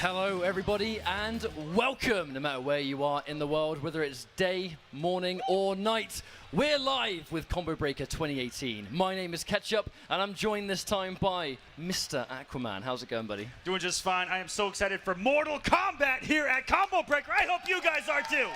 Hello everybody and welcome, no matter where you are in the world, whether it's day, morning or night. We're live with Combo Breaker 2018. My name is Ketchup and I'm joined this time by Mr. Aquaman. How's it going, buddy? Doing just fine. I am so excited for Mortal Kombat here at Combo Breaker. I hope you guys are too.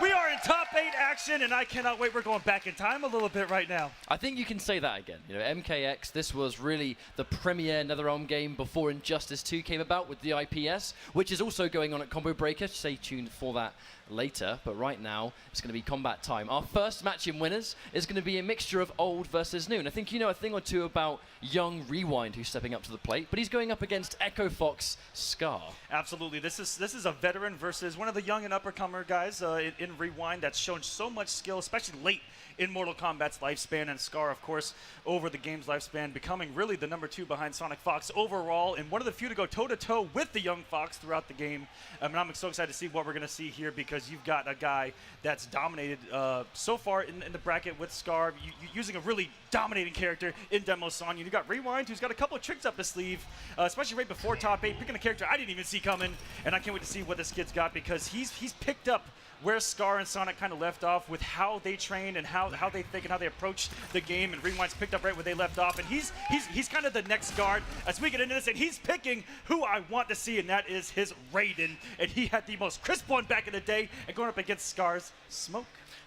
We are in top 8 action, and I cannot wait. We're going back in time a little bit right now. I think you can say that again. You know, MKX, this was really the premier NetherRealm game before Injustice 2 came about with the IPS, which is also going on at Combo Breaker. Stay tuned for that later, but right now it's going to be combat time. Our first match in winners is going to be a mixture of old versus new. And I think you know a thing or two about young Rewind, who's stepping up to the plate, but he's going up against Echo Fox Scar. Absolutely. This is a veteran versus one of the young and uppercomer guys in Rewind that's shown so much skill, especially late in Mortal Kombat's lifespan, and Scar, of course, over the game's lifespan, becoming really the #2 behind Sonic Fox overall, and one of the few to go toe-to-toe with the young Fox throughout the game. And I'm so excited to see what we're going to see here, because you've got a guy that's dominated so far in the bracket with Scar, using a really dominating character in Demo Sonya. You've got Rewind, who's got a couple of tricks up his sleeve, especially right before top 8, picking a character I didn't even see coming, and I can't wait to see what this kid's got, because he's picked up where Scar and Sonic kind of left off with how they train and how they think and how they approach the game, and Rewind's picked up right where they left off, and he's kind of the next guard as we get into this, and he's picking who I want to see, and that is his Raiden, and he had the most crisp one back in the day, and going up against Scar's Smoke.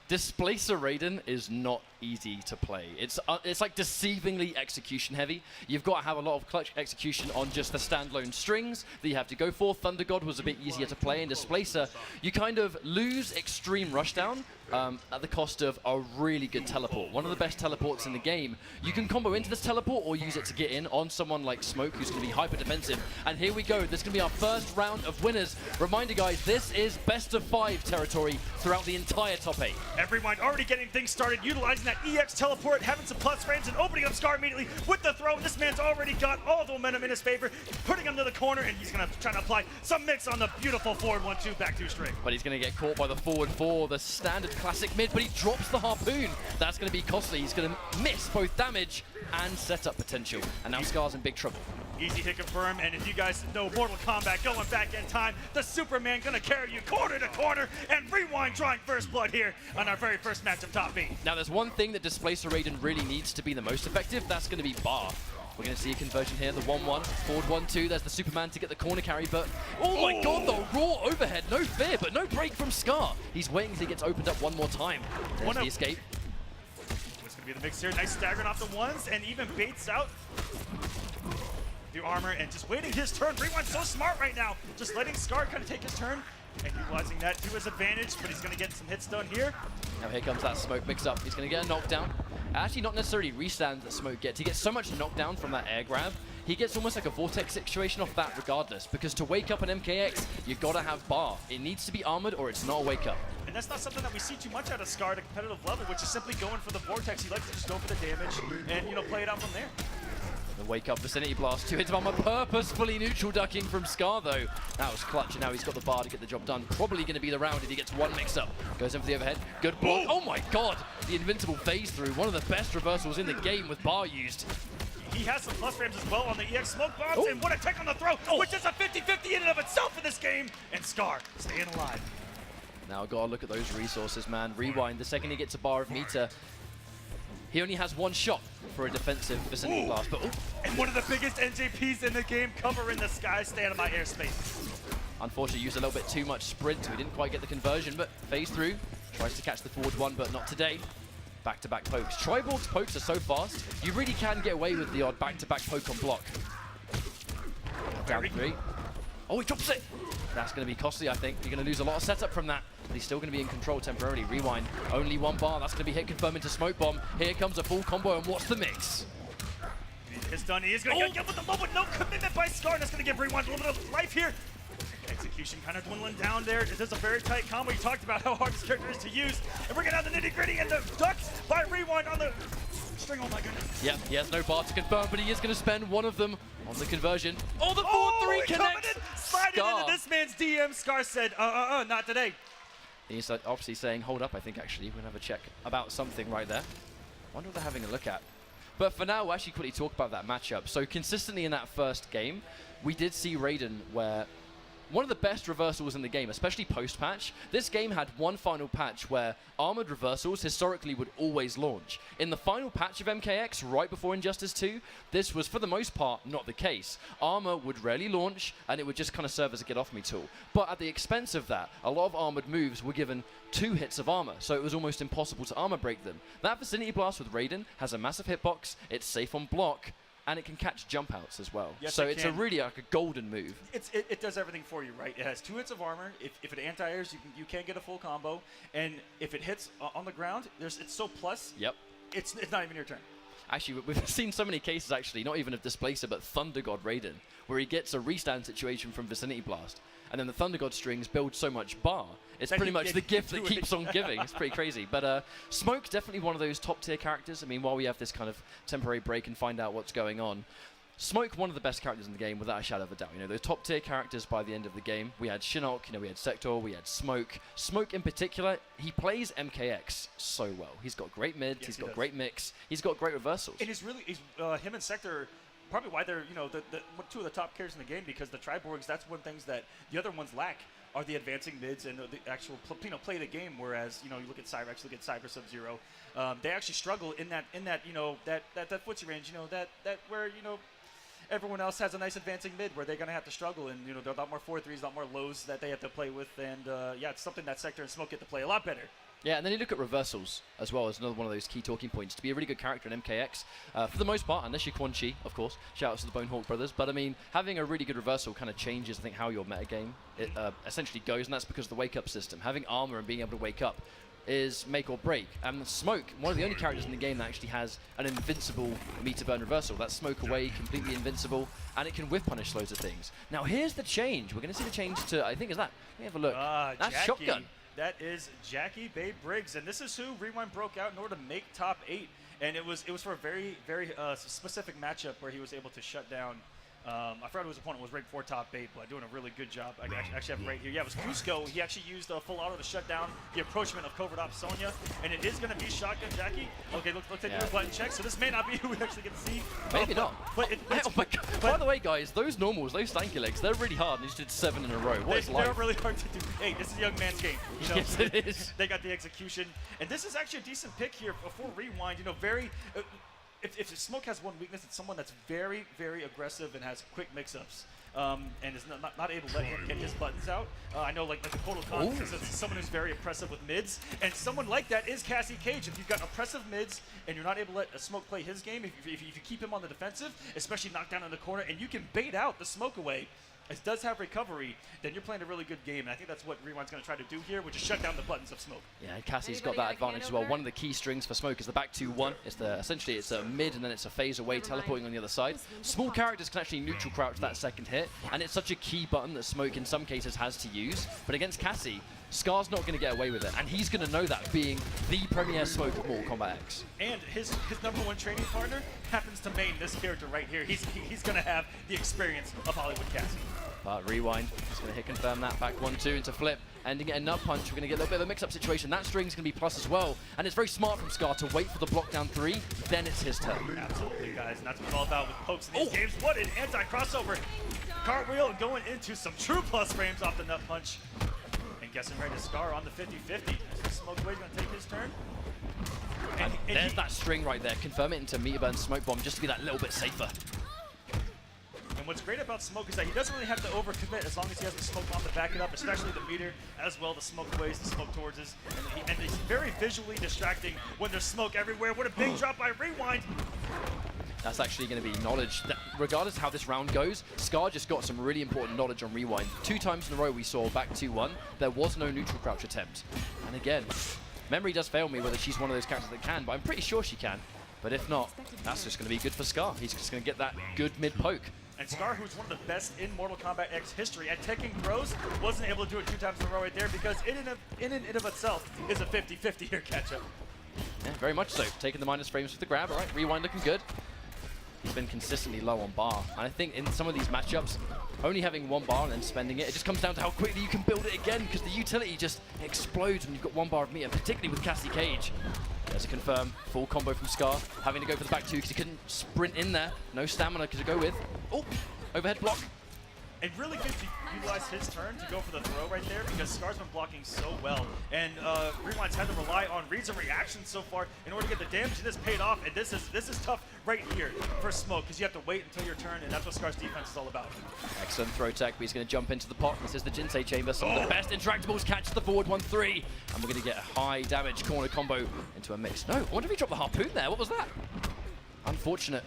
Displacer Raiden is not easy to play. It's like deceivingly execution heavy. You've got to have a lot of clutch execution on just the standalone strings that you have to go for. Thunder God was a bit easier to play. In Displacer, you kind of lose extreme rushdown at the cost of a really good teleport. One of the best teleports in the game. You can combo into this teleport or use it to get in on someone like Smoke, who's going to be hyper defensive. And here we go. This is going to be our first round of winners. Reminder, guys, this is best of 5 territory throughout the entire top 8. Everyone already getting things started, utilizing that EX teleport, having some plus frames, and opening up Scar immediately with the throw. This man's already got all the momentum in his favor, putting him to the corner, and he's going to try to apply some mix on the beautiful forward 1-2 back 2 string. But he's going to get caught by the forward 4, the standard classic mid, but he drops the harpoon. That's going to be costly. He's going to miss both damage and setup potential, and now Scar's in big trouble. Easy hit confirm, and if you guys know Mortal Kombat going back in time, the Superman gonna carry you corner to corner, and Rewind drawing first blood here on our very first match of top 8. Now there's one thing that Displacer Raiden really needs to be the most effective, that's gonna be bar. We're gonna see a conversion here, the 1-1, forward 1-2, there's the Superman to get the corner carry, but oh my god, the raw overhead, no fear, but no break from Scar. He's waiting until he gets opened up one more time. There's the escape. What's gonna be the mix here? Nice staggering off the ones, and even baits out through armor and just waiting his turn. Rewind's so smart right now, just letting Scar kind of take his turn and utilizing that to his advantage, but he's going to get some hits done here. Now here comes that Smoke mix up. He's going to get a knockdown. Actually, not necessarily restands that Smoke gets. He gets so much knockdown from that air grab. He gets almost like a vortex situation off that regardless, because to wake up an MKX, you've got to have bar. It needs to be armored or it's not a wake up. And that's not something that we see too much out of Scar at a competitive level, which is simply going for the vortex. He likes to just go for the damage and, you know, play it out from there. The wake up vicinity blast, 2 hits bomber, purposefully neutral ducking from Scar though. That was clutch, and now he's got the bar to get the job done. Probably going to be the round if he gets one mix up. Goes in for the overhead. Good block. Oh my god! The invincible phase through. One of the best reversals in the game with bar used. He has some plus frames as well on the EX smoke bombs, and what a tech on the throw, which is a 50-50 in and of itself in this game. And Scar staying alive. Now gotta look at those resources, man. Rewind, the second he gets a bar of meter, he only has one shot for a defensive vicinity blast, but and one of the biggest NJPs in the game, cover in the sky, stay out of my airspace. Unfortunately, used a little bit too much sprint, so he didn't quite get the conversion, but phase through, tries to catch the forward 1, but not today. Back-to-back pokes. Triborg's pokes are so fast, you really can get away with the odd back-to-back poke on block. Down 3. Oh, he drops it! That's going to be costly, I think. You're going to lose a lot of setup from that, but he's still going to be in control temporarily. Rewind, only 1 bar. That's going to be hit confirm into Smoke Bomb. Here comes a full combo, and what's the mix? It's done. He is going to get with the low, but no commitment by Scar. That's going to give Rewind a little bit of life here. Execution kind of dwindling down there. It is a very tight combo. You talked about how hard this character is to use. And we're getting out the nitty-gritty, and the ducks by Rewind on the string. Oh my goodness. Yep, he has no bar to confirm, but he is going to spend one of them on the conversion. Oh, the 4-3 connects! Sliding into this man's DM. Scar said, not today. He's obviously saying, hold up, I think actually. We're going to have a check about something right there. Wonder what they're having a look at. But for now, we'll actually quickly talk about that matchup. So consistently in that first game, we did see Raiden where one of the best reversals in the game, especially post-patch. This game had one final patch where armored reversals historically would always launch. In the final patch of MKX, right before Injustice 2, this was for the most part not the case. Armor would rarely launch, and it would just kind of serve as a get-off-me tool. But at the expense of that, a lot of armored moves were given 2 hits of armor, so it was almost impossible to armor break them. That Vicinity Blast with Raiden has a massive hitbox, it's safe on block, and it can catch jump outs as well. Yes, so it it's can. a really like a golden move. It does everything for you, right? It has 2 hits of armor. If it anti-airs, you can't get a full combo. And if it hits on the ground, it's so plus. Yep. It's not even your turn. Actually, we've seen so many cases, actually, not even of Displacer, but Thunder God Raiden, where he gets a restand situation from Vicinity Blast. And then the Thunder God strings build so much bar. It's pretty much the gift that keeps on giving. It's pretty crazy. But Smoke, definitely one of those top-tier characters. I mean, while we have this kind of temporary break and find out what's going on, Smoke, one of the best characters in the game, without a shadow of a doubt. You know, those top-tier characters by the end of the game. We had Shinnok, you know, we had Sector, we had Smoke. Smoke, in particular, he plays MKX so well. He's got great mids, he's got great mix, he's got great reversals. And him and Sector, probably why they're, you know, the 2 of the top carries in the game, because the Triborgs, that's one of the things that the other ones lack, are the advancing mids and the actual play of the game. Whereas, you know, you look at Cyrex, look at Cyber Sub-Zero, they actually struggle in that you know, that footsie range, you know, that where, you know, everyone else has a nice advancing mid where they're going to have to struggle, and, you know, there are a lot more 4-3s, a lot more lows that they have to play with, and yeah, it's something that Sector and Smoke get to play a lot better. Yeah, and then you look at reversals as well as another one of those key talking points. To be a really good character in MKX, for the most part, unless you're Quan Chi, of course, shout outs to the Bonehawk brothers, but I mean, having a really good reversal kind of changes, I think, how your metagame essentially goes, and that's because of the wake-up system. Having armor and being able to wake up is make or break. And Smoke, one of the only characters in the game that actually has an invincible meter burn reversal. That's Smoke away, completely invincible, and it can whiff punish loads of things. Now here's the change. We're going to see the change to, I think, is that? Let me have a look. That's Jackie. Shotgun. That is Jackie Babe Briggs, and this is who Rewind broke out in order to make top 8. And it was for a very, very specific matchup where he was able to shut down. I forgot who his opponent was, right before top 8, but doing a really good job. I actually have it right here. Yeah, it was Cusco. He actually used a full auto to shut down the approachment of Covert Ops Sonya, and it is going to be Shotgun Jackie. Okay, looks like the button check, so this may not be who we actually get to see. Maybe not. But oh my God. By the way, guys, those normals, those stanky legs, they're really hard, and he just did 7 in a row. What is life? They're really hard to do. Hey, this is a young man's game. You know? Yes, it is. They got the execution, and this is actually a decent pick here for Rewind. You know, very. If Smoke has one weakness, it's someone that's very, very aggressive and has quick mix-ups, and is not able to let him get his buttons out. I know, like the Total Con is someone who's very oppressive with mids, and someone like that is Cassie Cage. If you've got oppressive mids and you're not able to let a Smoke play his game, if you keep him on the defensive, especially knocked down in the corner, and you can bait out the Smoke away, it does have recovery, then you're playing a really good game. And I think that's what Rewind's going to try to do here, which is shut down the buttons of Smoke. Yeah, and Cassie's got that advantage as well. One of the key strings for Smoke is the back 2-1. It's essentially it's a mid and then it's a phase away, teleporting on the other side. Small characters can actually neutral crouch that second hit, and it's such a key button that Smoke in some cases has to use. But against Cassie, Scar's not going to get away with it, and he's going to know that, being the premier Smoke of Mortal Kombat X. And his #1 training partner happens to main this character right here. He's going to have the experience of Hollywood Cassie. But Rewind is going to hit confirm that back 1-2 into flip, ending it in nut punch. We're going to get a little bit of a mix-up situation. That string's going to be plus as well, and it's very smart from Scar to wait for the block down 3, then it's his turn. Absolutely, guys, and that's what it's all about with pokes in these games. What an anti-crossover. Cartwheel going into some true plus frames off the nut punch. And guessing right to Scar on the 50-50. Smoke Wade's going to take his turn. And there's that string right there. Confirm it into meter burn smoke bomb just to be that little bit safer. And what's great about Smoke is that he doesn't really have to overcommit as long as he has the smoke bomb to back it up, especially the meter, as well the smoke ways, the smoke towards us. And he's very visually distracting when there's smoke everywhere. What a big drop by Rewind. That's actually going to be knowledge. That regardless of how this round goes, Scar just got some really important knowledge on Rewind. 2 times in a row we saw back 2-1. There was no neutral crouch attempt. And again, memory does fail me whether she's one of those characters that can, but I'm pretty sure she can. But if not, that's just going to be good for Scar. He's just going to get that good mid poke. And Scar, who's one of the best in Mortal Kombat X history at taking throws, wasn't able to do it 2 times in a row right there because in and of itself is a 50-50 here catch-up. Yeah, very much so. Taking the minus frames with the grab. All right, Rewind looking good. He's been consistently low on bar. And I think in some of these matchups, only having 1 bar and then spending it, it just comes down to how quickly you can build it again, because the utility just explodes when you've got 1 bar of meter, particularly with Cassie Cage. There's a confirm full combo from Scar, having to go for the back 2 because he couldn't sprint in there. No stamina to go with. Oh, overhead block. It really good to utilize his turn to go for the throw right there because Scar's been blocking so well. And Rewind's had to rely on reads and reactions so far in order to get the damage, and this paid off. And this is tough right here for Smoke because you have to wait until your turn, and that's what Scar's defense is all about. Excellent throw tech, but he's going to jump into the pot. This is the Jinsei Chamber. Some of the best interactables catch the forward 1-3. And we're going to get a high damage corner combo into a mix. No, I wonder if he dropped the harpoon there. What was that? Unfortunate.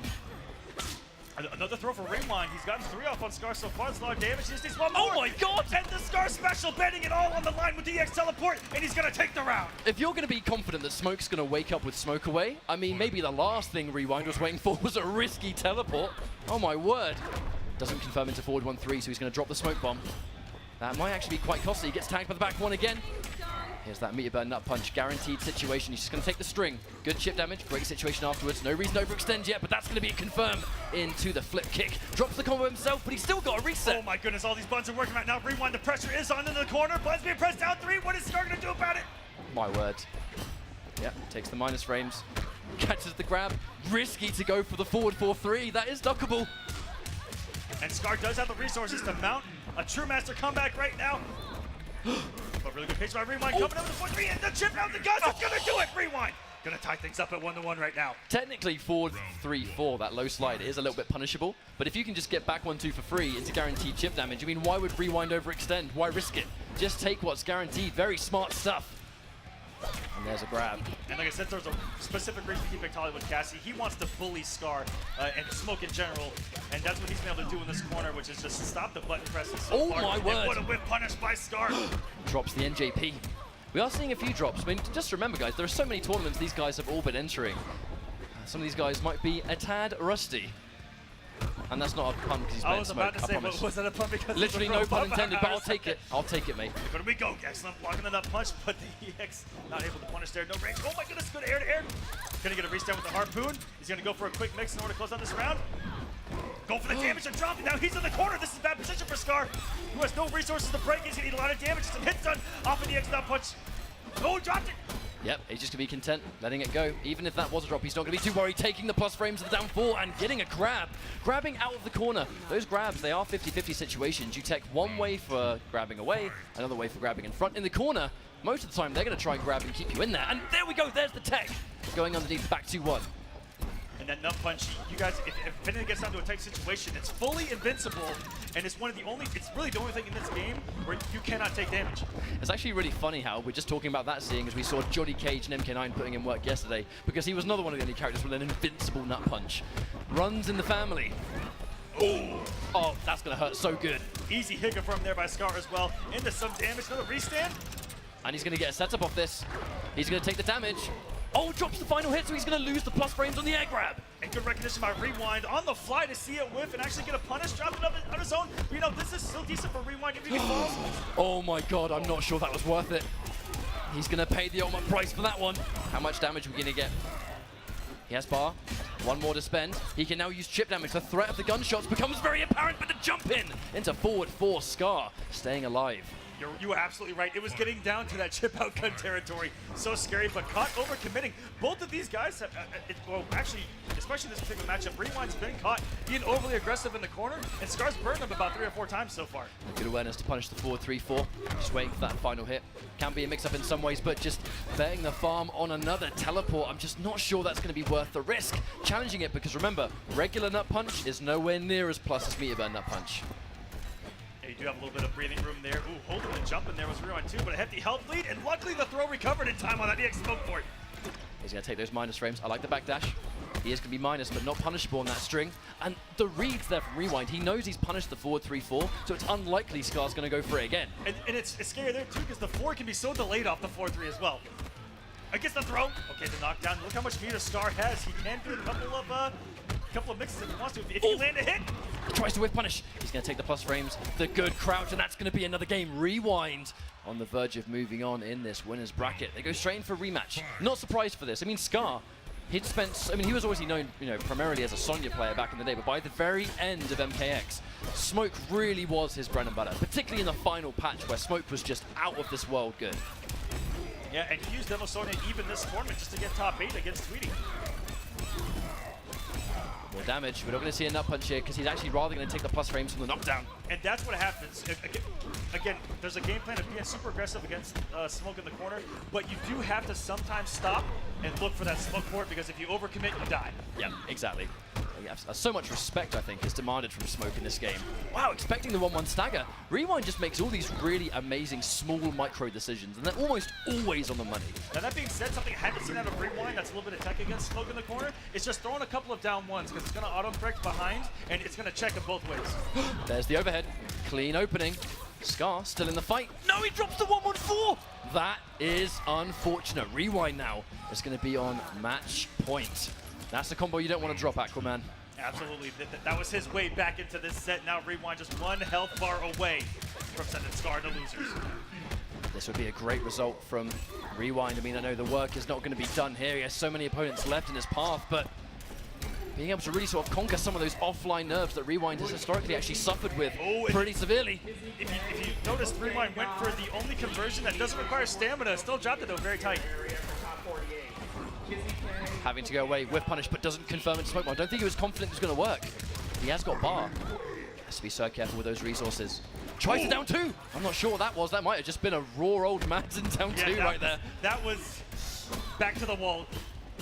Another throw for Rewind. He's gotten 3 off on Scar so far. It's a lot of damage. He just needs one more. Oh my god! And the Scar special, betting it all on the line with the EX teleport, and he's going to take the round. If you're going to be confident that Smoke's going to wake up with Smoke away, I mean, maybe the last thing Rewind was waiting for was a risky teleport. Oh my word. Doesn't confirm into forward 1-3, so he's going to drop the Smoke Bomb. That might actually be quite costly. He gets tagged by the back one again. Here's that meter burn nut punch, guaranteed situation. He's just going to take the string. Good chip damage, great situation afterwards. No reason to overextend yet, but that's going to be a confirm into the flip kick. Drops the combo himself, but he's still got a reset. Oh my goodness, all these buttons are working right now. Rewind, the pressure is on in the corner. Buttons being pressed down 3. What is Scar going to do about it? My word. Yep, takes the minus frames. Catches the grab. Risky to go for the forward 4-3. That is duckable. And Scar does have the resources to mount a true master comeback right now. But really good pace by Rewind coming up with the 4-3 and the chip out the guns. It's gonna do it. Rewind gonna tie things up at 1-1 right now. Technically, forward 3-4, that low slide is a little bit punishable. But if you can just get back 1-2 for free into guaranteed chip damage, I mean, why would Rewind overextend? Why risk it? Just take what's guaranteed. Very smart stuff. And there's a grab. And like I said, there's a specific reason he picked Hollywood Cassie. He wants to bully Scar and Smoke in general, and that's what he's been able to do in this corner, which is just stop the button presses so far. My word. And what a whip punish by Scar. Drops the NJP. We are seeing a few drops. I mean, just remember, guys, there are so many tournaments these guys have all been entering. Some of these guys might be a tad rusty. And that's not a pun because he's I meant was Smoke, about to say, promise. was that a pun because Literally no pun intended, but I'll take it. I'll take it, mate. But we go. Excellent blocking the nut punch, but the EX not able to punish there. No range. Oh my goodness, good air to air. Gonna get a restand with the harpoon. He's gonna go for a quick mix in order to close out this round. Go for the damage and drop it. Now he's in the corner. This is a bad position for Scar, who has no resources to break. He's gonna need a lot of damage. Some hits done off of the EX nut punch. Oh, dropped it. Yep, he's just going to be content, letting it go. Even if that was a drop, he's not going to be too worried, taking the plus frames of the down 4 and getting a grab. Grabbing out of the corner. Those grabs, they are 50-50 situations. You take one way for grabbing away, another way for grabbing in front. In the corner, most of the time, they're going to try and grab and keep you in there. And there we go, there's the tech. Going underneath, back 2-1. And that nut punch, you guys, if anything gets down to a tight situation, it's fully invincible, and it's really the only thing in this game where you cannot take damage. It's actually really funny how we're just talking about that, seeing as we saw Johnny Cage and MK9 putting in work yesterday, because he was another one of the only characters with an invincible nut punch. Runs in the family. Oh, that's going to hurt so good. Easy hit confirmed there by Scar as well. Into some damage, another restand. And he's going to get a setup off this. He's going to take the damage. Oh, drops the final hit, so he's going to lose the plus frames on the air grab. And good recognition by Rewind on the fly to see it whiff and actually get a punish, drop it up on his own. But, you know, this is still decent for Rewind if he falls. Oh my god, I'm not sure that was worth it. He's going to pay the ultimate price for that one. How much damage are we going to get? He has bar. One more to spend. He can now use chip damage. The threat of the gunshots becomes very apparent, but the jump in into forward 4 Scar, staying alive. You were absolutely right. It was getting down to that chip out gun territory. So scary, but caught overcommitting. Both of these guys have, well, actually, especially this particular matchup, Rewind's been caught being overly aggressive in the corner, and Scar's burned him about 3 or 4 times so far. Good awareness to punish the forward 3-4. Just waiting for that final hit. Can be a mix-up in some ways, but just betting the farm on another teleport, I'm just not sure that's going to be worth the risk. Challenging it, because remember, regular nut punch is nowhere near as plus as meter burn nut punch. You do have a little bit of breathing room there. Ooh, holding the jump in there was Rewind too, but a hefty health lead, and luckily the throw recovered in time on that EX smoke port. He's going to take those minus frames. I like the backdash. He is going to be minus, but not punishable on that string. And the reads there from Rewind, he knows he's punished the forward 3-4, so it's unlikely Scar's going to go for it again. And it's scary there too, because the 4 can be so delayed off the 4-3 as well. Against the throw. Okay, the knockdown. Look how much meter Scar has. He can do a couple of mixes if he wants to. If he land a hit. Tries to whiff punish. He's going to take the plus frames. The good crouch, and that's going to be another game. Rewind on the verge of moving on in this winner's bracket. They go straight in for a rematch. Not surprised for this. I mean, Scar, he was obviously known, primarily as a Sonya player back in the day, but by the very end of MKX, Smoke really was his bread and butter, particularly in the final patch where Smoke was just out of this world good. Yeah, and he used Sonya even this tournament just to get top 8 against Tweety. More damage. We're not going to see a nut punch here because he's actually rather going to take the plus frames from the knockdown. And that's what happens. Again, there's a game plan of being super aggressive against Smoke in the corner, but you do have to sometimes stop and look for that smoke port, because if you overcommit, you die. Yeah, exactly. So much respect, I think, is demanded from Smoke in this game. Wow, expecting the 1-1 stagger. Rewind just makes all these really amazing small micro decisions, and they're almost always on the money. Now that being said, something I haven't seen out of Rewind that's a little bit of tech against Smoke in the corner is just throwing a couple of down ones, because it's going to auto-correct behind, and it's going to check it both ways. There's the overhead. Clean opening. Scar still in the fight. No, he drops the 1-1-4. That is unfortunate. Rewind now is going to be on match point. That's the combo you don't want to drop, Aquaman. Absolutely. That was his way back into this set. Now Rewind just one health bar away from sending Scar to losers. This would be a great result from Rewind. I mean, I know the work is not going to be done here. He has so many opponents left in his path, but being able to really sort of conquer some of those offline nerves that Rewind has historically actually suffered with pretty severely. If you notice, Rewind went for the only conversion that doesn't require stamina. Still dropped it though, very tight. Having to go away with punish, but doesn't confirm it to Smoke. I don't think he was confident it was going to work. He has got bar. Has to be so careful with those resources. Tries to down two. I'm not sure what that was. That might have just been a raw old Madsen down two right there. That was back to the wall.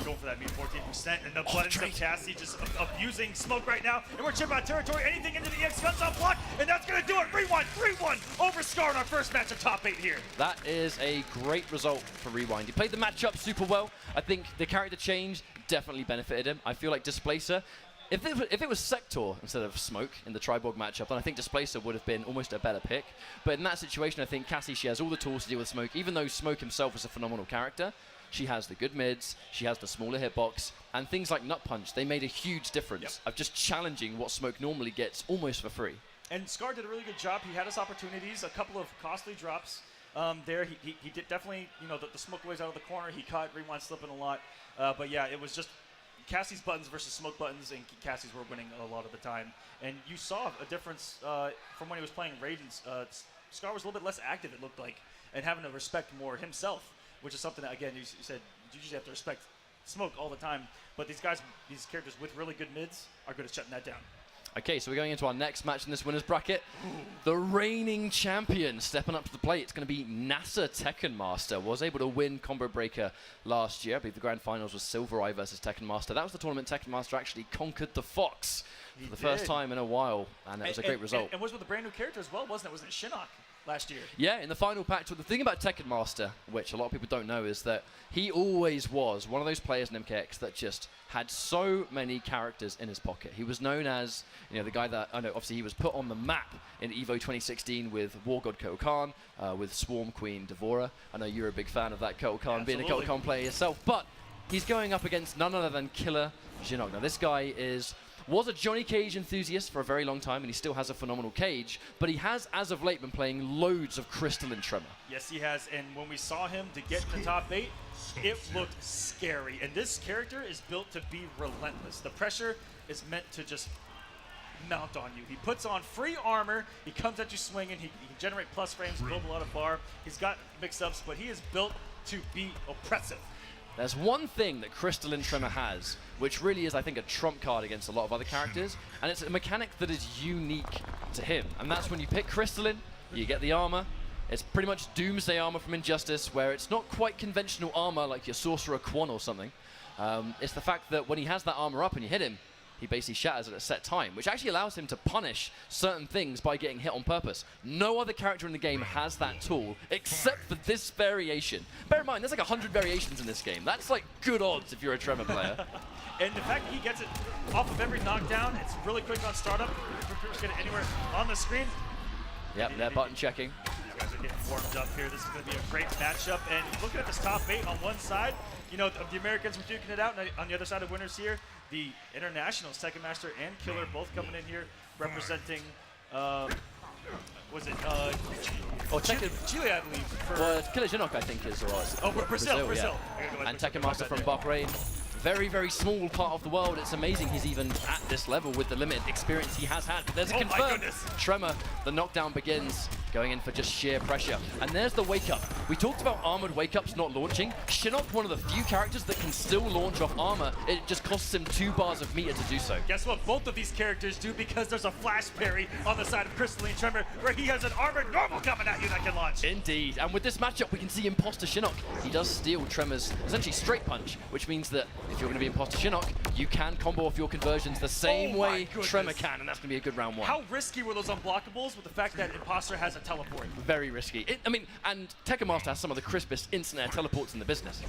Going for that mean 14%, and the buttons of Cassie just abusing Smoke right now, and we're chipping out territory. Anything into the X guns on block, and that's going to do it. Rewind 3-1 over Scar in our first match of top 8 here. That is a great result for Rewind. He played the matchup super well. I think the character change definitely benefited him. I feel like Displacer, if it was Sector instead of Smoke in the Triborg matchup, then I think Displacer would have been almost a better pick. But in that situation, I think Cassie, she has all the tools to deal with Smoke, even though Smoke himself is a phenomenal character. She has the good mids, she has the smaller hitbox, and things like Nut Punch, they made a huge difference of just challenging what Smoke normally gets almost for free. And Scar did a really good job. He had his opportunities, a couple of costly drops there. He did definitely, you know, the Smoke ways out of the corner. He caught Rewind slipping a lot. But yeah, it was just Cassie's buttons versus Smoke buttons, and Cassie's were winning a lot of the time. And you saw a difference from when he was playing Raiden's. Scar was a little bit less active, it looked like, and having to respect more himself, which is something that, again, you said you usually have to respect Smoke all the time, but these guys, these characters with really good mids are good at shutting that down. Okay, so we're going into our next match in this winner's bracket. The reigning champion stepping up to the plate. It's going to be NASA Tekken Master. Was able to win Combo Breaker last year. I believe the grand finals was Silver Eye versus Tekken Master. That was the tournament Tekken Master actually conquered the Fox for the first time in a while, and it was a great result. And was with a brand new character as well, wasn't it? Wasn't it Shinnok last year? Yeah, in the final patch. Well, the thing about Tekken Master, which a lot of people don't know, is that he always was one of those players in MKX that just had so many characters in his pocket. He was known as, you know, the guy that, I know, obviously he was put on the map in EVO 2016 with War God Kotal Khan, with Swarm Queen Devora. I know you're a big fan of that Kotal Khan, being a Kotal Khan player yourself, but he's going up against none other than Killer Shinnok. Now, this guy was a Johnny Cage enthusiast for a very long time, and he still has a phenomenal cage, but he has, as of late, been playing loads of Crystalline Tremor. Yes, he has, and when we saw him to get in the top 8, it looked scary, and this character is built to be relentless. The pressure is meant to just mount on you. He puts on free armor, he comes at you swinging, he can generate plus frames, build a lot of bar. He's got mix-ups, but he is built to be oppressive. There's one thing that Crystalline Tremor has, which really is, I think, a trump card against a lot of other characters, and it's a mechanic that is unique to him. And that's when you pick Crystalline, you get the armor. It's pretty much Doomsday armor from Injustice, where it's not quite conventional armor like your Sorcerer Quan or something. It's the fact that when he has that armor up and you hit him, he basically shatters at a set time, which actually allows him to punish certain things by getting hit on purpose. No other character in the game has that tool, except for this variation. Bear in mind, there's like 100 variations in this game. That's like good odds if you're a Tremor player. And the fact that he gets it off of every knockdown, it's really quick on startup. You can pretty much get it anywhere on the screen. Yep, they're button checking. These guys are getting warmed up here. This is going to be a great matchup. And looking at this top 8 on one side, you know, the Americans were duking it out. And on the other side of winners here, the Internationals, Tekken Master and Killer, both coming in here representing, was it Chile, I believe. Well, Killer Shinnok, I think, is right. Oh, Brazil. Yeah. And Tekken Master from Bahrain. Very, very small part of the world. It's amazing he's even at this level with the limited experience he has had. But there's a confirmed Tremor. The knockdown begins. going in for just sheer pressure. And there's the wake up. We talked about armored wake ups not launching. Shinnok, one of the few characters that can still launch off armor. It just costs him 2 bars of meter to do so. Guess what both of these characters do, because there's a flash parry on the side of Crystalline Tremor where he has an armored normal coming at you that can launch. Indeed, and with this matchup we can see Imposter Shinnok. He does steal Tremor's essentially straight punch, which means that if you're going to be Imposter Shinnok, you can combo off your conversions the same way Tremor can, and that's going to be a good round 1. How risky were those unblockables with the fact that Imposter has a teleport? Very risky. I mean, and Tekken Master has some of the crispest instant air teleports in the business.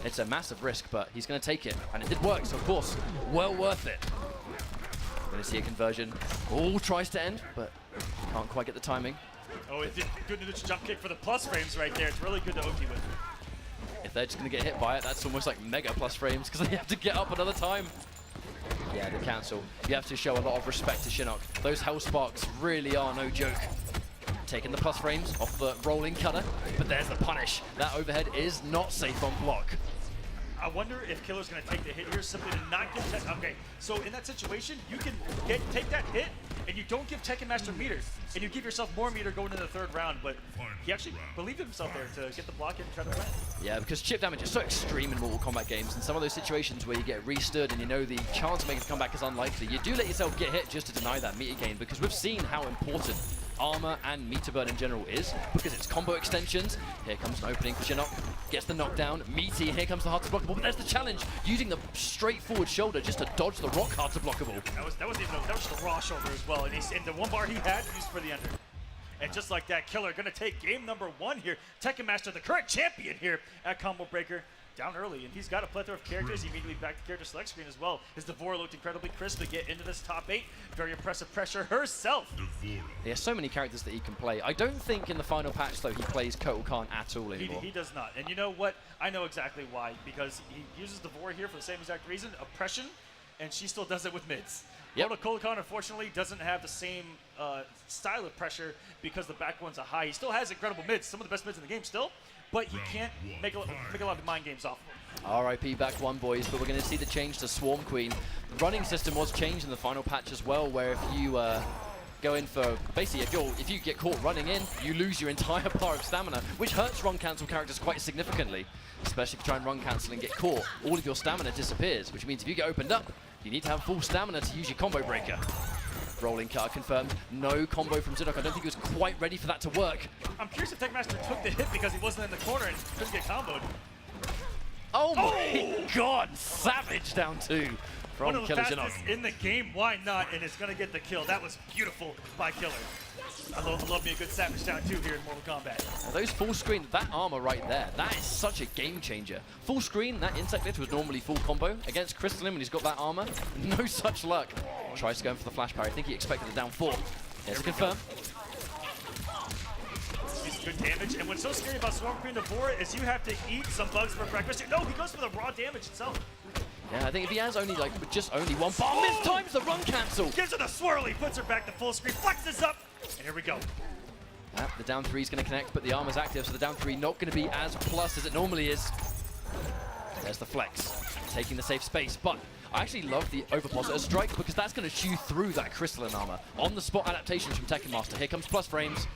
It's a massive risk, but he's going to take it, and it did work, so of course, well worth it. Going to see a conversion. All tries to end, but can't quite get the timing. Oh, it did good neutral jump kick for the plus frames right there. It's really good to OT with. If they're just going to get hit by it, that's almost like mega plus frames, because they have to get up another time. Yeah, the cancel. You have to show a lot of respect to Shinnok. Those Hell Sparks really are no joke. Taking the plus frames off the rolling cutter, but there's the punish. That overhead is not safe on block. I wonder if Killer's going to take the hit here simply to not give Tekken. Okay, so in that situation, you can take that hit, and you don't give Tekken Master meters, and you give yourself more meter going into the 3rd round, but he actually believed in himself there to get the block in and try to win. Yeah, because chip damage is so extreme in Mortal Kombat games, and some of those situations where you get restood and you know the chance of making a comeback is unlikely, you do let yourself get hit just to deny that meter gain, because we've seen how important armor and meter burn in general is, because it's combo extensions. Here comes an opening for Shinnok, gets the knockdown, meaty, here comes the hard to blockable, but there's the challenge, using the straightforward shoulder just to dodge the rock hard to blockable. That was just a raw shoulder as well, and the 1 bar he had used for the ender. And just like that, Killer gonna take game number 1 here. Tekken Master, the current champion here at Combo Breaker, down early, and he's got a plethora of characters. He immediately back to character select screen as well. His Devora looked incredibly crisp to get into this top 8. Very impressive pressure herself. He has so many characters that he can play. I don't think in the final patch, though, he plays Kotal Khan at all anymore. He does not. And you know what? I know exactly why. Because he uses Devora here for the same exact reason, oppression, and she still does it with mids. Yep. Kotal Khan, unfortunately, doesn't have the same style of pressure because the back one's a high. He still has incredible mids, some of the best mids in the game still, but he can't make a lot of mind games off of them. RIP back 1, boys, but we're going to see the change to Swarm Queen. The running system was changed in the final patch as well, where if you go in for, basically, if you get caught running in, you lose your entire bar of stamina, which hurts run cancel characters quite significantly, especially if you try and run cancel and get caught. All of your stamina disappears, which means if you get opened up, you need to have full stamina to use your combo breaker. Rolling cutter confirmed. No combo from Shinnok. I don't think he was quite ready for that to work. I'm curious if Tekken Master took the hit because he wasn't in the corner and couldn't get comboed. Oh my god! Savage down 2 from One of the Killer fastest Shinnok. in the game, why not? And it's going to get the kill. That was beautiful by Killer. I love me a good Savage down 2 here in Mortal Kombat. Now those full screen, that armor right there, that is such a game changer. Full screen, that insect lift was normally full combo. Against Crystalline when he's got that armor, no such luck. Tries to go in for the flash parry. I think he expected a down 4. Yes, confirm. Good damage, and what's so scary about Swarm Queen Devora is you have to eat some bugs for breakfast. No, he goes for the raw damage itself. Yeah, I think if he has only just only 1 bar, mistimes the run cancel. Gives her the swirly, puts her back to full screen, flexes up, and here we go. The down 3 is going to connect, but the armor's active, so the down 3 not going to be as plus as it normally is. There's the flex, taking the safe space, but I actually love the overpositor strike because that's going to chew through that crystalline armor. On the spot adaptations from Tekken Master. Here comes plus frames.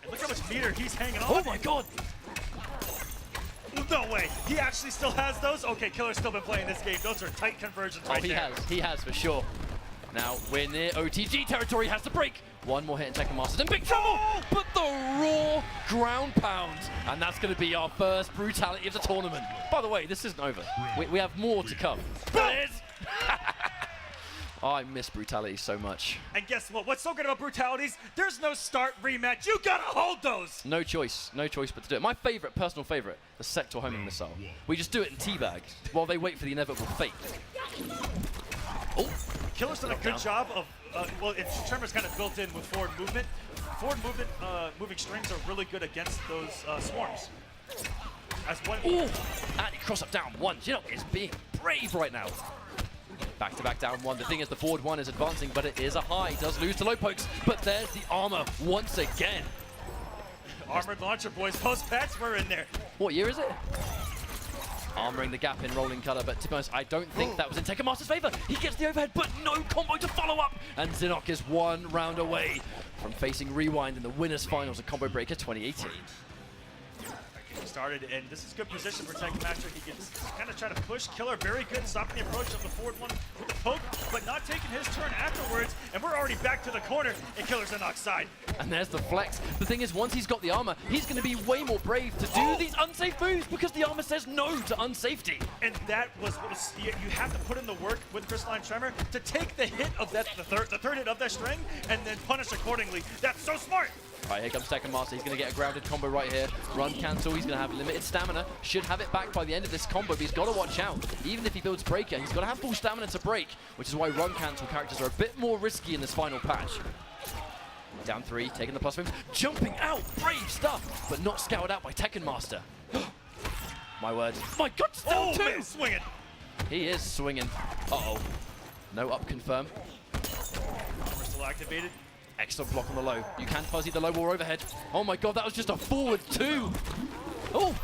And look how much meter he's hanging on. Oh my god! No way. He actually still has those? Okay, Killer's still been playing this game. Those are tight conversions right there. He has for sure. Now we're near OTG territory, has to break. 1 more hit in Tekken Master's in big trouble, but the raw ground pound. And that's going to be our first brutality of the tournament. By the way, this isn't over. We have more to come. There it is! Oh, I miss brutality so much. And guess what? What's so good about brutalities? There's no start rematch. You gotta hold those. No choice but to do it. My favorite, personal favorite, the sector homing missile. We just do it in teabag while they wait for the inevitable fate. Oh, Killer's done a good job of, well, Tremor's kind of built in with forward movement. Forward movement, moving strings are really good against those swarms. As one. Ooh, and he cross up down 1. Shinnok is being brave right now. Back to back down 1. The thing is, the forward 1 is advancing, but it is a high. Does lose to low pokes, but there's the armor once again. Armored launcher, boys. Post-patch, we're in there. What year is it? armoring the gap in rolling cutter, but to be honest, I don't think that was in Tekken Master's favor. He gets the overhead, but no combo to follow up, and Zinok is 1 round away from facing Rewind in the winners finals of Combo Breaker 2018. Started, and this is good position for Tekken Master. He gets kind of try to push Killer, very good, stopping the approach of the forward one with the poke, but not taking his turn afterwards, and we're already back to the corner, and Killer's on side. And there's the flex. The thing is, once he's got the armor, he's going to be way more brave to do these unsafe moves because the armor says no to unsafety. And that was what was, you have to put in the work with Crystalline Tremor to take the hit of that, the third hit of that string, and then punish accordingly. That's so smart. All right, here comes Tekken Master. He's going to get a grounded combo right here. Run cancel. He's going to have limited stamina. Should have it back by the end of this combo, but he's got to watch out. Even if he builds Breaker, he's got to have full stamina to break, which is why run cancel characters are a bit more risky in this final patch. Down 3, taking the plus frames, jumping out, brave stuff, but not scouted out by Tekken Master. My word. My God, still 2! Man, swinging. He is swinging. Uh-oh. No up confirm. Armor still activated. Excellent block on the low. You can fuzzy the low wall overhead. Oh my God, that was just a forward 2. Oh!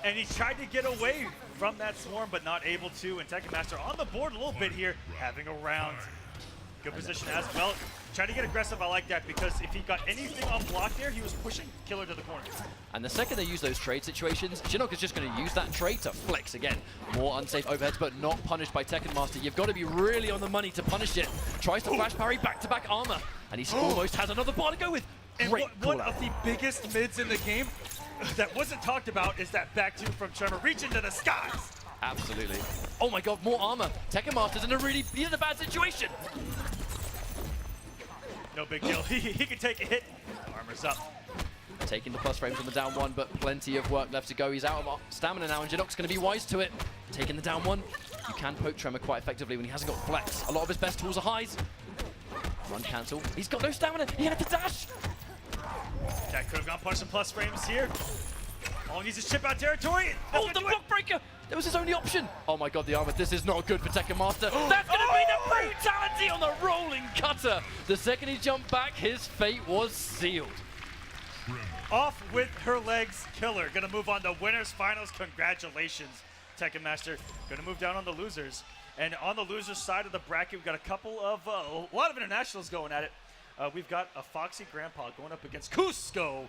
And he tried to get away from that swarm, but not able to. And Tekken Master on the board a little bit here, having a round. Good position as well. Trying to get aggressive, I like that, because if he got anything unblocked there, he was pushing Killer to the corner. And the second they use those trade situations, Shinnok is just going to use that trade to flex again. More unsafe overheads, but not punished by Tekken Master. You've got to be really on the money to punish it. Tries to flash parry back-to-back armor, and he almost has another bar to go with. And Great one of the biggest mids in the game that wasn't talked about is that back 2 from Tremor. Reach into the skies. Absolutely. Oh my God, more armor. Tekken Master's he's in a bad situation. No big deal. He can take a hit. Armor's up. Taking the plus frames on the down 1, but plenty of work left to go. He's out of stamina now, and Jinok's going to be wise to it. Taking the down 1. You can poke Tremor quite effectively when he hasn't got flex. A lot of his best tools are highs. Run cancel. He's got no stamina. He had to dash. That could have gone punch some plus frames here. All he needs is chip out territory. Oh, the block breaker! That was his only option. Oh my God, the armor. This is not good for Tekken Master. That's going to be the brutality on the rolling cutter. The second he jumped back, his fate was sealed. Off with her legs, Killer. Gonna move on to winners finals. Congratulations, Tekken Master. Gonna move down on the losers. And on the losers side of the bracket, we've got a couple of, a lot of internationals going at it. We've got a Foxy Grandpa going up against Cusco.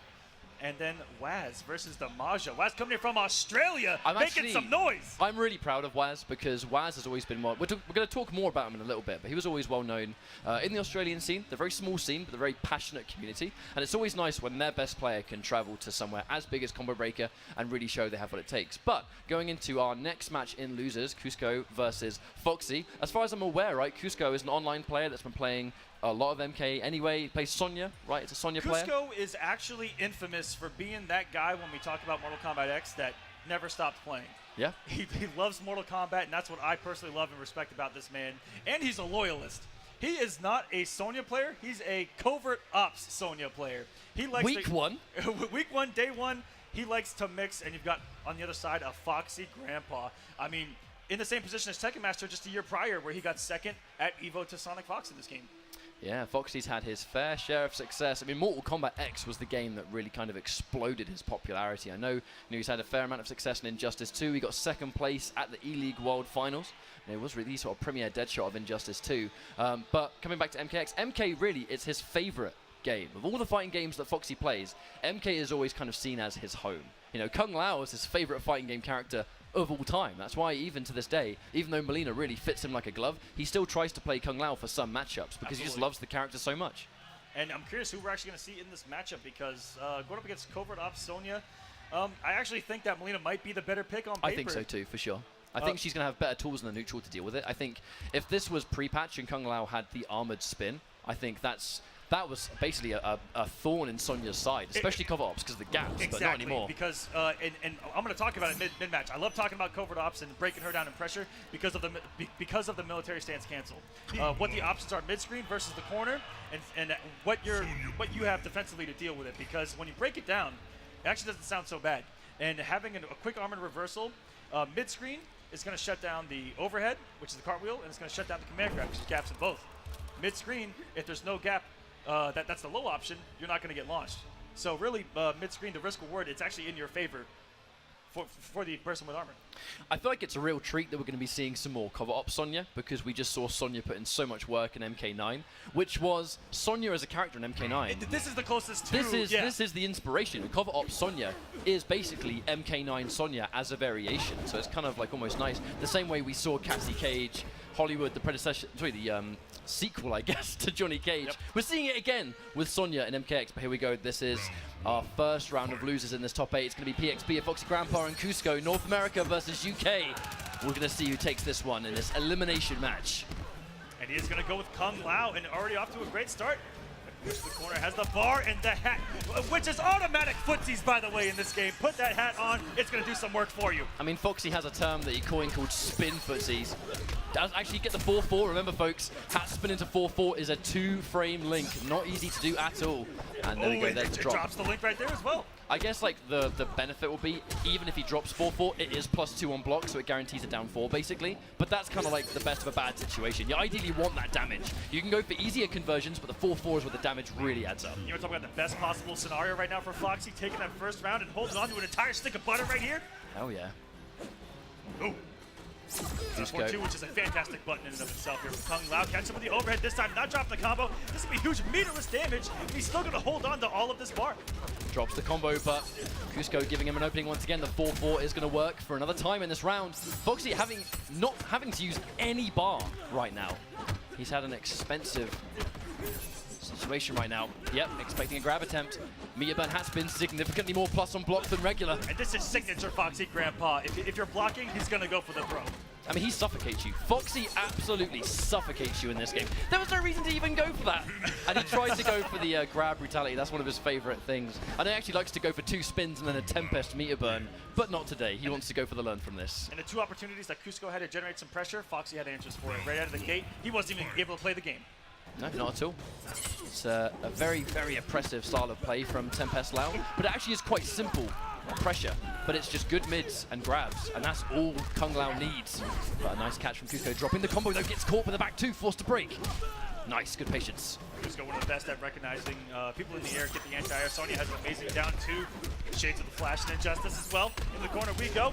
And then Waz versus the Maja. Waz coming in from Australia, making some noise. I'm really proud of Waz because Waz has always been we're going to talk more about him in a little bit, but he was always well known in the Australian scene. They're a very small scene, but a very passionate community. And it's always nice when their best player can travel to somewhere as big as Combo Breaker and really show they have what it takes. But going into our next match in losers, Cusco versus Foxy. As far as I'm aware, right, Cusco is an online player that's been playing a lot of MK anyway. He plays Sonya, right? It's a Sonya player. Cusco is actually infamous for being that guy when we talk about Mortal Kombat X that never stopped playing. Yeah. He loves Mortal Kombat, and that's what I personally love and respect about this man. And he's a loyalist. He is not a Sonya player. He's a covert ops Sonya player. He likes Week 1. Week 1, day 1, he likes to mix, and you've got on the other side a Foxy Grandpa. I mean, in the same position as Tekken Master just a year prior, where he got second at Evo to Sonic Fox in this game. Yeah, Foxy's had his fair share of success. I mean, Mortal Kombat X was the game that really kind of exploded his popularity. I know, he's had a fair amount of success in Injustice 2. He got second place at the E-League World Finals. And it was really sort of premier deadshot of Injustice 2. But coming back to MKX, MK really is his favorite game. Of all the fighting games that Foxy plays, MK is always kind of seen as his home. You know, Kung Lao is his favorite fighting game character of all time. That's why even to this day, even though Molina really fits him like a glove, he still tries to play Kung Lao for some matchups because he just loves the character so much. And I'm curious who we're actually going to see in this matchup because going up against Covert Ops Sonya, I actually think that Molina might be the better pick on paper. I think so too, for sure. I think she's going to have better tools than the neutral to deal with it. I think if this was pre-patch and Kung Lao had the armored spin, I think that was basically a thorn in Sonya's side, especially cover ops because of the gaps, exactly, but not anymore. Because, and I'm going to talk about it mid-match. I love talking about covert ops and breaking her down in pressure because of the military stance cancel. What the options are mid-screen versus the corner, and what you have defensively to deal with it. Because when you break it down, it actually doesn't sound so bad. And having a quick armored reversal, mid-screen is going to shut down the overhead, which is the cartwheel, and it's going to shut down the command grab, which is gaps in both. Mid-screen, if there's no gap, that's the low option, you're not going to get launched. So really, mid-screen, the risk reward, it's actually in your favor for the person with armor. I feel like it's a real treat that we're going to be seeing some more cover op Sonya, because we just saw Sonya put in so much work in MK9, which was Sonya as a character in MK9. This is the closest to... This is the inspiration. Cover op Sonya is basically MK9 Sonya as a variation, so it's kind of like almost nice. The same way we saw Cassie Cage, Hollywood, the predecessor, sorry, the sequel, I guess, to Johnny Cage. Yep. We're seeing it again with Sonya in MKX, but here we go. This is our first round of losers in this top 8. It's going to be PXP, Foxy Grandpa, and Cusco, North America versus UK. We're going to see who takes this one in this elimination match. And he is going to go with Kung Lao, and already off to a great start. Push the corner, has the bar and the hat, which is automatic footsies, by the way, in this game. Put that hat on, it's going to do some work for you. I mean, Foxy has a term that he coined called spin footsies. Does actually get the 4-4. Remember, folks, hat spin into 4-4 is a 2-frame link. Not easy to do at all. And there we go, there's the drop. It drops the link right there as well. I guess like the benefit will be, even if he drops 4-4, it is +2 on block, so it guarantees a down 4 basically. But that's kind of like the best of a bad situation. You ideally want that damage. You can go for easier conversions, but the 4-4 is where the damage really adds up. You're talking about the best possible scenario right now for Foxy, taking that first round and holding on to an entire stick of butter right here. Hell yeah. Ooh. 4-2, which is a fantastic button in and of itself here from Kung Lao. Catch him with the overhead this time, not drop the combo. This will be huge meterless damage, and he's still going to hold on to all of this bar. Drops the combo, but Cusco giving him an opening once again. The 4-4 is going to work for another time in this round. Foxy not having to use any bar right now. He's had an expensive situation right now. Yep, expecting a grab attempt. Meter burn hat spin, significantly more plus on block than regular. And this is signature Foxy Grandpa. If you're blocking, he's going to go for the throw. I mean, he suffocates you. Foxy absolutely suffocates you in this game. There was no reason to even go for that. And he tried to go for the grab brutality. That's one of his favorite things. And he actually likes to go for 2 spins and then a Tempest meter burn, but not today. He wants to go for the learn from this. And the 2 opportunities that Cusco had to generate some pressure, Foxy had answers for it. Right out of the gate, he wasn't even able to play the game. No, not at all. It's a very, very oppressive style of play from Tempest Lao, but it actually is quite simple pressure, but it's just good mids and grabs, and that's all Kung Lao needs. But a nice catch from Cusco, dropping the combo, though, gets caught with the back 2, forced to break. Nice, good patience. Cusco, one of the best at recognizing people in the air, get the anti-air. Sonya has an amazing down 2. Shades of the Flash and Injustice as well. In the corner we go.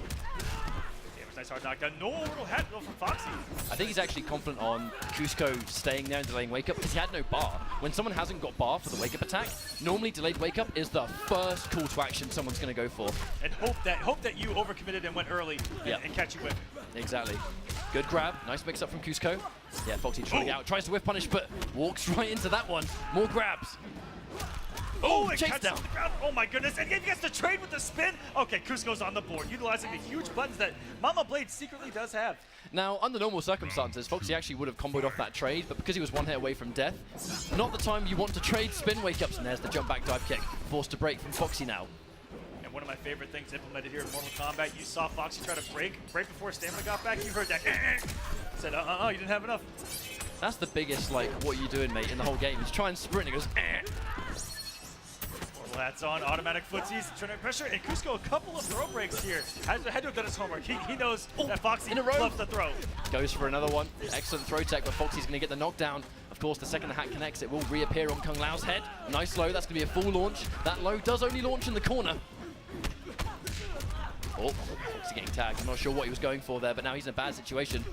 Nice hard knockdown. No little hat though from Foxy. I think he's actually confident on Cusco staying there and delaying wake up because he had no bar. When someone hasn't got bar for the wake up attack, normally delayed wake up is the first call to action someone's going to go for. And hope that you overcommitted and went early and catch you whip. Exactly. Good grab. Nice mix up from Cusco. Yeah, Foxy trying to get out. Tries to whiff punish, but walks right into that one. More grabs. Oh, chase down. The ground. Oh my goodness, and he gets to trade with the spin. Okay, Cusco's on the board, utilizing the huge buttons that Mama Blade secretly does have. Now, under normal circumstances, Foxy actually would have comboed off that trade, but because he was 1 hit away from death, not the time you want to trade spin wake-ups, and there's the jump back dive kick. Forced to break from Foxy now. And one of my favorite things implemented here in Mortal Kombat, you saw Foxy try to break before stamina got back. You heard that. Said, you didn't have enough. That's the biggest, like, what are you doing, mate, in the whole game. He's trying to sprint, and he goes, Hats on, automatic footsies, trying to pressure, and Cusco a couple of throw breaks here. Had to have done his homework. He knows that Foxy loves to throw. Goes for another one. Excellent throw tech, but Foxy's going to get the knockdown. Of course, the second the hat connects, it will reappear on Kung Lao's head. Nice low, that's going to be a full launch. That low does only launch in the corner. Oh, Foxy getting tagged. I'm not sure what he was going for there, but now he's in a bad situation.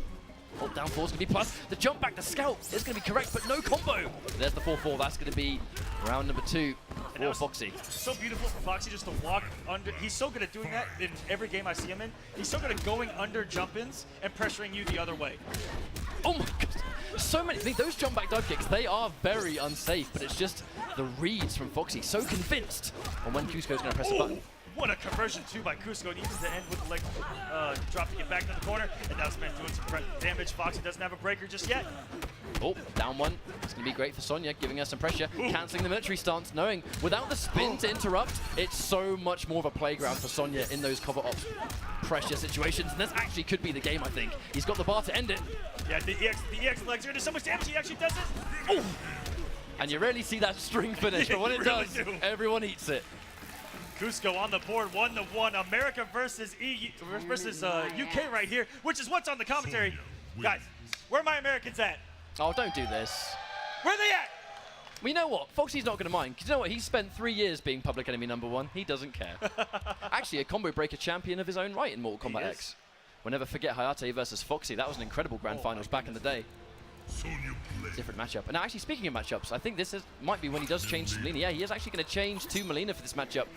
Oh, down 4 is going to be plus. The jump back, the scout is going to be correct, but no combo. There's the 4-4. That's going to be round number 2 for Foxy. So beautiful for Foxy just to walk under. He's so good at doing that in every game I see him in. He's so good at going under jump-ins and pressuring you the other way. Oh my god. So many. Those jump back dive kicks, they are very unsafe, but it's just the reads from Foxy. So convinced on when Cusco's going to press the button. What a conversion, too, by Cusco. It needs to end with the leg drop to get back to the corner. And now Smith doing some damage. Foxy doesn't have a breaker just yet. Oh, down 1. It's going to be great for Sonya, giving us some pressure. Cancelling the military stance, knowing without the spin to interrupt, it's so much more of a playground for Sonya in those cover ops pressure situations. And this actually could be the game, I think. He's got the bar to end it. Yeah, the EX legs are going to do so much damage. He actually does it. Oh! And you rarely see that string finish, but when it does, everyone eats it. Cusco on the board, 1-1. America versus UK right here, which is what's on the commentary. Guys, where are my Americans at? Oh, don't do this. Where are they at? Well, you know what? Foxy's not going to mind. 'Cause you know what? He's spent 3 years being public enemy #1. He doesn't care. Actually, a combo breaker champion of his own right in Mortal Kombat X. We'll never forget Hayate versus Foxy. That was an incredible grand finals back in the day. Different matchup. And now, actually, speaking of matchups, I think this might be when he does change to Melina. Yeah, he is actually going to change to Melina for this matchup.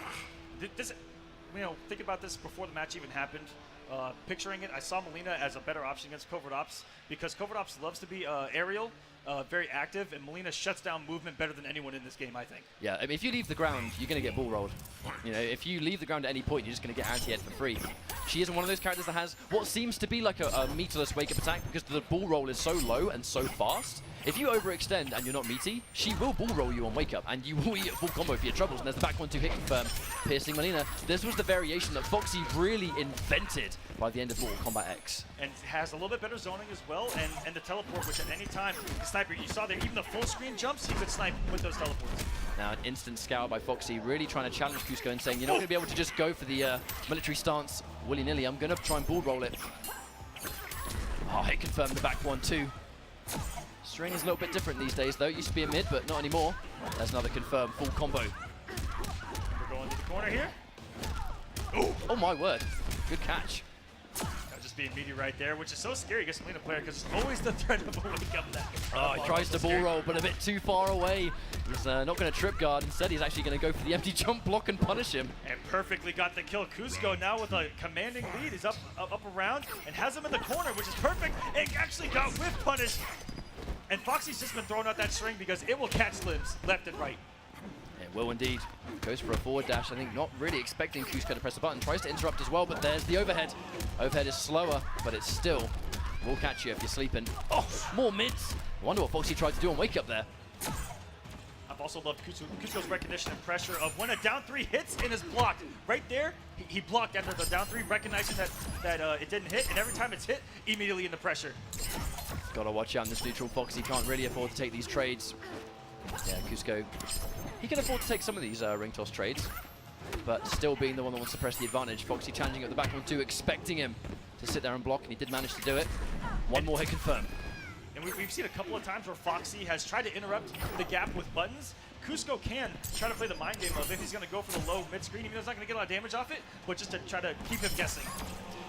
Think about this before the match even happened. Picturing it, I saw Melina as a better option against Covert Ops because Covert Ops loves to be aerial, very active, and Melina shuts down movement better than anyone in this game, I think. Yeah, I mean, if you leave the ground, you're going to get bull rolled. You know, if you leave the ground at any point, you're just going to get anti-head for free. She isn't one of those characters that has what seems to be like a meterless wake-up attack because the bull roll is so low and so fast. If you overextend and you're not meaty, she will bull roll you on wake up and you will eat a full combo for your troubles. And there's the back 1-2 hit confirm, piercing Melina. This was the variation that Foxy really invented by the end of Mortal Kombat X. And has a little bit better zoning as well, and the teleport, which at any time, the sniper, you saw there, even the full screen jumps, he could snipe with those teleports. Now an instant scour by Foxy, really trying to challenge Cusco and saying, you're not going to be able to just go for the military stance willy-nilly. I'm going to try and bull roll it. Oh, hit confirm the back 1-2. String is a little bit different these days, though. It used to be a mid, but not anymore. There's another confirmed full combo. We're going to the corner here. Ooh. Oh, my word. Good catch. That just being meaty right there, which is so scary against a Melina player because there's always the threat of a wake up that. Oh, he tries to bull roll, but a bit too far away. He's not going to trip guard. Instead, he's actually going to go for the empty jump block and punish him. And perfectly got the kill. Cusco now with a commanding lead. He's up around and has him in the corner, which is perfect. And actually got whiff punished. And Foxy's just been throwing out that string because it will catch limbs left and right. It will indeed. Goes for a forward dash. I think not really expecting Cusco to press the button. Tries to interrupt as well, but there's the overhead. Overhead is slower, but it still will catch you if you're sleeping. Oh, more mids. I wonder what Foxy tried to do on wake up there. I've also loved Cusco's recognition and pressure of when a down 3 hits and is blocked. Right there, he blocked under the down 3, recognizing that it didn't hit, and every time it's hit, immediately into pressure. Gotta watch out in this neutral. Foxy can't really afford to take these trades. Yeah, Cusco, he can afford to take some of these ring toss trades, but still being the one that wants to press the advantage. Foxy challenging at the back 1-2, expecting him to sit there and block, and he did manage to do it. One more hit confirmed. And we've seen a couple of times where Foxy has tried to interrupt the gap with buttons. Cusco can try to play the mind game of if he's going to go for the low mid-screen, even though he's not going to get a lot of damage off it, but just to try to keep him guessing.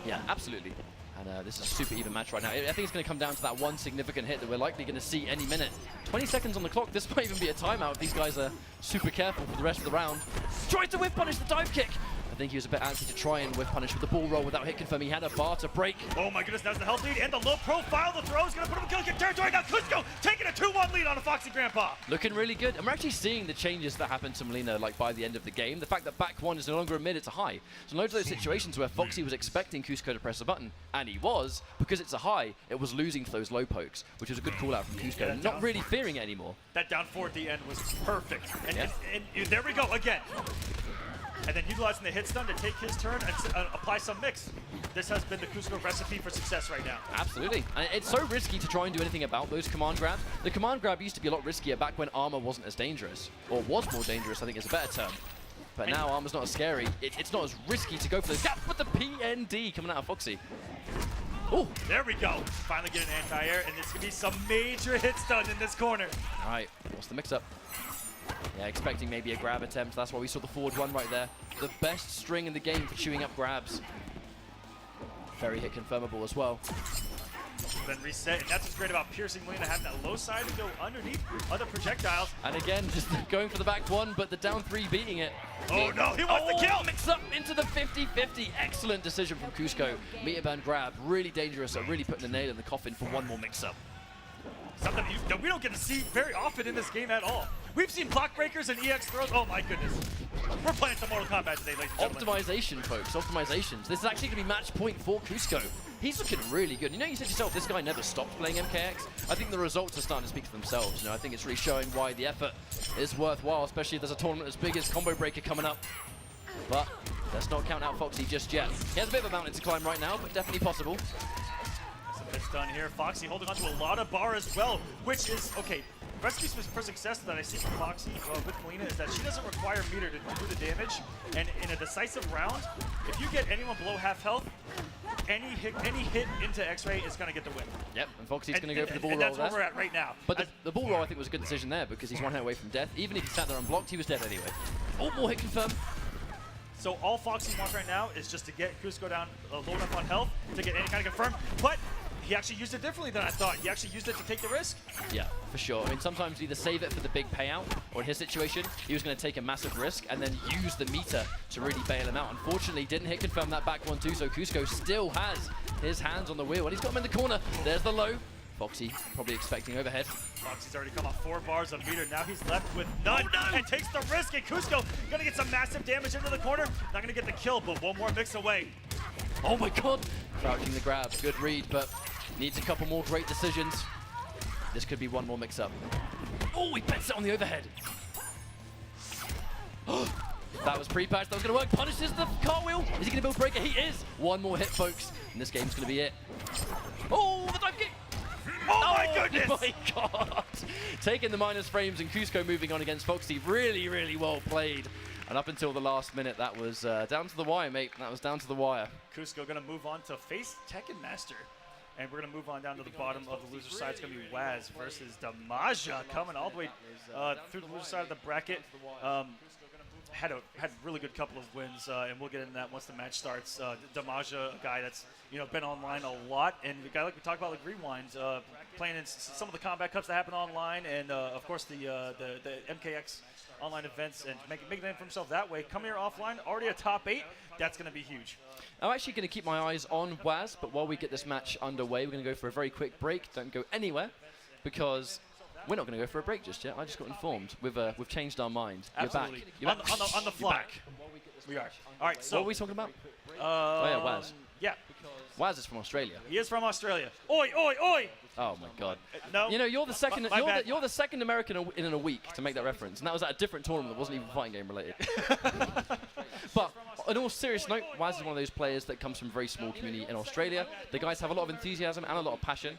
Yeah, absolutely. And this is a super even match right now. I think it's going to come down to that one significant hit that we're likely going to see any minute. 20 seconds on the clock. This might even be a timeout if these guys are super careful for the rest of the round. Tries to whip punish the dive kick. I think he was a bit antsy to try and whip punish with the bull roll without hit confirm. He had a bar to break. Oh my goodness, that's the health lead and the low profile. The throw is going to put him in kill kick territory. Now Cusco taking a 2-1 lead on a Foxy Grandpa. Looking really good. And we're actually seeing the changes that happened to Melina like by the end of the game. The fact that back 1 is no longer a mid, it's a high. So loads of those situations where Foxy was expecting Cusco to press a button, and he was, because it's a high, it was losing to those low pokes, which was a good call out from Cusco. Yeah, not really fearing it anymore. That down 4 at the end was perfect. And there we go again. And then utilizing the hit stun to take his turn and apply some mix. This has been the Cusco recipe for success right now. Absolutely. And it's so risky to try and do anything about those command grabs. The command grab used to be a lot riskier back when armor wasn't as dangerous. Or was more dangerous, I think is a better term. But now armor's not as scary. It's not as risky to go for those gaps. But the PND coming out of Foxy. Oh, there we go. Finally get an anti-air, and there's going to be some major hit stun in this corner. All right, what's the mix-up? Yeah, expecting maybe a grab attempt. That's why we saw the forward one right there. The best string in the game for chewing up grabs. Very hit confirmable as well. Then reset, and that's what's great about piercing Melina, having that low side to go underneath other projectiles. And again, just going for the back 1, but the down 3 beating it. Oh no, he wants the kill! Mix up into the 50-50. Excellent decision from Cusco. Meter band grab, really dangerous, so really putting the nail in the coffin for one more mix up. Something that we don't get to see very often in this game at all. We've seen block breakers and EX throws. Oh my goodness. We're playing some Mortal Kombat today, ladies and gentlemen. Optimization, folks, optimizations. This is actually going to be match point for Cusco. He's looking really good. You know, you said yourself, this guy never stopped playing MKX. I think the results are starting to speak for themselves. You know, I think it's really showing why the effort is worthwhile, especially if there's a tournament as big as Combo Breaker coming up. But let's not count out Foxy just yet. He has a bit of a mountain to climb right now, but definitely possible. It's done here. Foxy holding on to a lot of bar as well, which is, okay, recipes for success that I see from Foxy with Melina is that she doesn't require meter to do the damage. And in a decisive round, if you get anyone below half health, any hit into X-Ray is going to get the win. Yep, and Foxy's going to go for the ball and roll that's there. where we're at right now. But the ball roll, I think, was a good decision there because he's one hit away from death. Even if he sat there unblocked, he was dead anyway. Oh, more hit confirm. So all Foxy wants right now is just to get Cusco down low enough on health to get any kind of confirm. But he actually used it differently than I thought. He actually used it to take the risk. Yeah, for sure. I mean, sometimes you either save it for the big payout, or in his situation, he was going to take a massive risk and then use the meter to really bail him out. Unfortunately, didn't hit confirm that back one too, so Cusco still has his hands on the wheel, and he's got him in the corner. There's the low. Foxy probably expecting overhead. Foxy's already come off 4 bars of meter. Now he's left with none and takes the risk. And Cusco gonna get some massive damage into the corner. Not gonna get the kill, but one more mix away. Oh my god! Crouching the grab. Good read, but needs a couple more great decisions. This could be one more mix-up. Oh, he bets it on the overhead. That was pre-patched. That was going to work. Punishes the cartwheel. Is he going to build breaker? He is. One more hit, folks. And this game's going to be it. Oh, the dive kick. Oh my goodness! Oh my god! Taking the minus frames and Cusco moving on against Foxy. Really, really well played. And up until the last minute, that was down to the wire, mate. That was down to the wire. Cusco gonna move on to face Tekken Master. And we're gonna move on down to the bottom of the loser side. It's gonna be Waz versus Damaja coming all the way through the loser side of the bracket. Had really good couple of wins, and we'll get into that once the match starts. Damaja, a guy that's been online a lot, and a guy like we talked about, like Rewind, playing in some of the combat cups that happen online, and of course the MKX online events, and make a name for himself that way. Come here offline, already a top 8. That's going to be huge. I'm actually going to keep my eyes on Waz, but while we get this match underway, we're going to go for a very quick break. Don't go anywhere, because we're not going to go for a break just yet. I just got informed. We've changed our mind. Absolutely. You're back. On the fly. We are. All right. So what are we talking about? Oh yeah, Waz. Yeah. Waz is from Australia. He is from Australia. Oi, oi, oi! Oh my god. No. You're the second. My You're the second American in a week to make that reference, and that was at a different tournament that wasn't even fighting game related. But on all serious note, Waz is one of those players that comes from a very small community in Australia. The guys have a lot of enthusiasm and a lot of passion.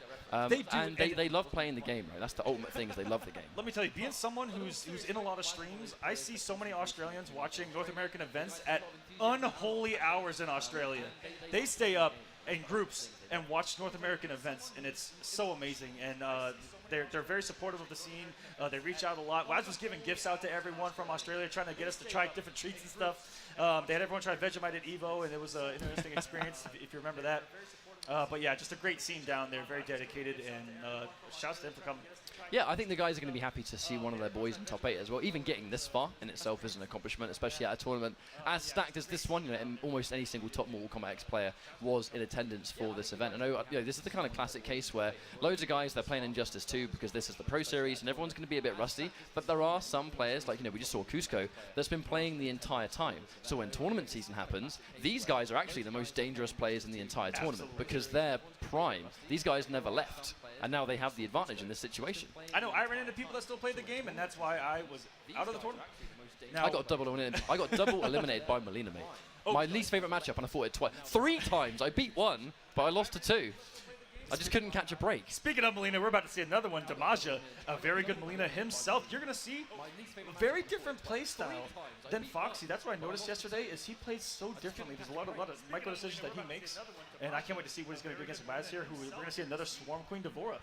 They do, and they love playing the game, right? That's the ultimate thing, is they love the game. Let me tell you, being someone who's in a lot of streams, I see so many Australians watching North American events at unholy hours in Australia. They stay up in groups and watch North American events, and it's so amazing. And they're very supportive of the scene. They reach out a lot. Waz was giving gifts out to everyone from Australia, trying to get us to try different treats and stuff. They had everyone try Vegemite at Evo, and it was an interesting experience, if you remember that. But yeah, just a great scene down there, very dedicated, and shouts to him for coming. Yeah, I think the guys are going to be happy to see one of their boys in top 8 as well. Even getting this far in itself is an accomplishment, especially at a tournament as stacked as this one. Almost any single top Mortal Kombat X player was in attendance for this event. I know this is the kind of classic case where loads of guys, they're playing Injustice 2 because this is the Pro Series and everyone's going to be a bit rusty, but there are some players, like we just saw Cusco, that's been playing the entire time. So when tournament season happens, these guys are actually the most dangerous players in the entire tournament because they're prime. These guys never left, and now they have the advantage in this situation. I know, I ran into people that still played the game, and that's why I was out of the tournament. Now, I got double eliminated by Melina, mate. Oh. My least favorite matchup, and I fought it twice. 3 times. I beat 1, but I lost to 2. I just couldn't catch a break. Speaking of Melina, we're about to see another one. Damaja, a very good Melina himself. You're going to see a very different play style than Foxy. That's what I noticed yesterday, is he plays so differently. There's a lot of micro decisions that he makes, and I can't wait to see what he's going to do against Waz here, who we're going to see another Swarm Queen Devora.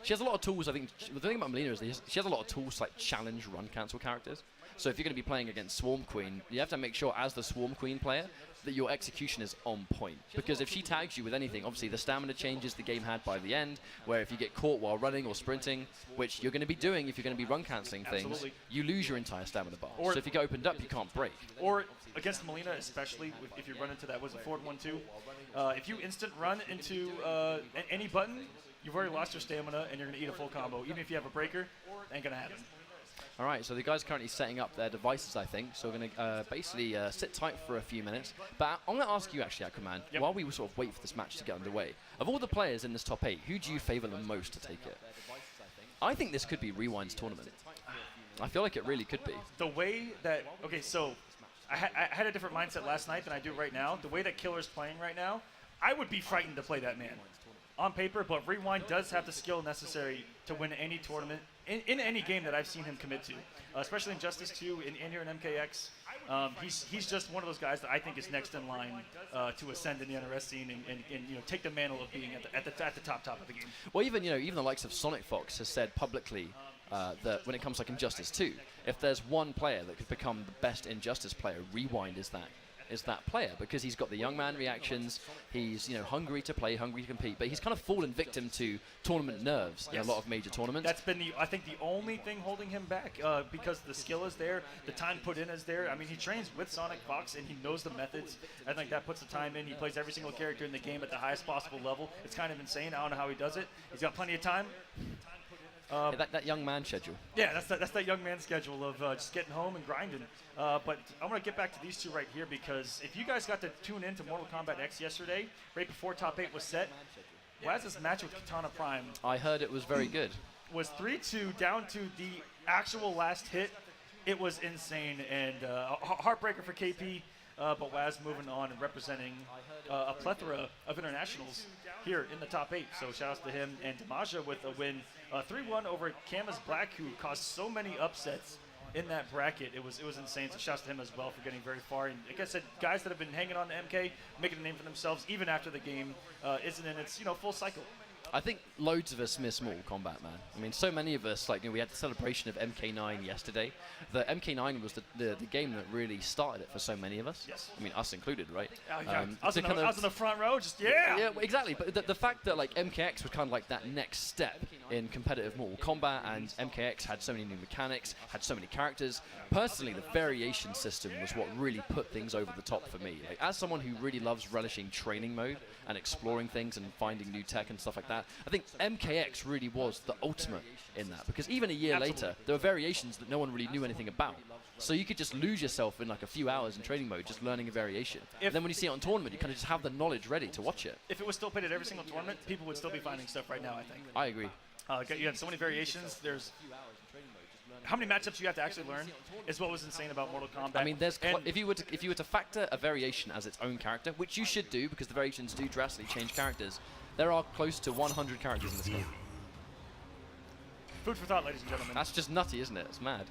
She has a lot of tools, I think. The thing about Melina is she has a lot of tools to challenge run cancel characters. So if you're going to be playing against Swarm Queen, you have to make sure as the Swarm Queen player that your execution is on point. Because if she tags you with anything, obviously the stamina changes the game had by the end, where if you get caught while running or sprinting, which you're going to be doing if you're going to be run cancelling things, you lose your entire stamina bar. So if you get opened up, you can't break. Or against Melina, especially if you run into that, was it forward 1-2? If you instant run into any button, you've already lost your stamina and you're going to eat a full combo. Even if you have a breaker, ain't going to happen. All right, so the guys are currently setting up their devices, I think. So we're going to basically sit tight for a few minutes. But I'm going to ask you, actually, Aquaman, while we sort of wait for this match to get underway, of all the players in this top 8, who do you favour the most to take it? I think this could be Rewind's tournament. I feel like it really could be. The way that, okay, so I had a different mindset last night than I do right now. The way that Killer's playing right now, I would be frightened to play that man. on paper, but Rewind does have the skill necessary to win any tournament, in any game that I've seen him commit to, especially in Justice 2 and here in MKX. He's just one of those guys that I think is next in line to ascend in the NRS scene and take the mantle of being at the top of the game. Well, even the likes of Sonic Fox has said publicly that when it comes to like Injustice 2, if there's one player that could become the best Injustice player, Rewind is that player, because he's got the young man reactions. He's hungry to play, hungry to compete, but he's kind of fallen victim to tournament nerves in a lot of major tournaments. That's been I think the only thing holding him back, because the skill is there, the time put in is there. I mean, he trains with Sonic Fox and he knows the methods. I think that puts the time in. He plays every single character in the game at the highest possible level. It's kind of insane. I don't know how he does it. He's got plenty of time. That young man schedule. Yeah, that's that young man schedule of just getting home and grinding. But I want to get back to these two right here, because if you guys got to tune in to Mortal Kombat X yesterday, right before Top 8 was set, Waz's match with Katana Prime I heard it was very good. was 3-2 down to the actual last hit. It was insane, and a heartbreaker for KP, but Waz moving on and representing a plethora of internationals here in the top 8. So shout out to him, and Damaja with a win, 3-1 over Camus Black, who caused so many upsets in that bracket. It was insane. So shouts to him as well for getting very far. And like I said, guys that have been hanging on to MK, making a name for themselves even after the game isn't in its full cycle. I think loads of us miss Mortal Kombat, man. I mean, so many of us, we had the celebration of MK9 yesterday. The MK9 was the game that really started it for so many of us. Yes. I mean, us included, right? I was in the front row, just yeah. Yeah, exactly. But the fact that MKX was kind of like that next step in competitive Mortal Kombat, and MKX had so many new mechanics, had so many characters. Personally, the variation system was what really put things over the top for me. As someone who really loves relishing training mode and exploring things and finding new tech and stuff like that, I think MKX really was the ultimate in that, because even a year later, there were variations that no one really knew anything about. So you could just lose yourself in a few hours in training mode just learning a variation. And then when you see it on tournament, you kind of just have the knowledge ready to watch it. If it was still played at every single tournament, people would still be finding stuff right now, I think. I agree. You have so many variations. There's how many matchups you have to actually learn is what was insane about Mortal Kombat. I mean, if you were to factor a variation as its own character, which you should do because the variations do drastically change characters, there are close to 100 characters in this game. Food for thought, ladies and gentlemen. That's just nutty, isn't it? It's mad.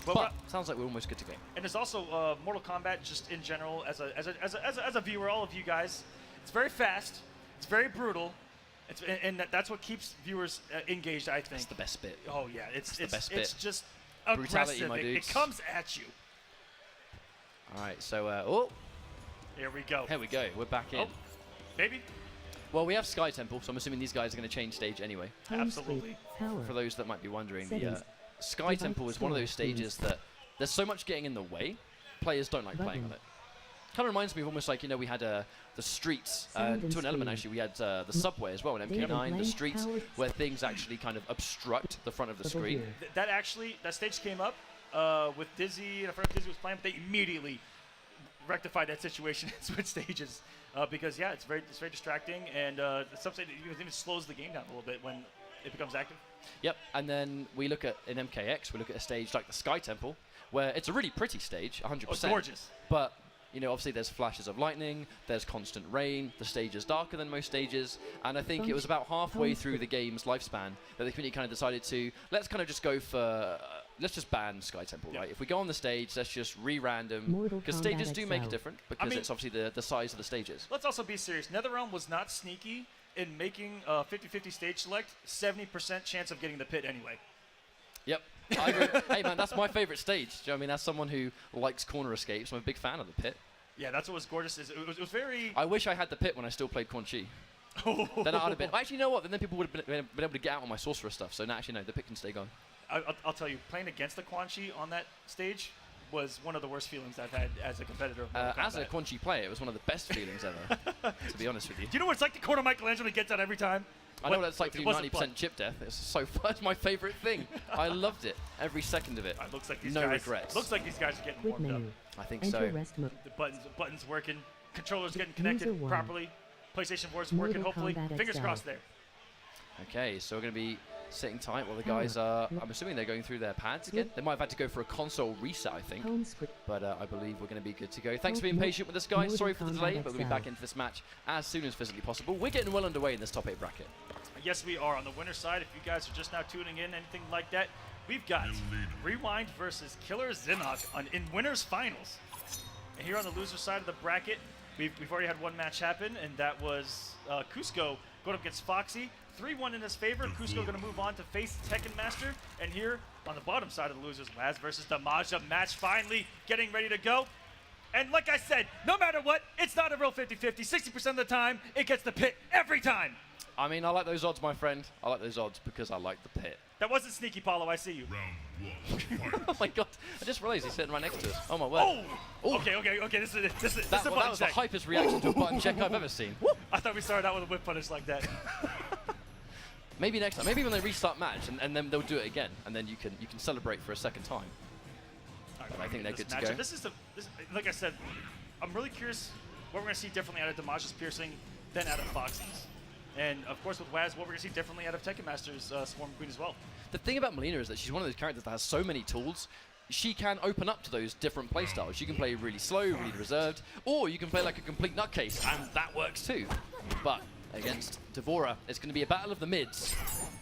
But sounds like we're almost good to go. And there's also Mortal Kombat, just in general, as a viewer, all of you guys. It's very fast. It's very brutal. And that's what keeps viewers engaged, I think. That's the best bit. Oh yeah, it's the best bit. It's just brutality, aggressive. my dudes. It comes at you. All right, so here we go. Here we go. We're back in. Oh, baby. Well, we have Sky Temple, so I'm assuming these guys are going to change stage anyway. Absolutely. For those that might be wondering, the Sky Temple is one of those stages that there's so much getting in the way, players don't like playing on it. Kind of reminds me of almost we had the streets, to an element actually, we had the subway as well in MK9, the streets where things actually kind of obstruct the front of the screen. That stage came up with Dizzy, and I forgot Dizzy was playing, but they immediately rectified that situation and switched stages because it's very distracting, and some say it even slows the game down a little bit when it becomes active. Yep, and then we look at in MKX, we look at a stage like the Sky Temple, where it's a really pretty stage, 100%. Oh, it's gorgeous. But obviously there's flashes of lightning, there's constant rain, the stage is darker than most stages, and I think it was about halfway through the game's lifespan that the community kind of decided to, let's kind of just go for, let's just ban Sky Temple, right? If we go on the stage, let's just re-random, because stages do make a difference, because it's obviously the size of the stages. Let's also be serious. NetherRealm was not sneaky in making a 50-50 stage select, 70% chance of getting the pit anyway. Yep. I agree. Hey man, that's my favorite stage. Do you know what I mean? As someone who likes corner escapes, I'm a big fan of the pit. Yeah, that's what was gorgeous. It was very... I wish I had the pit when I still played Quan Chi. Then I'd have been... Actually, you know what? Then people would have been able to get out on my sorcerer stuff. So now, actually, no, the pit can stay gone. I'll tell you, playing against the Quan Chi on that stage was one of the worst feelings I've had as a competitor of Mortal Kombat. As a Quan Chi player, it was one of the best feelings ever, to be honest with you. Do you know what it's like to corner Michelangelo gets out every time? I know what it's like to do 90% chip death. It's so fun. It's my favorite thing. I loved it. Every second of it. Looks like these no guys, regrets. Looks like these guys are getting warmed up. I think so. The buttons working. Controllers getting connected properly. PlayStation 4 is working, hopefully. Fingers crossed there. Okay, so we're going to be sitting tight while the guys are, I'm assuming they're going through their pads again. They might have had to go for a console reset, I think. But I believe we're going to be good to go. Thanks for being patient with us, guys. Sorry for the delay, but we'll be back into this match as soon as physically possible. We're getting well underway in this top 8 bracket. Yes, we are. On the winner's side, if you guys are just now tuning in, anything like that, we've got Rewind versus Killer Zinok in winners finals. And here on the loser side of the bracket, we've already had one match happen, and that was Cusco going up against Foxy. 3-1 in his favor. Cusco going to move on to face Tekken Master. And here on the bottom side of the losers, Waz versus Damaja match finally getting ready to go. And like I said, no matter what, it's not a real 50-50. 60% of the time, it gets the pit every time. I mean, I like those odds, my friend. I like those odds because I like the pit. That wasn't sneaky, Paulo. I see you. Oh my god! I just realized he's sitting right next to us. Oh my word! Oh! Okay. This is That a button was check. the hypest reaction to a button check I've ever seen. I thought we started out with a whip punish like that. Maybe next time. Maybe when they restart match, and then they'll do it again, and then you can celebrate for a second time. But I think they're good to go. Like I said, I'm really curious what we're going to see differently out of Damaja's piercing than out of Foxy's. And of course with Waz, what we're going to see differently out of Tekken Master's Swarm Queen as well. The thing about Melina is that she's one of those characters that has so many tools. She can open up to those different playstyles. You can play really slow, really reserved, or you can play like a complete nutcase, and that works too. But against Devora, it's going to be a battle of the mids.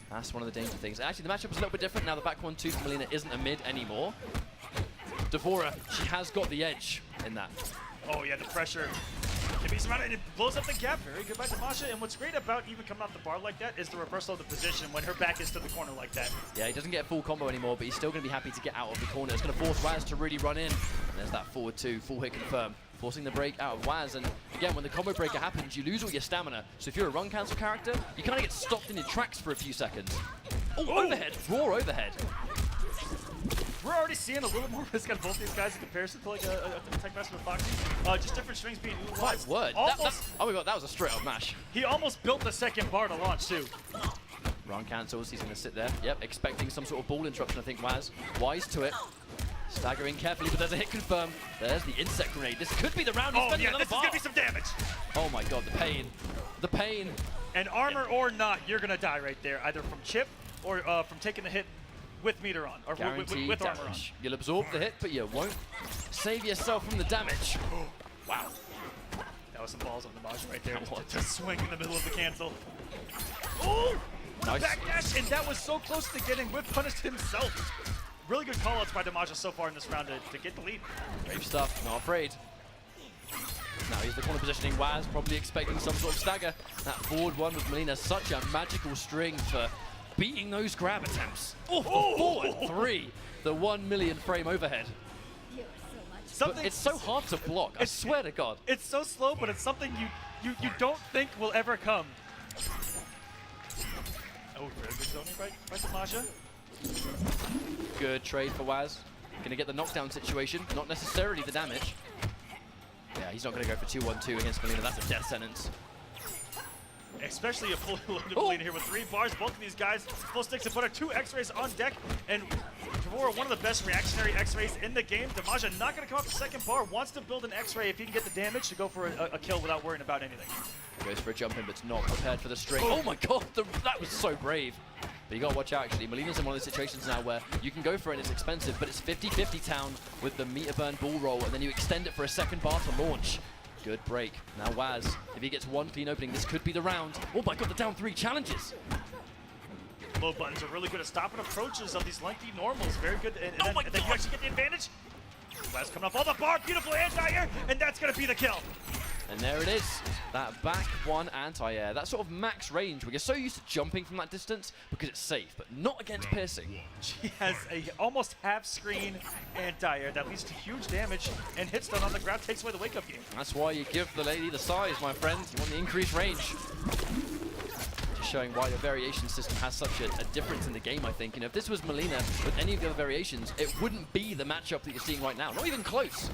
That's one of the danger things. Actually, the matchup is a little bit different. Now the back 1-2 for Melina isn't a mid anymore. Devora, she has got the edge in that. Oh yeah, the pressure. It beats him out and it blows up the gap. Very good by Damaja. And what's great about even coming off the bar like that is the reversal of the position when her back is to the corner like that. Yeah, he doesn't get a full combo anymore, but he's still going to be happy to get out of the corner. It's going to force Waz to really run in. And there's that forward 2, full hit confirm. Forcing the break out of Waz. And again, when the combo breaker happens, you lose all your stamina. So if you're a run cancel character, you kind of get stopped in your tracks for a few seconds. Oh, overhead. Raw overhead. We're already seeing a little more risk on both these guys in comparison to like a Tekken Master with Foxy. Just different strings being utilized. My word. Oh my god, that was a straight up mash. He almost built the second bar to launch too. Run cancels, he's going to sit there. Yep, expecting some sort of ball interruption, I think, Waz. Wise to it. Staggering carefully, but there's a hit confirm. There's the insect grenade. This could be the round. He's spending another bar. This is going to be some damage. Oh my god, the pain. The pain. And armor or not, you're going to die right there, either from chip or from taking the hit with meter on, or with armor on. You'll absorb the hit, but you won't save yourself from the damage. Wow. That was some balls on the Damaja right there to swing in the middle of the cancel. Oh! Nice. Backdash, and that was so close to getting whip punished himself. Really good callouts by Damaja so far in this round to get the lead. Brave stuff, not afraid. Now he's the corner positioning. Waz probably expecting some sort of stagger. That forward one with Melina, such a magical string for beating those grab attempts. Oh, forward 3. The 1 million frame overhead. It's so hard to block, I swear to God. It's so slow, but it's something you don't think will ever come. Oh, very good zoning by Damaja. Good trade for Waz. Gonna get the knockdown situation, not necessarily the damage. Yeah, he's not gonna go for 2-1-2 against Melina. That's a death sentence. Especially a fully loaded Melina here with 3 bars. Both of these guys, full sticks of butter, 2 X-rays on deck. And Devora, one of the best reactionary X-rays in the game. Damaja not going to come off the second bar. Wants to build an X-ray if he can get the damage to go for a kill without worrying about anything. Goes for a jump in, but it's not prepared for the string. Oh my god, that was so brave. But you got to watch out, actually. Melina's in one of those situations now where you can go for it and it's expensive, but it's 50-50 town with the meter burn bull roll, and then you extend it for a second bar to launch. Good break. Now Waz, if he gets one clean opening, this could be the round. Oh my god, the down 3 challenges. Low buttons are really good at stopping approaches of these lengthy normals. Very good. And then you actually get the advantage. Waz coming off all the bar. Beautiful anti-air, and that's going to be the kill. And there it is. That back 1 anti-air. That sort of max range where you're so used to jumping from that distance because it's safe, but not against piercing. She has a almost half-screen anti-air that leads to huge damage, and hit stun on the ground takes away the wake-up game. That's why you give the lady the size, my friend. You want the increased range. Just showing why the variation system has such a difference in the game, I think. You know, if this was Melina with any of the other variations, it wouldn't be the matchup that you're seeing right now. Not even close.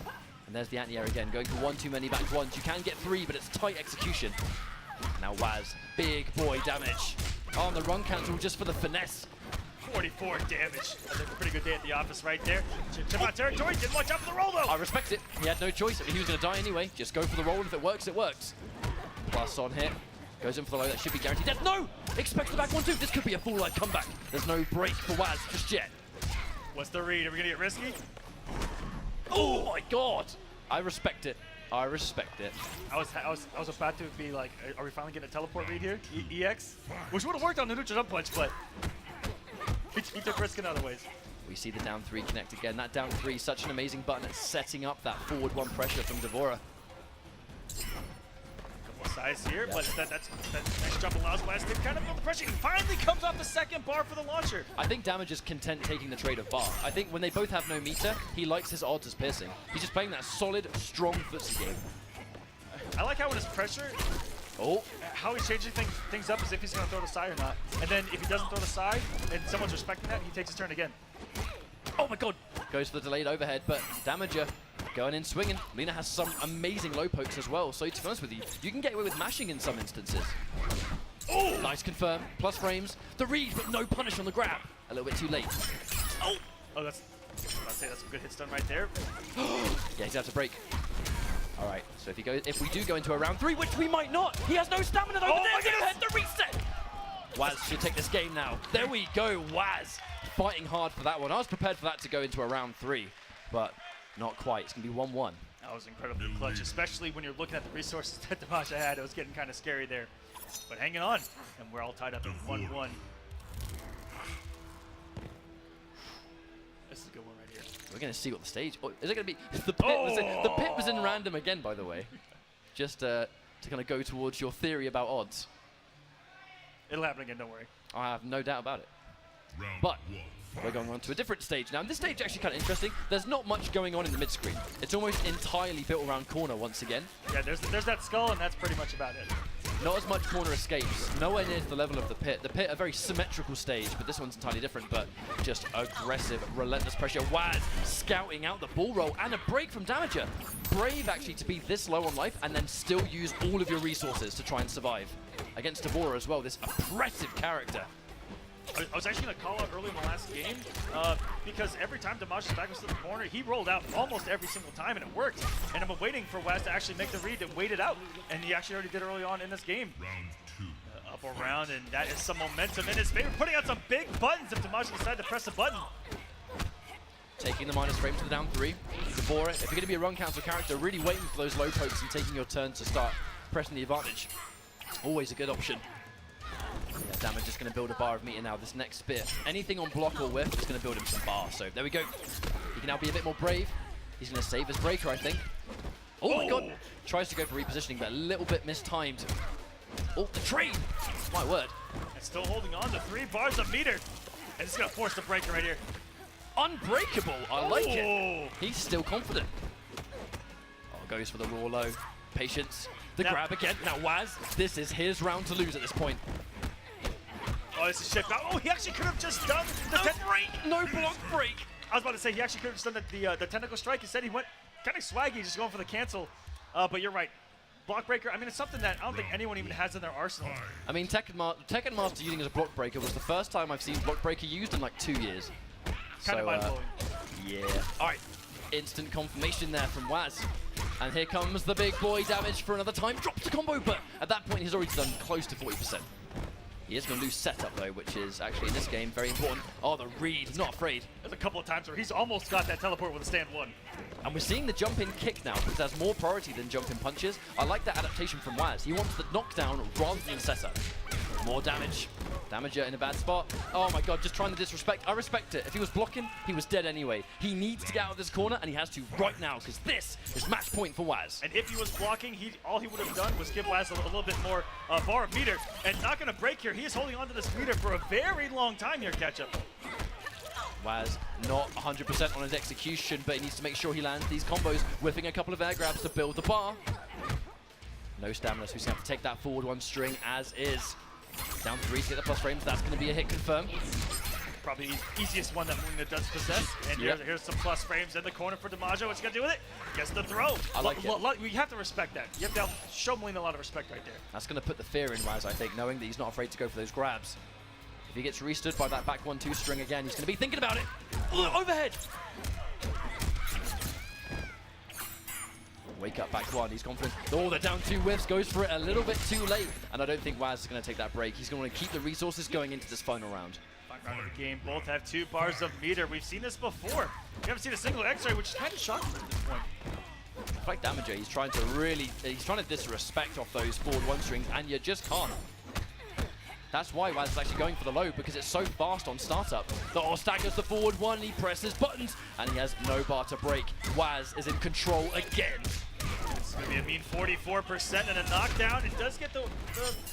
And there's the anti-air again, going for 1 too many back ones. You can get 3, but it's tight execution. Now Waz, big boy damage. On the run cancel just for the finesse. 44 damage. I think a pretty good day at the office right there. Chip out territory, didn't watch out for the roll though. I respect it. He had no choice. I mean, he was going to die anyway. Just go for the roll. If it works, it works. Plus on hit. Goes in for the low, that should be guaranteed. Death, no! Expects the back 1-2. This could be a full life comeback. There's no break for Waz just yet. What's the read? Are we gonna get risky? Oh my god! I respect it. I respect it. I was about to be like, are we finally getting a teleport read here? EX? Which would have worked on the neutral jump punch, but he took risk in other ways. We see the down 3 connect again. That down 3 is such an amazing button at setting up that forward 1 pressure from Devora. Couple sides here, but that next jump allows Waz to kind of build the pressure. He finally comes off the second bar for the launcher. I think Damage is content taking the trade of bar. I think when they both have no meter, he likes his odds as piercing. He's just playing that solid, strong footsie game. I like how when his pressure, how he's changing things up as if he's going to throw the side or not. And then if he doesn't throw the side and someone's respecting that, he takes his turn again. Oh my god! Goes for the delayed overhead, but Damager going in swinging. Lina has some amazing low pokes as well, so to be honest with you, you can get away with mashing in some instances. Oh! Nice confirm, plus frames. The read, but no punish on the grab. A little bit too late. Oh, I'd say that's some good hits done right there. Yeah, he's out to break. All right, so if we do go into a round 3, which we might not, he has no stamina though. Oh my goodness! The reset. Waz should take this game now. There we go, Waz fighting hard for that one. I was prepared for that to go into a round 3, but not quite. It's gonna be 1-1. That was incredibly clutch, especially when you're looking at the resources that Demasha had. It was getting kind of scary there, but hanging on, and we're all tied up in 1-1. This is a good one right here. We're gonna see what the stage. Oh, is it gonna be? The pit was in random again, by the way, just to kind of go towards your theory about odds. It'll happen again. Don't worry. I have no doubt about it. But we're going on to a different stage now. And this stage is actually kind of interesting. There's not much going on in the mid screen. It's almost entirely built around corner once again. Yeah, there's that skull, and that's pretty much about it. Not as much corner escapes. Nowhere near to the level of the pit. The pit, a very symmetrical stage, but this one's entirely different. But just aggressive, relentless pressure. Waz scouting out the ball roll and a break from Damager. Brave actually to be this low on life and then still use all of your resources to try and survive. Against Devora as well, this oppressive character. I was actually going to call out early in the last game because every time Demasha's back was to the corner, he rolled out almost every single time, and it worked. And I'm waiting for Waz to actually make the read and wait it out. And he actually already did early on in this game. Round 2. Up around, and that is some momentum in his favor, putting out some big buttons if Demasha decided to press a button. Taking the minus frame to the down 3. Devora, if you're going to be a run cancel character, really waiting for those low pokes and taking your turn to start pressing the advantage. Always a good option. Yeah, Damage just going to build a bar of meter now. This next bit, anything on block or whiff is going to build him some bar. So there we go. He can now be a bit more brave. He's going to save his breaker, I think. Oh my god. Tries to go for repositioning, but a little bit mistimed. Oh, the trade. My word. And still holding on to 3 bars of meter. And it's going to force the breaker right here. Unbreakable. I like it. He's still confident. Oh, goes for the raw low. Patience. The grab again. Now Waz, this is his round to lose at this point. Oh, this is shift out. Oh, he actually could have just done the no block break. I was about to say he actually could have just done the tentacle strike. Instead, he went kind of swaggy, just going for the cancel. But you're right. Block breaker, I mean, it's something that I don't think anyone even has in their arsenal. I mean, Tekken Master using as a block breaker was the first time I've seen block breaker used in like 2 years. Kind of mind-blowing. Yeah. All right. Instant confirmation there from Waz. And here comes the big boy Damage for another time. Drops the combo, but at that point he's already done close to 40%. He is going to lose setup though, which is actually in this game very important. Oh, the read, not afraid. There's a couple of times where he's almost got that teleport with a stand 1. And we're seeing the jump in kick now, because there's more priority than jump in punches. I like that adaptation from Waz. He wants the knockdown rather than setup. More damage. Damager in a bad spot. Oh my god, just trying to disrespect. I respect it. If he was blocking, he was dead anyway. He needs to get out of this corner, and he has to right now, because this is match point for Waz. And if he was blocking, all he would have done was give Waz a little bit more bar of meter. And not going to break here. He is holding on to this meter for a very long time here, Ketchup. Waz not 100% on his execution, but he needs to make sure he lands these combos, whipping a couple of air grabs to build the bar. No stamina, so he's going to have to take that forward 1 string as is. Down 3 to get the plus frames. That's going to be a hit confirm. Probably the easiest one that Molina does possess. And here's some plus frames in the corner for Damajo. What's he going to do with it? Gets the throw. I like it. We have to respect that. You have to show Molina a lot of respect right there. That's going to put the fear in Waz, I think, knowing that he's not afraid to go for those grabs. If he gets restood by that back 1-2 string again, he's going to be thinking about it. Overhead. wake up back one. He's confident. Oh, the down 2 whiffs, goes for it a little bit too late. And I don't think Waz is going to take that break. He's going to keep the resources going into this final round. Final round of the game, both have 2 bars of meter. We've seen this before. We haven't seen a single X-ray, which is kind of shocking at this point. Like Damager, he's trying to disrespect off those forward 1 strings, and you just can't. That's why Waz is actually going for the low, because it's so fast on startup. The staggers the forward 1, he presses buttons, and he has no bar to break. Waz is in control again. It's going to be a mean 44% and a knockdown. It does get the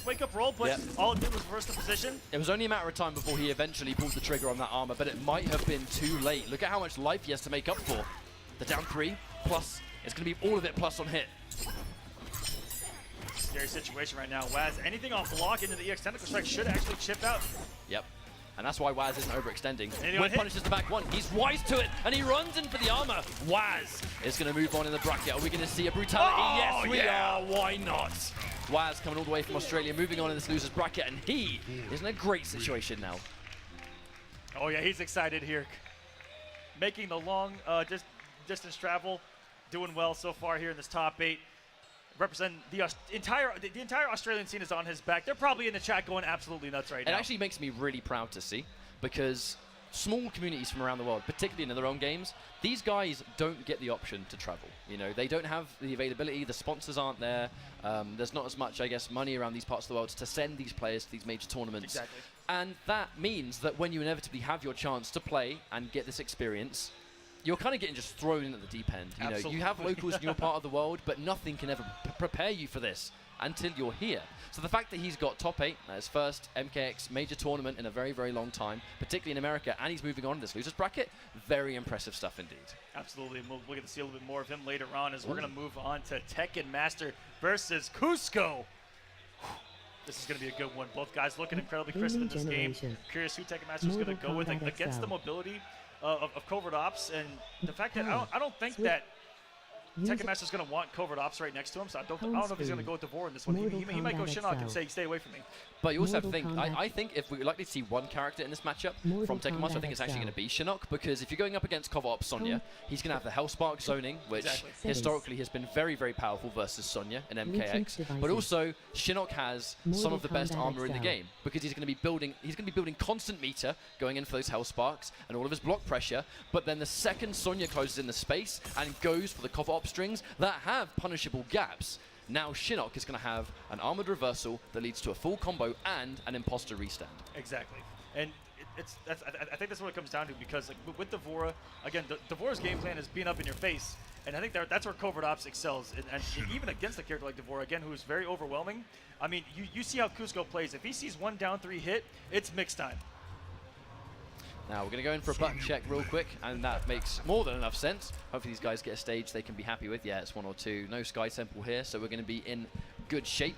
wake-up roll, but all it did was reverse the position. It was only a matter of time before he eventually pulled the trigger on that armor, but it might have been too late. Look at how much life he has to make up for. The down 3, plus, it's going to be all of it plus on hit. Scary situation right now. Waz, anything on block into the EX Tentacle Strike should actually chip out. Yep. And that's why Waz isn't overextending. When punishes the back 1, he's wise to it, and he runs in for the armor. Waz is going to move on in the bracket. Are we going to see a brutality? Oh, yes, we are. Why not? Waz coming all the way from Australia, moving on in this loser's bracket, and he is in a great situation now. Oh yeah, he's excited here. Making the long distance travel, doing well so far here in this top 8. Represent the entire Australian scene is on his back. They're probably in the chat going absolutely nuts right now. It actually makes me really proud to see, because small communities from around the world, particularly in their own games, these guys don't get the option to travel. You know, they don't have the availability, the sponsors aren't there, there's not as much, I guess, money around these parts of the world to send these players to these major tournaments. Exactly. And that means that when you inevitably have your chance to play and get this experience, you're kind of getting just thrown in at the deep end. You know, you have locals in your part of the world, but nothing can ever prepare you for this until you're here. So the fact that he's got top 8 at his first MKX major tournament in a very, very long time, particularly in America, and he's moving on in this losers bracket, very impressive stuff indeed. Absolutely, and we'll get to see a little bit more of him later on as we're going to move on to Tekken Master versus Cusco. This is going to be a good one. Both guys looking incredibly crisp in this game. Curious who Tekken Master is going to go with against the mobility of covert ops, and the fact that I don't think that Tekken Master is going to want covert ops right next to him, so I don't know if he's going to go with Devore in this one. He might go Shinnok and say, stay away from me. But you also have to think, I think if we're likely to see one character in this matchup from Tekken Master, I think it's actually going to be Shinnok, because if you're going up against covert ops Sonya, he's going to have the Hellspark zoning, which historically has been very, very powerful versus Sonya in MKX. But also, Shinnok has some of the best armor in the game, because he's going to be building constant meter going in for those Hellsparks and all of his block pressure. But then the second Sonya closes in the space and goes for the covert ops strings that have punishable gaps, now Shinnok is going to have an armored reversal that leads to a full combo and an imposter restand. Exactly. And I think that's what it comes down to, because like, with Devora, again, Devora's game plan is being up in your face, and I think that's where Covert Ops excels. And even against a character like Devora, again, who is very overwhelming, I mean, you see how Cusco plays. If he sees one down 3 hit, it's mix time. Now we're going to go in for a button check real quick, and that makes more than enough sense. Hopefully these guys get a stage they can be happy with. Yeah, it's 1 or 2. No Sky Temple here, so we're going to be in good shape.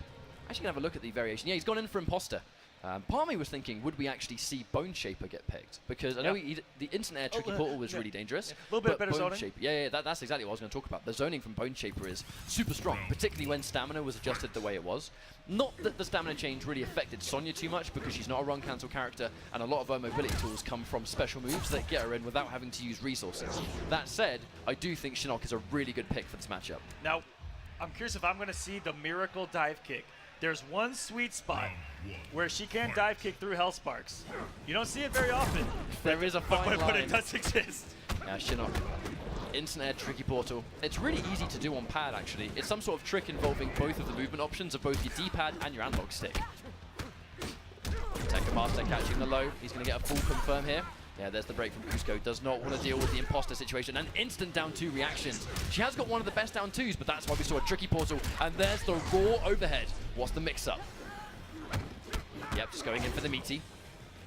Actually going to have a look at the variation. Yeah, he's gone in for Imposter. Part of me was thinking, would we actually see Bone Shaper get picked? Because I know the instant air tricky portal was really dangerous. A little bit better zoning. Shaper, that's exactly what I was going to talk about. The zoning from Bone Shaper is super strong, particularly when stamina was adjusted the way it was. Not that the stamina change really affected Sonya too much, because she's not a run cancel character, and a lot of her mobility tools come from special moves that get her in without having to use resources. That said, I do think Shinnok is a really good pick for this matchup. Now, I'm curious if I'm going to see the miracle dive kick. There's one sweet spot where she can dive kick through Hellsparks. You don't see it very often. There is a fine line. But it does exist. Yeah, Shinnok. Instant air tricky portal. It's really easy to do on pad, actually. It's some sort of trick involving both of the movement options of both your D-pad and your analog stick. Tekken Master catching the low. He's going to get a full confirm here. Yeah, there's the break from Cusco. Does not want to deal with the imposter situation. And instant down 2 reactions. She has got one of the best down 2s, but that's why we saw a tricky portal. And there's the raw overhead. What's the mix-up? Yep, just going in for the meaty.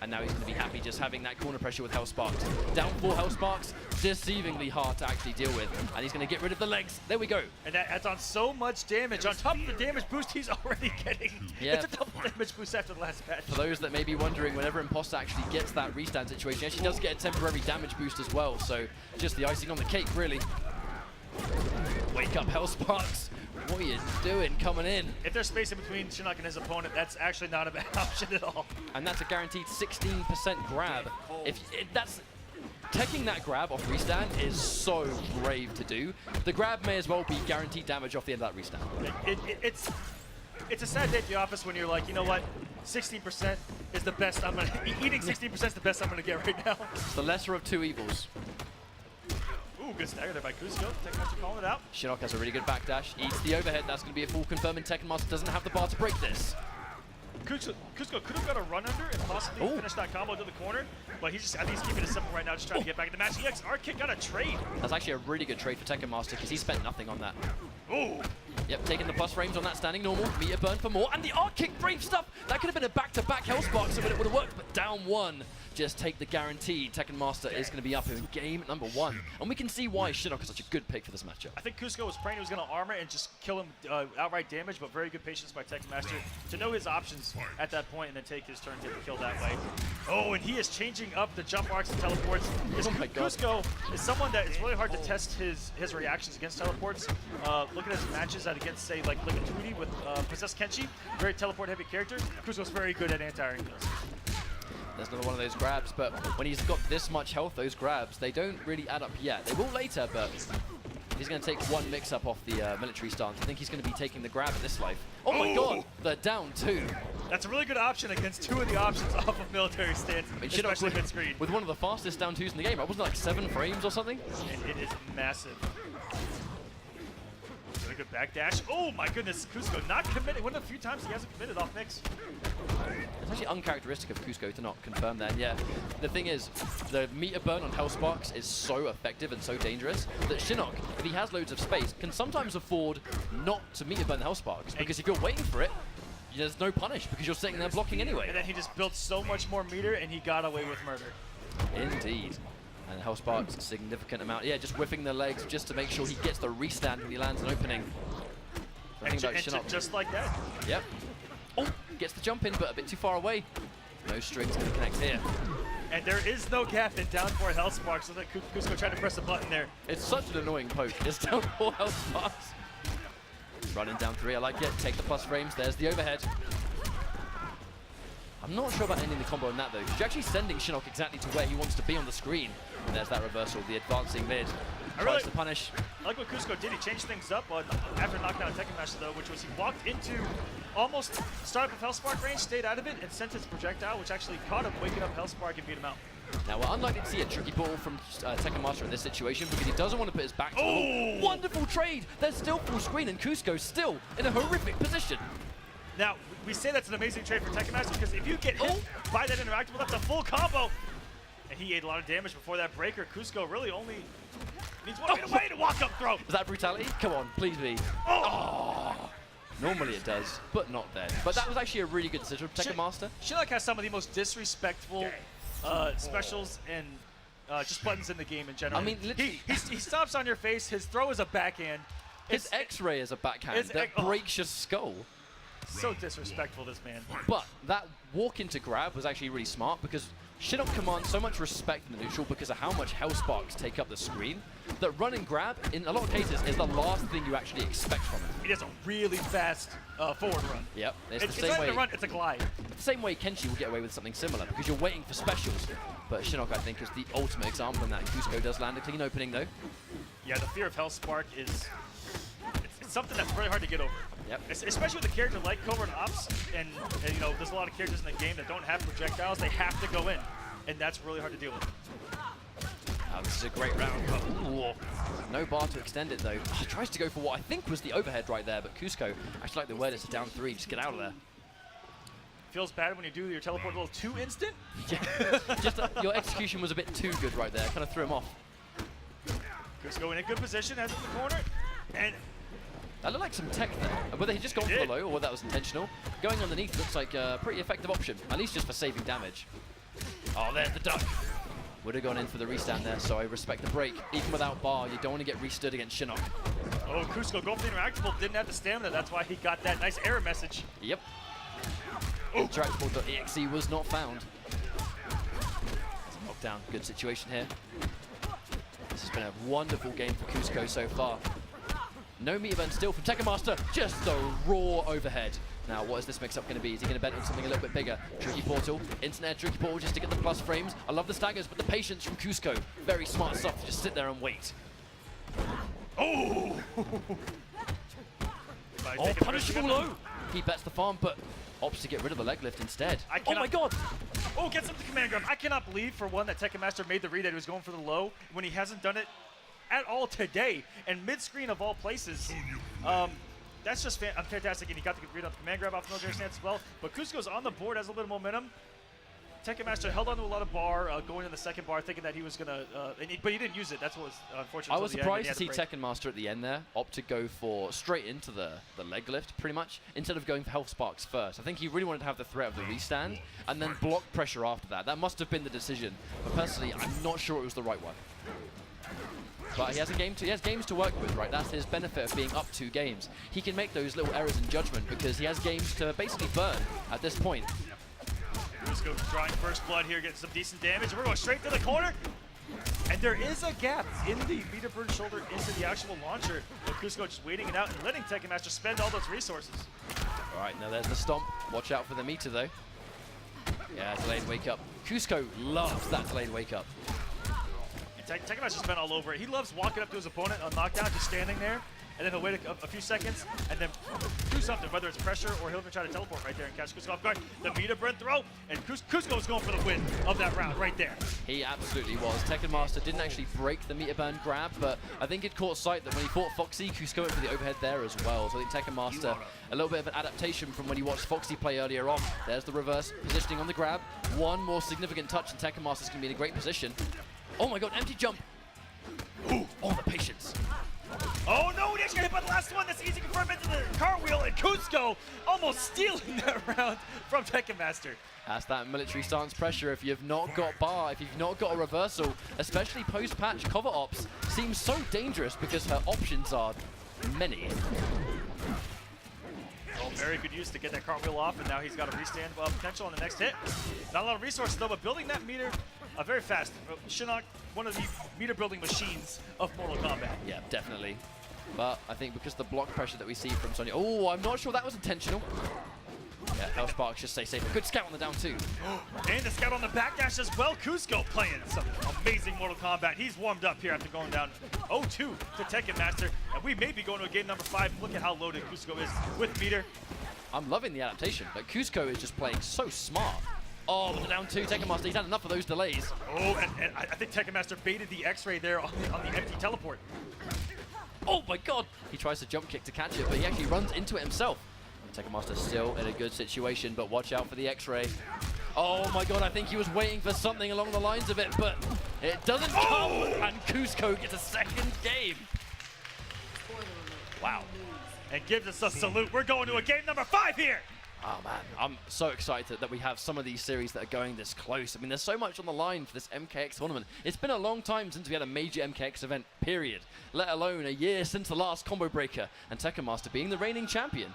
And now he's going to be happy just having that corner pressure with Hellsparks. Down 4 Hellsparks, deceivingly hard to actually deal with. And he's going to get rid of the legs. There we go. And that adds on so much damage. On top of the damage boost he's already getting. Yeah. It's a double damage boost after the last patch. For those that may be wondering, whenever Imposter actually gets that restand situation, she does get a temporary damage boost as well. So just the icing on the cake, really. Wake up, Hellsparks. What are you doing coming in? If there's space in between Shinnok and his opponent, that's actually not a bad option at all. And that's a guaranteed 16% grab. Teching that grab off restand is so brave to do. The grab may as well be guaranteed damage off the end of that restand. It's a sad day at the office when you're like, you know what, 16% is the best I'm gonna, eating 16% is the best I'm gonna get right now. It's the lesser of two evils. Ooh, good stagger there by Kuzco. Tekken calling it out. Shinnok has a really good backdash, eats the overhead. That's going to be a full confirm, and Tekken Master doesn't have the bar to break this. Kuzco could have got a run under and possibly finished that combo to the corner, but I think he's keeping it simple right now, just trying to get back in the match. EX R-Kick got a trade. That's actually a really good trade for Tekken Master because he spent nothing on that. Ooh. Yep, taking the plus frames on that standing normal. Meter burn for more. And the R-Kick, brave stuff. That could have been a back-to-back Hellspark, so it would have worked, but down one. Just take the guarantee. Tekken Master is going to be up in game number 1. And we can see why Shinnok is such a good pick for this matchup. I think Kuzco was praying he was going to armor and just kill him outright damage, but very good patience by Tekken Master to know his options at that point and then take his turn to get the kill that way. Oh, and he is changing up the jump arcs and teleports. Kuzco is someone that it's really hard to test his reactions against teleports. Look at his matches against, say, like Tootie with Princess Kenshi, very teleport-heavy character. Kuzco's very good at anti-airing those. There's another one of those grabs, but when he's got this much health, those grabs, they don't really add up yet. They will later, but he's going to take one mix-up off the military stance. I think he's going to be taking the grab at this life. Oh my god, they're down 2. That's a really good option against 2 of the options off of military stance, especially mid-screen. With one of the fastest down 2s in the game. Wasn't it like 7 frames or something? And it is massive. Really good backdash. Oh my goodness, Kuzco not committing. One of the few times he hasn't committed off mix. It's actually uncharacteristic of Kuzco to not confirm that. Yeah, the thing is, the meter burn on Hellsparks is so effective and so dangerous that Shinnok, if he has loads of space, can sometimes afford not to meter burn the Hellsparks, because if you're waiting for it, there's no punish because you're sitting there blocking anyway. And then he just built so much more meter and he got away with murder. Indeed. And Hellsparks, significant amount. Yeah, just whiffing the legs just to make sure he gets the restand when he lands an opening. Just like that. Yep. Oh, gets the jump in, but a bit too far away. No strings going to connect here. And there is no gap in down 4 Hellsparks, so that Kuzco tried to press a button there. It's such an annoying poke. It's down 4 Hellsparks. Running down 3, I like it. Take the plus frames. There's the overhead. I'm not sure about ending the combo on that, though. You're actually sending Shinnok exactly to where he wants to be on the screen. And there's that reversal, the advancing mid. Tries to punish. I like what Kuzco did. He changed things up after knocking out Tekken Master, though, which was he walked into almost startup of Hellspark range, stayed out of it, and sent his projectile, which actually caught him, waking up Hellspark and beat him out. Now, we're unlikely to see a tricky ball from Tekken Master in this situation because he doesn't want to put his back to the wall. Wonderful trade! There's still full screen, and Kuzco still in a horrific position. Now, we say that's an amazing trade for Tekken Master because if you get hit by that interactable, that's a full combo. And he ate a lot of damage before that breaker. Kuzco really only needs one way to walk up throw. Is that brutality? Come on, please be. Normally it does, but not then. But that was actually a really good decision from Tekken Master. Shinnok has some of the most disrespectful specials and just buttons in the game in general. I mean, he stomps on your face. His throw is a backhand. His X-ray is a backhand that breaks your skull. So disrespectful, this man. But that walk into grab was actually really smart because Shinnok commands so much respect in the neutral because of how much Hellsparks take up the screen that run and grab, in a lot of cases, is the last thing you actually expect from him. He does a really fast forward run. Yep. It's not even a run, it's a glide. The same way Kenshi will get away with something similar because you're waiting for specials. But Shinnok, I think, is the ultimate example in that. Kuzco does land a clean opening, though. Yeah, the fear of Hellspark is it's something that's very hard to get over. Yep. Especially with a character like Covert Ops, and you know, there's a lot of characters in the game that don't have projectiles. They have to go in, and that's really hard to deal with. This is a great round, but no bar to extend it, though. He tries to go for what I think was the overhead right there, but Kuzco actually like the awareness of down 3. Just get out of there. Feels bad when you do your teleport a little too instant. Yeah. Just your execution was a bit too good right there. Kind of threw him off. Kuzco in a good position, has it in the corner, and that looked like some tech there. Whether he just gone for the low or whether that was intentional, going underneath looks like a pretty effective option, at least just for saving damage. Oh, there's the duck. Would have gone in for the restand there, so I respect the break. Even without bar, you don't want to get restood against Shinnok. Oh, Kuzco going for the interactable, didn't have the stamina. That's why he got that nice error message. Yep. Interactable.exe was not found. Knockdown, good situation here. This has been a wonderful game for Kuzco so far. No meter burn still from Tekken Master, just the raw overhead. Now, what is this mix-up going to be? Is he going to bet on something a little bit bigger? Tricky Portal, instant air Tricky Portal just to get the plus frames. I love the staggers, but the patience from Cusco. Very smart stuff to just sit there and wait. Oh! Oh, punishable low! He bets the farm, but opts to get rid of the leg lift instead. Oh my god! Oh, gets up the command grab. I cannot believe, for one, that Tekken Master made the read that he was going for the low when he hasn't done it at all today. And mid-screen of all places. That's just fantastic, and he got the read on the command grab off military stance as well. But Cusco's on the board, has a little bit of momentum. Tekken Master held on to a lot of bar, going in the second bar, thinking that he was going to, but he didn't use it. That's what was unfortunate. I was surprised to see Tekken Master at the end there opt to go for straight into the leg lift, pretty much, instead of going for health sparks first. I think he really wanted to have the threat of the restand, and then block pressure after that. That must have been the decision. But personally, I'm not sure it was the right one. But he has games to work with, right? That's his benefit of being up 2 games. He can make those little errors in judgment because he has games to basically burn at this point. Cusco drawing first blood here, getting some decent damage. And we're going straight to the corner. And there is a gap in the meter burn shoulder into the actual launcher. But Cusco just waiting it out and letting Tekken Master spend all those resources. All right, now there's the stomp. Watch out for the meter, though. Yeah, delayed wake up. Cusco loves that delayed wake up. Tekken Master's been all over it. He loves walking up to his opponent on knockdown, just standing there, and then he'll wait a few seconds and then do something, whether it's pressure or he'll even try to teleport right there and catch Cusco off guard. The meter burn throw, and Cusco was going for the win of that round right there. He absolutely was. Tekken Master didn't actually break the meter burn grab, but I think it caught sight that when he fought Foxy, Cusco went for the overhead there as well. So I think Tekken Master, a little bit of an adaptation from when he watched Foxy play earlier on. There's the reverse positioning on the grab. One more significant touch, and Tekken Master's going to be in a great position. Oh my god, empty jump. Ooh, all the patience. Oh no, he actually got hit by the last one. That's easy to confirm into the cartwheel, and Cusco almost stealing that round from Tekken Master. That's that military stance pressure. If you've not got bar, if you've not got a reversal, especially post-patch cover ops, seems so dangerous because her options are many. Oh, very good use to get that cartwheel off, and now he's got a restand potential on the next hit. Not a lot of resources though, but building that meter very fast. Shinnok, one of the meter building machines of Mortal Kombat. Yeah, definitely. But I think because the block pressure that we see from Sonya, oh, I'm not sure that was intentional. Yeah, Hell Sparks just stay safe. Good scout on the down 2. And the scout on the backdash as well. Cusco playing some amazing Mortal Kombat. He's warmed up here after going down 0-2 to Tekken Master. And we may be going to a game number 5. Look at how loaded Cusco is with meter. I'm loving the adaptation, but Cusco is just playing so smart. Oh, with the down 2, Tekken Master, he's had enough of those delays. Oh, and I think Tekken Master baited the X-ray there on the empty teleport. Oh my god! He tries to jump kick to catch it, but he actually runs into it himself. Tekken Master still in a good situation, but watch out for the X-ray. Oh my god, I think he was waiting for something along the lines of it, but it doesn't come, and Cusco gets a second game. Wow. And gives us a salute. We're going to a game number 5 here. Oh man, I'm so excited that we have some of these series that are going this close. I mean, there's so much on the line for this MKX tournament. It's been a long time since we had a major MKX event, period. Let alone a year since the last combo breaker, and Tekken Master being the reigning champion.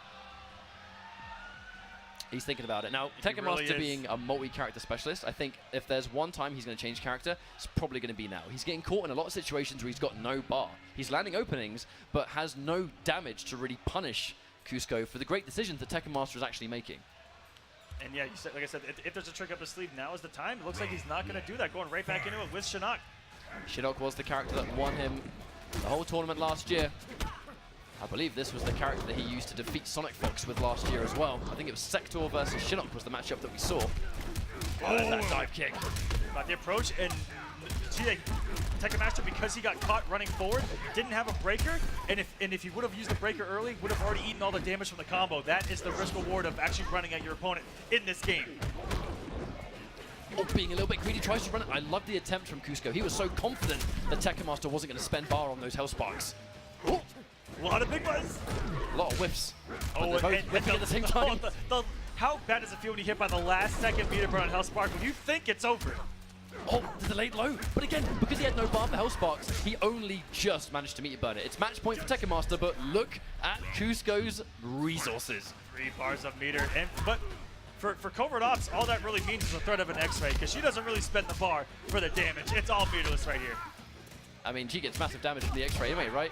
He's thinking about it. Now, Tekken Master being a multi-character specialist, I think if there's one time he's going to change character, it's probably going to be now. He's getting caught in a lot of situations where he's got no bar. He's landing openings, but has no damage to really punish Cusco for the great decisions that Tekken Master is actually making. And yeah, like I said, if there's a trick up his sleeve, now is the time. It looks like he's not going to do that, going right back into it with Shinnok. Shinnok was the character that won him the whole tournament last year. I believe this was the character that he used to defeat Sonic Fox with last year as well. I think it was Sector versus Shinnok was the matchup that we saw. Oh, that dive kick. About the approach, and Tekken Master, because he got caught running forward, didn't have a breaker, and if he would have used the breaker early, would have already eaten all the damage from the combo. That is the risk reward of actually running at your opponent in this game. Oh, being a little bit greedy, tries to run it. I love the attempt from Cusco. He was so confident that Tekken Master wasn't going to spend bar on those Hell Sparks. Oh. A lot of big ones. A lot of whiffs. Oh, and whipping at the same time. How bad does it feel when you hit by the last second meter burn on Hell Spark when you think it's over? Oh, the delayed low. But again, because he had no bar for Hell Sparks, he only just managed to meter burn it. It's match point for Tekken Master, but look at Cusco's resources. 3 bars of meter. But for Covert Ops, all that really means is the threat of an X-ray, because she doesn't really spend the bar for the damage. It's all meterless right here. I mean, she gets massive damage from the X-ray anyway, right?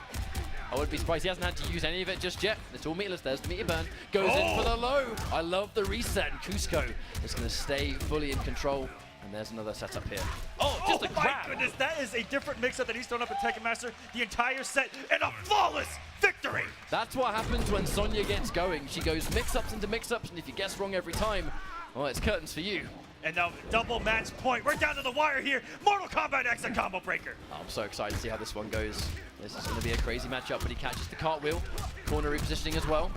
I wouldn't be surprised he hasn't had to use any of it just yet. It's all meatless. There's the meter burn. Goes in for the low. I love the reset. Cusco is going to stay fully in control. And there's another setup here. Oh, just a grab. My goodness, that is a different mix-up that he's thrown up at Tekken Master the entire set, and a flawless victory! That's what happens when Sonya gets going. She goes mix-ups into mix-ups, and if you guess wrong every time, well, it's curtains for you. And now double match point. We're down to the wire here. Mortal Kombat X, a combo breaker. I'm so excited to see how this one goes. This is going to be a crazy matchup, but he catches the cartwheel. Corner repositioning as well.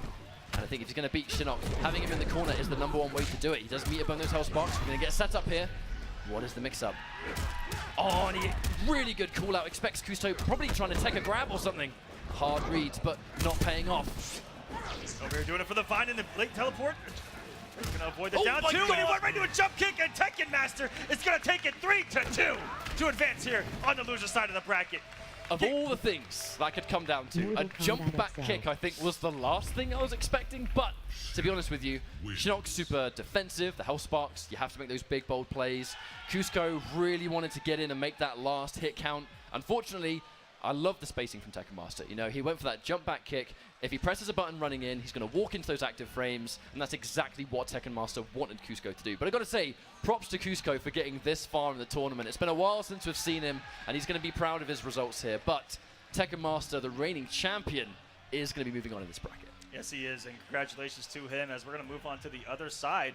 And I think if he's going to beat Shinnok, having him in the corner is the #1 way to do it. He does meet up on those health sparks. We're going to get set up here. What is the mix-up? Oh, and he really good call-out. Expects Kusto probably trying to take a grab or something. Hard reads, but not paying off. Over here doing it for the Vine in the late teleport. He's going to avoid the down two, God. and he went right to a jump kick, and Tekken Master is going to take it 3-2 to advance here on the loser side of the bracket. Of all the things that could come down to, a jump back kick, I think, was the last thing I was expecting. But to be honest with you, Shinnok's super defensive, the health sparks, you have to make those big, bold plays. Cusco really wanted to get in and make that last hit count. Unfortunately, I love the spacing from Tekken Master. You know, he went for that jump back kick. If he presses a button running in, he's going to walk into those active frames, and that's exactly what Tekken Master wanted Cusco to do. But I've got to say, props to Cusco for getting this far in the tournament. It's been a while since we've seen him, and he's going to be proud of his results here. But Tekken Master, the reigning champion, is going to be moving on in this bracket. Yes, he is, and congratulations to him as we're going to move on to the other side.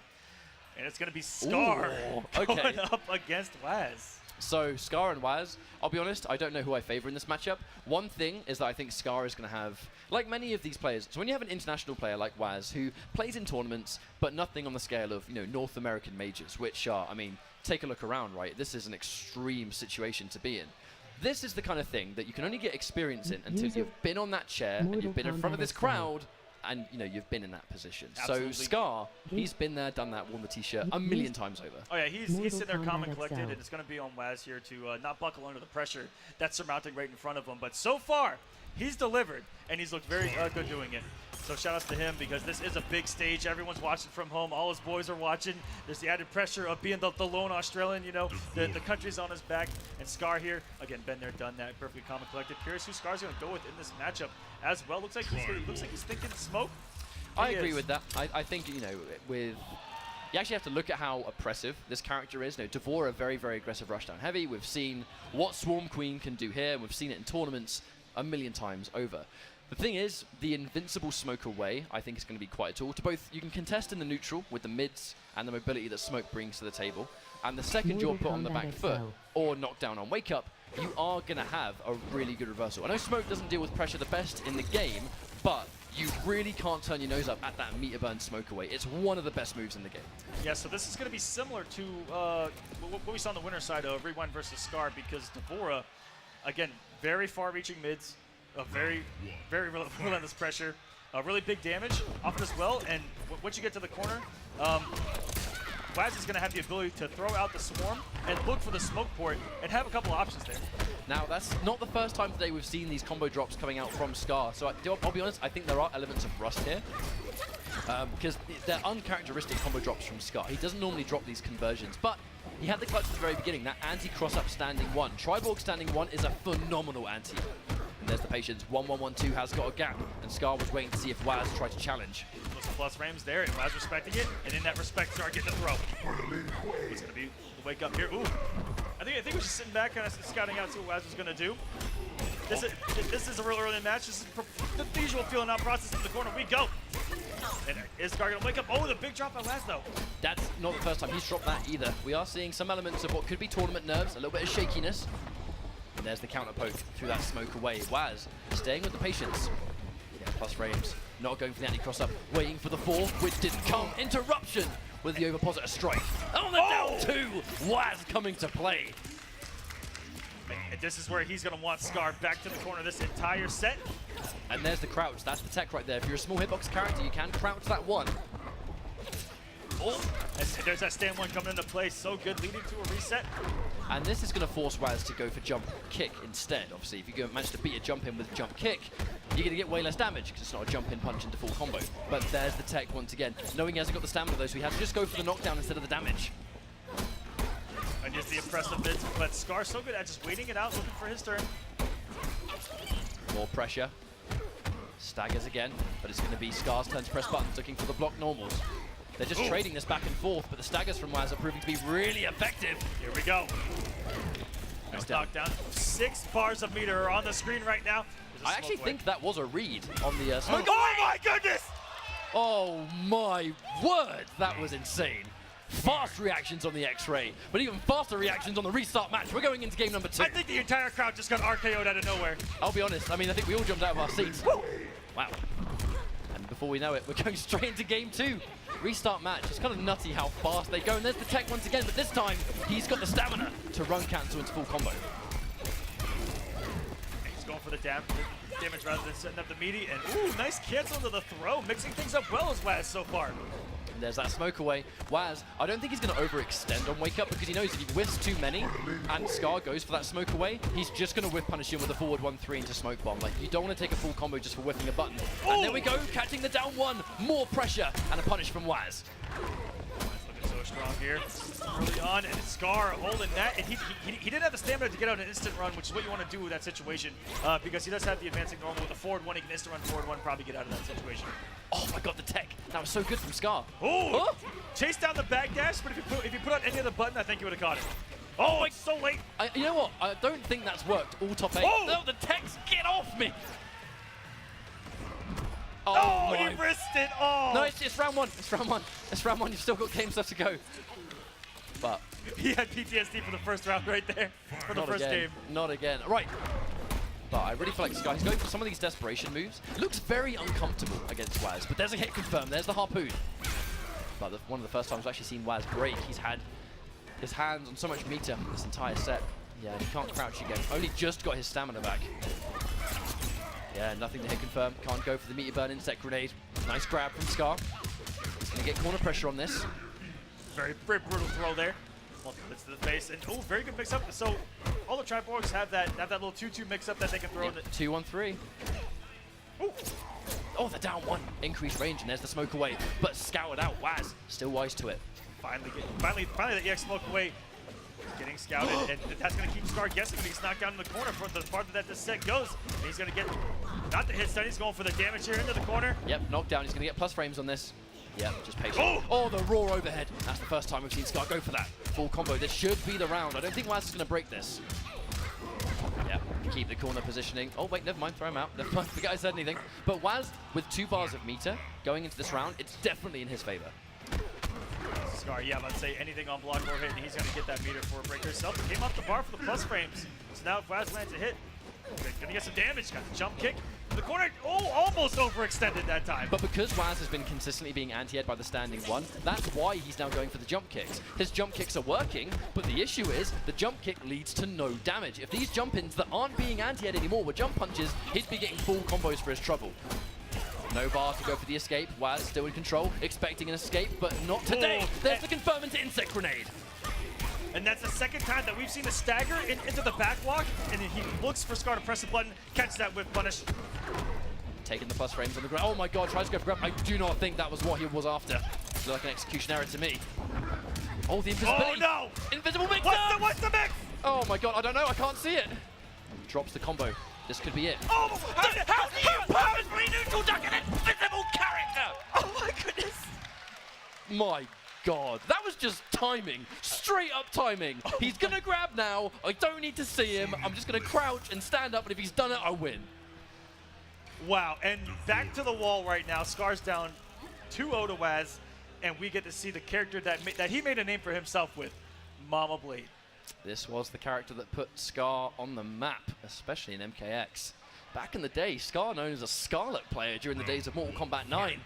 And it's going to be Scar going up against Waz. So, Scar and Waz, I'll be honest, I don't know who I favor in this matchup. One thing is that I think Scar is going to have, like many of these players, so when you have an international player like Waz who plays in tournaments, but nothing on the scale of, you know, North American majors, which are, I mean, take a look around, right? This is an extreme situation to be in. This is the kind of thing that you can only get experience in until you've been on that chair and you've been in front of this crowd and, you know, you've been in that position. Absolutely. So Scar, he's been there, done that, worn the t-shirt a million times over. Oh yeah, he's sitting there calm and collected, and it's going to be on Waz here to not buckle under the pressure that's surmounting right in front of him. But so far, he's delivered, and he's looked very good doing it. So shout outs to him, because this is a big stage. Everyone's watching from home. All his boys are watching. There's the added pressure of being the lone Australian, you know. The country's on his back. And Scar here, again, been there, done that. Perfectly calm and collected. Curious who Scar's going to go with in this matchup as well. Looks like he's thinking smoke. I agree with that. I think, you know, you actually have to look at how oppressive this character is. You know, Devora, very, very aggressive rushdown heavy. We've seen what Swarm Queen can do here, and we've seen it in tournaments a million times over. The thing is, the invincible smoke away, I think, is going to be quite a tool to both. You can contest in the neutral with the mids and the mobility that smoke brings to the table. And the second you're put on the back foot or knocked down on wake up, you are going to have a really good reversal. I know smoke doesn't deal with pressure the best in the game, but you really can't turn your nose up at that meter burn smoke away. It's one of the best moves in the game. Yeah, so this is going to be similar to what we saw on the winner side of Rewind versus Scar, because Devora, again, very far-reaching mids, very, very relentless pressure, really big damage off as well, and once you get to the corner, Waz is going to have the ability to throw out the swarm and look for the smoke port and have a couple options there. Now, that's not the first time today we've seen these combo drops coming out from Scar, so I'll be honest, I think there are elements of rust here. Because they're uncharacteristic combo drops from Scar. He doesn't normally drop these conversions, but he had the clutch at the very beginning, that anti-cross-up standing one. Triborg standing one is a phenomenal anti. And there's the patience. 1-1-1-2 has got a gap, and Scar was waiting to see if Waz tried to challenge. Plus frames there, and Waz respecting it, and in that respect, Scar getting the throw. It's going to be the wake up here. Ooh. I think we're just sitting back, kind of scouting out, see what Waz was going to do. This is a real early match. This is the usual feeling out process in the corner. We go. And is Scar going to wake up? Oh, the big drop by Waz, though. That's not the first time he's dropped that either. We are seeing some elements of what could be tournament nerves, a little bit of shakiness. And there's the counter poke through that smoke away. Waz staying with the patience. Yeah, plus frames. Not going for the anti-cross-up. Waiting for the 4, which didn't come. Interruption with the overpositor strike. Oh, the down 2. Waz coming to play. And this is where he's going to want Scar back to the corner this entire set. And there's the crouch. That's the tech right there. If you're a small hitbox character, you can crouch that one. Oh, and there's that stand one coming into play. So good, leading to a reset. And this is going to force Waz to go for jump kick instead. Obviously, if you manage to beat a jump in with jump kick, you're going to get way less damage because it's not a jump in punch into full combo. But there's the tech once again. Knowing he hasn't got the stamina though, so he has to just go for the knockdown instead of the damage. And just the impressive bits, but Scar so good at just waiting it out, looking for his turn. More pressure. Staggers again, but it's going to be Scar's turn to press buttons, looking for the block normals. They're just trading this back and forth, but the staggers from Waz are proving to be really effective. Here we go. Nice knockdown. 6 bars of meter are on the screen right now. I actually think that was a read on the smoke. Oh my goodness! Oh my word, that was insane. Fast reactions on the X-Ray, but even faster reactions on the restart match. We're going into game number 2. I think the entire crowd just got RKO'd out of nowhere. I'll be honest, I mean, I think we all jumped out of our seats. Woo! Wow. And before we know it, we're going straight into game 2. Restart match. It's kind of nutty how fast they go. And there's the tech once again, but this time he's got the stamina to run cancel into full combo. He's going for the damage rather than setting up the meaty. And ooh, nice cancel to the throw, mixing things up well as Waz so far. There's that smoke away. Waz, I don't think he's going to overextend on Wake Up because he knows if he whiffs too many and Scar goes for that smoke away, he's just going to whiff punish him with a forward 1-3 into smoke bomb. Like, you don't want to take a full combo just for whiffing a button. Ooh. And there we go, catching the down 1. More pressure and a punish from Waz. Looking so strong here early on, and Scar holding that. And he didn't have the stamina to get out an instant run, which is what you want to do with that situation, because he does have the advancing normal with a forward 1. He can instant run forward 1, probably get out of that situation. Oh my god, the tech. That was so good from Scar. Oh! Chase down the back dash, but if you put out any other button, I think you would have caught it. Oh, it's so late. You know what? I don't think that's worked all top 8. Oh! No, the techs, get off me! Oh, he risked it all. No, it's round 1. It's round 1. It's round 1. You've still got games left to go. But he had PTSD for the first round right there, for the first game. Not again. Right. But I really feel like Sky, he's going for some of these desperation moves. Looks very uncomfortable against Waz, but there's a hit confirmed. There's the harpoon. But one of the first times I've actually seen Waz break, he's had his hands on so much meter this entire set. Yeah, he can't crouch again. Only just got his stamina back. Yeah, nothing to hit confirm. Can't go for the meteor burn insect grenade. Nice grab from Scar. He's going to get corner pressure on this. Very brutal throw there. Multiple hits to the face, and oh, very good mix-up. So all the Triborgs have that little 2-2 mix-up that they can throw in. 2-1-3. Oh, the down 1. Increased range, and there's the smoke away. But scouted out. Waz still wise to it. Finally, the EX smoke away. Getting scouted, and that's going to keep Scar guessing when he gets knocked down in the corner for the farther that this set goes. And he's going to get, not the hit stun, he's going for the damage here into the corner. Yep, knockdown. He's going to get plus frames on this. Yep, just patient. Oh, the raw overhead. That's the first time we've seen Scar go for that full combo. This should be the round. I don't think Waz is going to break this. Yep, keep the corner positioning. Oh, wait, never mind. Throw him out. Never mind. Forget I said anything. But Waz, with 2 bars of meter going into this round, it's definitely in his favor. Scar, yeah, let's say anything on block or hit, and he's going to get that meter for a breaker himself. He came off the bar for the plus frames. So now if Waz lands a hit, going to get some damage. Got the jump kick. The corner, almost overextended that time. But because Waz has been consistently being anti-ed by the standing 1, that's why he's now going for the jump kicks. His jump kicks are working, but the issue is the jump kick leads to no damage. If these jump-ins that aren't being anti-ed anymore were jump punches, he'd be getting full combos for his trouble. No bar to go for the escape. Waz still in control, expecting an escape, but not today. There's the confirm into insect grenade. And that's the second time that we've seen a stagger into the back walk, and then he looks for Scar to press the button, catch that whip punish. Taking the plus frames on the ground. Oh my god, tries to go for grab. I do not think that was what he was after. Looks like an execution error to me. Oh, the invisibility. Oh no! Invisible mix. What's the mix? Oh my god, I don't know. I can't see it. Drops the combo. This could be it. Oh, how do you purposefully neutral duck an invisible character? Oh my goodness. My god, that was just timing. Straight up timing. He's gonna grab now. I don't need to see him. I'm just gonna crouch and stand up, and if he's done it, I win. Wow, and back to the wall right now. Scar's down 2-0 to Waz, and we get to see the character that he made a name for himself with, Mama Blade. This was the character that put Scar on the map, especially in MKX. Back in the day, Scar known as a Scarlet player during the days of Mortal Kombat 9.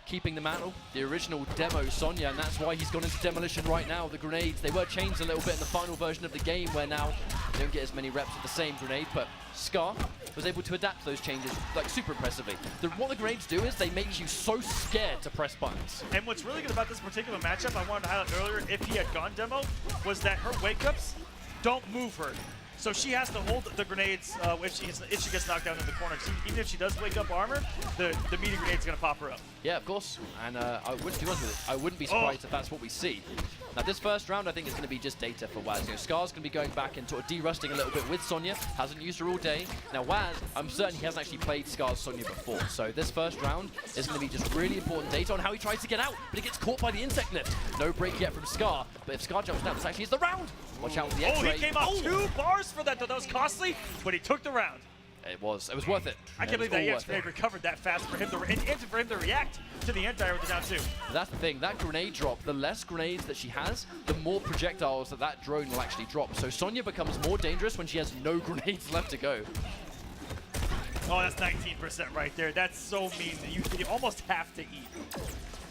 Keeping the mantle, the original demo Sonya, and that's why he's gone into demolition right now. The grenades, they were changed a little bit in the final version of the game, where now you don't get as many reps with the same grenade, but Scar was able to adapt to those changes like super impressively. What the grenades do is they make you so scared to press buttons. And what's really good about this particular matchup, I wanted to highlight earlier, if he had gone demo, was that her wake-ups don't move her. So she has to hold the grenades if she gets knocked down in the corner. Even if she does wake up armor, the meaty grenade's going to pop her up. Yeah, of course. And I wouldn't be honest with it. I wouldn't be surprised if that's what we see. Now this first round I think is going to be just data for Waz. You know, Scar's going to be going back and sort of de-rusting a little bit with Sonya. Hasn't used her all day. Now Waz, I'm certain he hasn't actually played Scar's Sonya before. So this first round is going to be just really important data on how he tries to get out. But he gets caught by the insect lift. No break yet from Scar. But if Scar jumps down, this actually is the round. Watch out for the X-ray. Oh, he came out 2 bars for that though. That was costly, but he took the round. It was worth it. I can't believe that EX grenade recovered that fast for him to for him to react to the anti-air with the down 2. That's the thing, that grenade drop, the less grenades that she has, the more projectiles that drone will actually drop. So Sonya becomes more dangerous when she has no grenades left to go. Oh, that's 19% right there. That's so mean that you almost have to eat.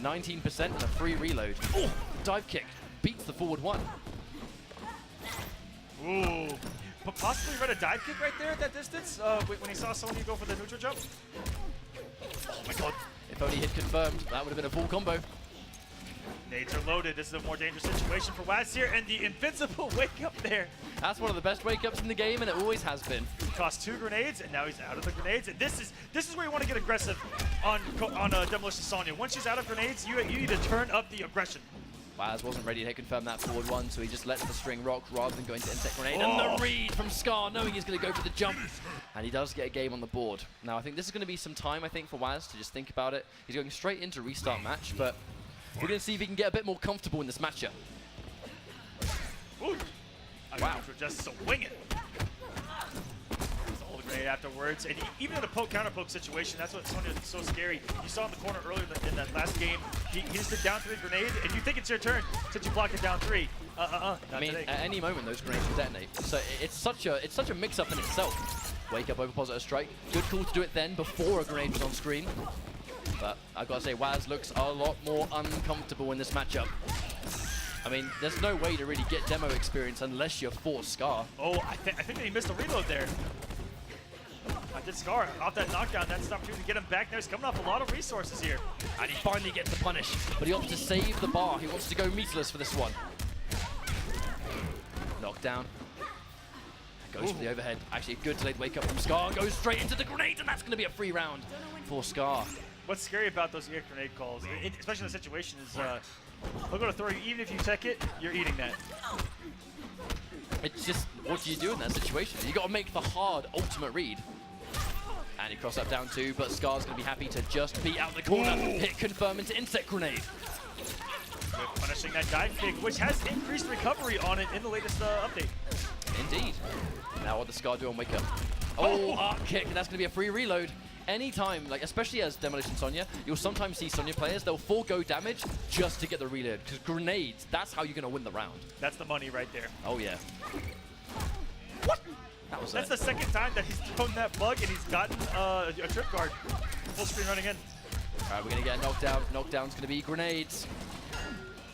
19% and a free reload. Oh, dive kick beats the forward 1. Ooh. But possibly read a dive kick right there at that distance when he saw Sonya go for the neutral jump. Oh my god. If only he'd confirmed, that would have been a full combo. Nades are loaded. This is a more dangerous situation for Waz here, and the invincible wake up there. That's one of the best wake ups in the game, and it always has been. Cost 2 grenades, and now he's out of the grenades. And this is where you want to get aggressive on Demolition Sonya. Once she's out of grenades, you need to turn up the aggression. Waz wasn't ready to confirm that forward 1, so he just lets the string rock rather than going to insect grenade. And the read from Scar, knowing he's going to go for the jump. And he does get a game on the board. Now, I think this is going to be some time, I think, for Waz to just think about it. He's going straight into restart match, but we're going to see if he can get a bit more comfortable in this matchup. Ooh. Wow. Just swing it. Grenade afterwards, and even in a counter poke situation, that's what Sonya is so scary. You saw in the corner earlier in that last game, he just did down 3 grenade, and you think it's your turn since you block it down 3. I mean, today. At any moment those grenades will detonate. So it's such a mix-up in itself. Wake up over positive strike. Good call to do it then before a grenade was on screen. But I've got to say, Waz looks a lot more uncomfortable in this matchup. I mean, there's no way to really get demo experience unless you're forced Scar. Oh, I think that he missed a reload there. I did Scar off that knockdown. That's an opportunity to get him back there. He's coming off a lot of resources here. And he finally gets the punish, but he opts to save the bar. He wants to go meatless for this one. Knockdown. Goes for the overhead. Actually, a good delayed wake up from Scar. Goes straight into the grenade, and that's going to be a free round for Scar. What's scary about those EX grenade calls, especially in the situation, is he'll go to throw you. Even if you tech it, you're eating that. It's just, what do you do in that situation? You got to make the hard ultimate read. And he crossed up down 2, but Scar's going to be happy to just be out the corner. Hit confirm into insect grenade. Good, punishing that dive kick, which has increased recovery on it in the latest update. Indeed. Now what does Scar do on wake up? Oh, arc kick, and that's going to be a free reload. Anytime, like especially as Demolition Sonya, you'll sometimes see Sonya players, they'll forego damage just to get the reload. Because grenades, that's how you're going to win the round. That's the money right there. Oh, yeah. What? That's the second time that he's thrown that bug and he's gotten a trip guard. Full screen running in. All right, we're going to get a knockdown. Knockdown's going to be grenades.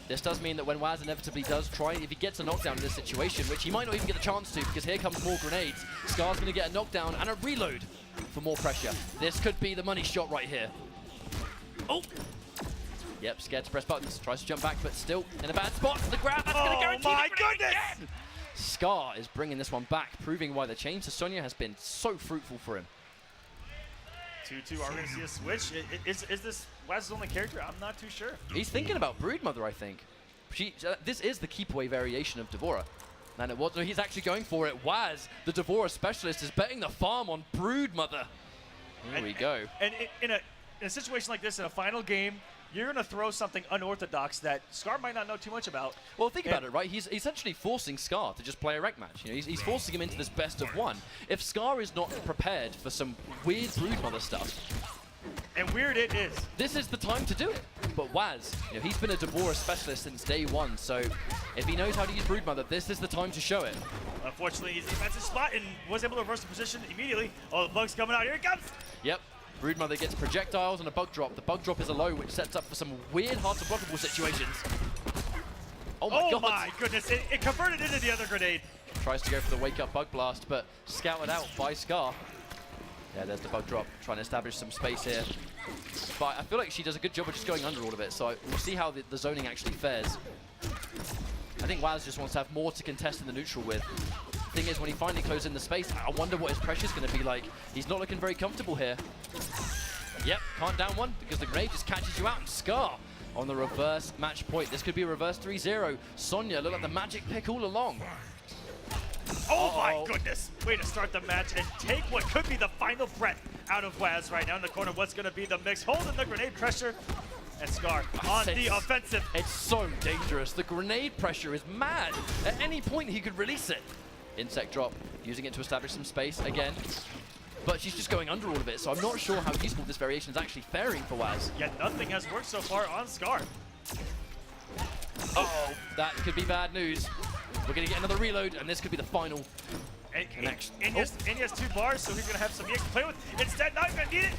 This does mean that when Waz inevitably does try, if he gets a knockdown in this situation, which he might not even get the chance to because here comes more grenades, Scar's going to get a knockdown and a reload for more pressure. This could be the money shot right here. Oh! Yep, scared to press buttons. Tries to jump back, but still in a bad spot. The grab, that's going to guarantee my the grenade goodness! again! Scar is bringing this one back, proving why the change to Sonya has been so fruitful for him. 2-2, are we going to see a switch? Is this Waz's only character? I'm not too sure. He's thinking about Broodmother, I think. This is the keep away variation of Devora. And it was, no, he's actually going for it. Waz, the Devora specialist, is betting the farm on Broodmother. Here we go. And in a situation like this, in a final game, you're going to throw something unorthodox that Scar might not know too much about. Well, think about it, right? He's essentially forcing Scar to just play a rank match. You know, he's forcing him into this best of 1. If Scar is not prepared for some weird Broodmother stuff, and weird it is, this is the time to do it. But Waz, you know, he's been a Devora specialist since day 1, so if he knows how to use Broodmother, this is the time to show it. Unfortunately, he's in defensive spot and was able to reverse the position immediately. Oh, the bug's coming out. Here it comes! Yep. Broodmother gets projectiles and a bug drop. The bug drop is a low, which sets up for some weird, hard-to-blockable situations. Oh my god! Oh my goodness, it converted into the other grenade. Tries to go for the wake-up bug blast, but scouted out by Scar. Yeah, there's the bug drop, trying to establish some space here. But I feel like she does a good job of just going under all of it, so we'll see how the zoning actually fares. I think Waz just wants to have more to contest in the neutral with. Thing is, when he finally closes in the space, I wonder what his pressure's going to be like. He's not looking very comfortable here. Yep, can't down one because the grenade just catches you out, and Scar on the reverse match point. This could be a reverse 3-0. Sonya looked like the magic pick all along. Oh my goodness! Way to start the match and take what could be the final breath out of Waz right now in the corner. What's going to be the mix? Holding the grenade pressure. And Scar on the offensive. It's so dangerous. The grenade pressure is mad. At any point, he could release it. Insect drop, using it to establish some space again. But she's just going under all of it, so I'm not sure how useful this variation is actually faring for Waz. Yet nothing has worked so far on Scar. Uh-oh, that could be bad news. We're going to get another reload, and this could be the final connection. And he has 2 bars, so he's going to have some EX to play with. Instead, not going to need it.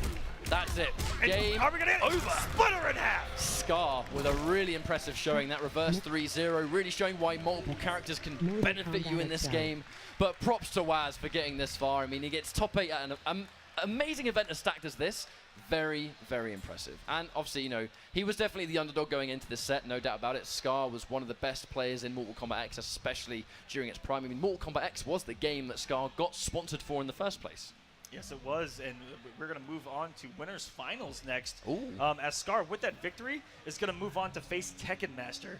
That's it. And Game are we going to get it? over. Split her in half. Scar with a really impressive showing, that reverse 3-0, really showing why multiple characters can benefit you in this game. But props to Waz for getting this far. I mean, he gets top 8 at an amazing event as stacked as this. Very, very impressive. And obviously, you know, he was definitely the underdog going into this set, no doubt about it. Scar was one of the best players in Mortal Kombat X, especially during its prime. I mean, Mortal Kombat X was the game that Scar got sponsored for in the first place. Yes, it was, and we're going to move on to winners finals next. Ooh. As Scar, with that victory, is going to move on to face Tekken Master